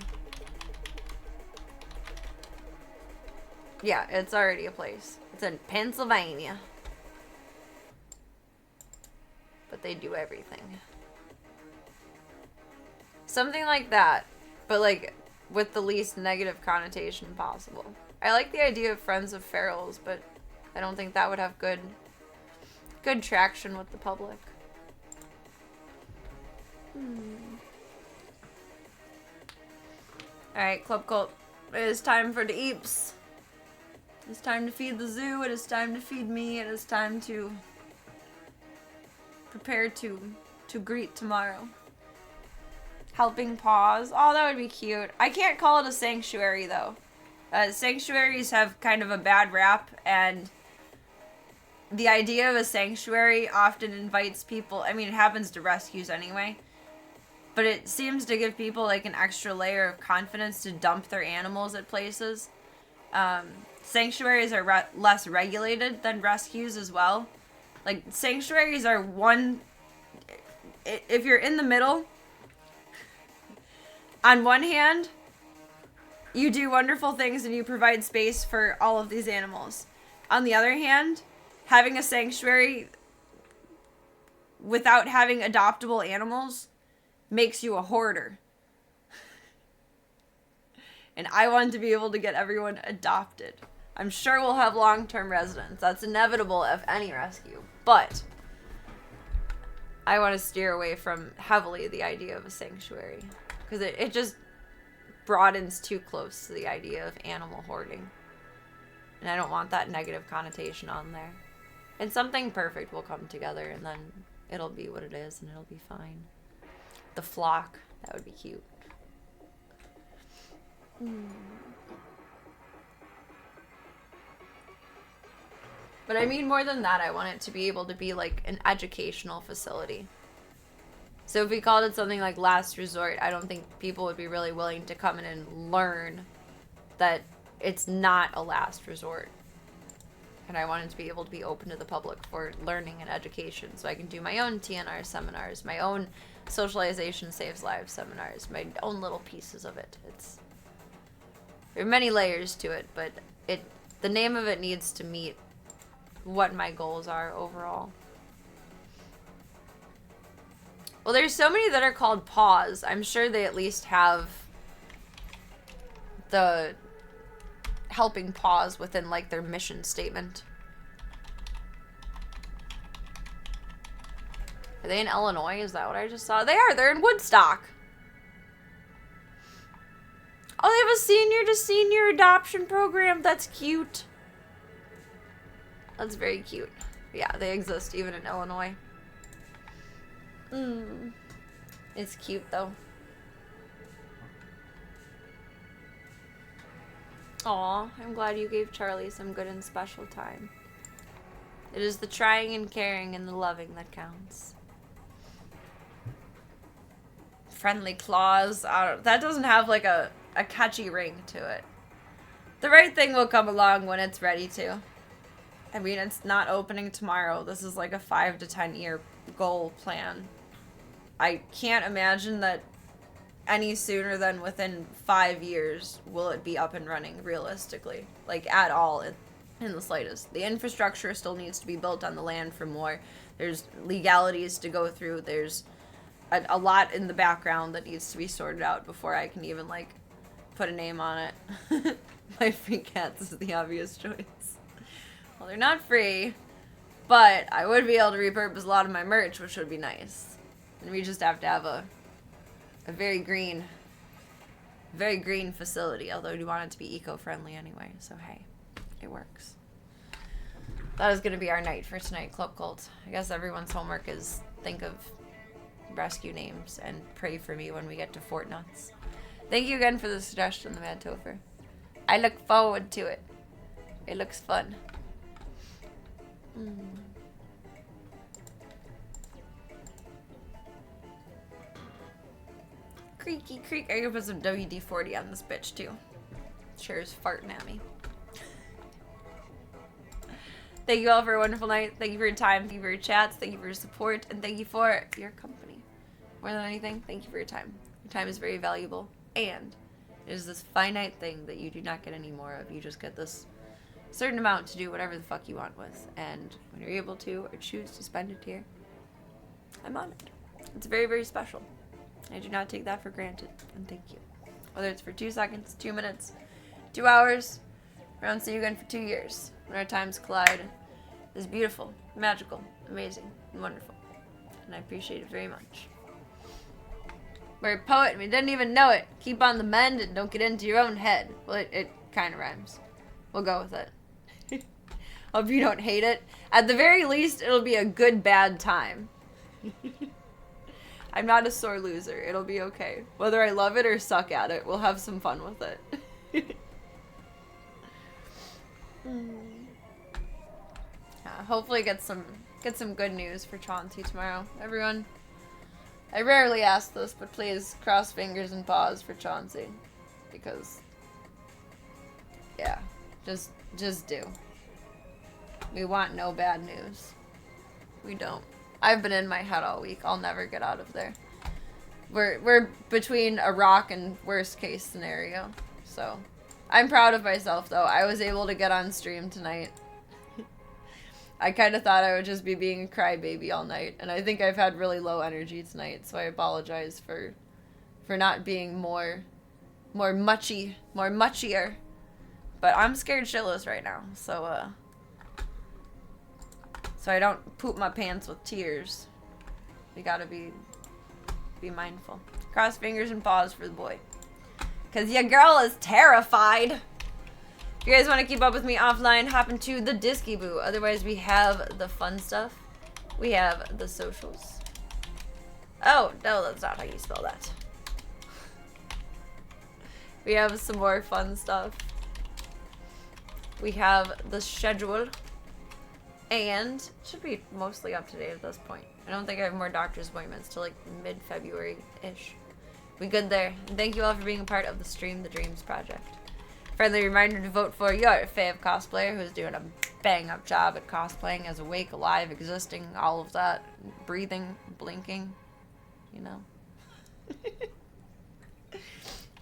Speaker 5: Yeah, it's already a place. It's in Pennsylvania. But they do everything. Something like that, but like with the least negative connotation possible. I like the idea of Friends of Ferals, but I don't think that would have good traction with the public. Alright, Club Cult. It is time for the eeps. It's time to feed the zoo. It is time to feed me. It is time to prepare to greet tomorrow. Helping Paws. Oh, that would be cute. I can't call it a sanctuary, though. Sanctuaries have kind of a bad rap, and the idea of a sanctuary often invites people, I mean, it happens to rescues anyway, but it seems to give people like an extra layer of confidence to dump their animals at places. Sanctuaries are less regulated than rescues as well. Like, sanctuaries are if you're in the middle, on one hand, you do wonderful things and you provide space for all of these animals. On the other hand, having a sanctuary without having adoptable animals makes you a hoarder. And I want to be able to get everyone adopted. I'm sure we'll have long-term residents. That's inevitable of any rescue. But I want to steer away from heavily the idea of a sanctuary. Because it just broadens too close to the idea of animal hoarding. And I don't want that negative connotation on there. And something perfect will come together, and then it'll be what it is, and it'll be fine. the flock. That would be cute. But I mean, more than that, I want it to be able to be like an educational facility. So if we called it something like Last Resort, I don't think people would be really willing to come in and learn that it's not a last resort. And I want it to be able to be open to the public for learning and education. So I can do my own TNR seminars, my own socialization saves lives seminars, my own little pieces of it. There are many layers to it, but the name of it needs to meet what my goals are overall. Well, there's so many that are called Pause. I'm sure they at least have the helping pause within like their mission statement. Are they in Illinois? Is that what I just saw? They are. They're in Woodstock. Oh, they have a senior to senior adoption program. That's cute. That's very cute. Yeah, they exist even in Illinois. It's cute though. Aw, I'm glad you gave Charlie some good and special time. It is the trying and caring and the loving that counts. Friendly claws. That doesn't have like a catchy ring to it. The right thing will come along when it's ready to. I mean, it's not opening tomorrow. This is like a 5 to 10 year goal plan. I can't imagine that any sooner than within 5 years will it be up and running realistically. Like at all in the slightest. The infrastructure still needs to be built on the land for more. There's legalities to go through. There's a lot in the background that needs to be sorted out before I can even like put a name on it. My free cats is the obvious choice. Well, they're not free, but I would be able to repurpose a lot of my merch, which would be nice. And we just have to have a very green facility, although we want it to be eco-friendly anyway, so hey, it works. That is going to be our night for tonight, Club Cult. I guess everyone's homework is think of rescue names and pray for me when we get to Fort Nuts. Thank you again for the suggestion, the Mad Topher. I look forward to it. It looks fun. Creaky creak. I can put some WD-40 on this bitch too. Sure is farting at me. Thank you all for a wonderful night. Thank you for your time. Thank you for your chats. Thank you for your support. And thank you for your company. More than anything, thank you for your time. Your time is very valuable. And it is this finite thing that you do not get any more of. You just get this certain amount to do whatever the fuck you want with. And when you're able to or choose to spend it here, I'm honored. It's very, very special. I do not take that for granted. And thank you. Whether it's for 2 seconds, 2 minutes, 2 hours, or I'll see you again for 2 years. When our times collide, it's beautiful, magical, amazing, and wonderful. And I appreciate it very much. We're a poet and we didn't even know it. Keep on the mend and don't get into your own head. Well, it kind of rhymes. We'll go with it. Hope you don't hate it. At the very least, it'll be a good bad time. I'm not a sore loser. It'll be okay. Whether I love it or suck at it, we'll have some fun with it. Hopefully get some good news for Chauncey tomorrow. Everyone, I rarely ask this, but please cross fingers and paws for Chauncey. Because, yeah, just do. We want no bad news. We don't. I've been in my head all week. I'll never get out of there. We're between a rock and worst case scenario. So, I'm proud of myself though. I was able to get on stream tonight. I kind of thought I would just be being a crybaby all night, and I think I've had really low energy tonight, so I apologize for not being more muchier. But I'm scared shitless right now, so I don't poop my pants with tears. We gotta be mindful. Cross fingers and paws for the boy. 'Cause your girl is terrified. If you guys want to keep up with me offline, hop into the Disky Boo. Otherwise, we have the fun stuff. We have the socials. Oh, no, that's not how you spell that. We have some more fun stuff. We have the schedule. And should be mostly up to date at this point. I don't think I have more doctor's appointments till like mid-February-ish. We good there. And thank you all for being a part of the Stream the Dreams project. Friendly reminder to vote for your fave cosplayer who's doing a bang-up job at cosplaying as awake, alive, existing, all of that. Breathing, blinking, you know.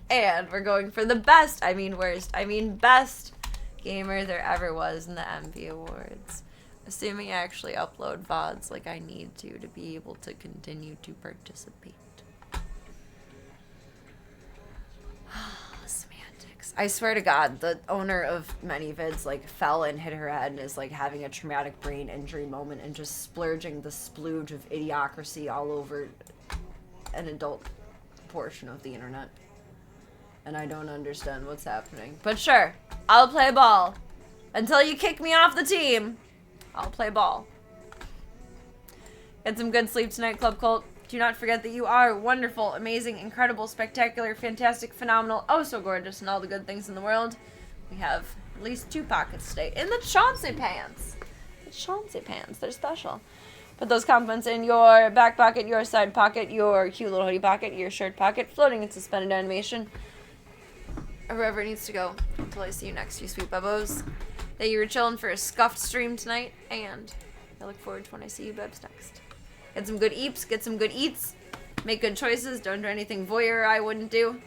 Speaker 5: And we're going for the best, I mean worst, I mean best gamer there ever was in the MV Awards. Assuming I actually upload VODs like I need to be able to continue to participate. Semantics. I swear to God, the owner of ManyVids like fell and hit her head and is like having a traumatic brain injury moment and just splurging the splooge of idiocracy all over an adult portion of the internet. And I don't understand what's happening. But sure, I'll play ball. Until you kick me off the team, I'll play ball. Get some good sleep tonight, Club Cult. Do not forget that you are wonderful, amazing, incredible, spectacular, fantastic, phenomenal, oh so gorgeous, and all the good things in the world. We have at least 2 pockets today. In the Chauncey pants. The Chauncey pants, they're special. Put those compliments in your back pocket, your side pocket, your cute little hoodie pocket, your shirt pocket, floating in suspended animation, or wherever it needs to go until I see you next, you sweet bubbos. That you were chilling for a scuffed stream tonight, and I look forward to when I see you bebs next. Get some good eeps, get some good eats, make good choices, don't do anything voyeur I wouldn't do,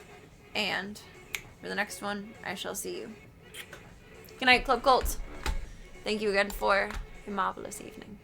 Speaker 5: and for the next one, I shall see you. Good night, Club Cult. Thank you again for a marvelous evening.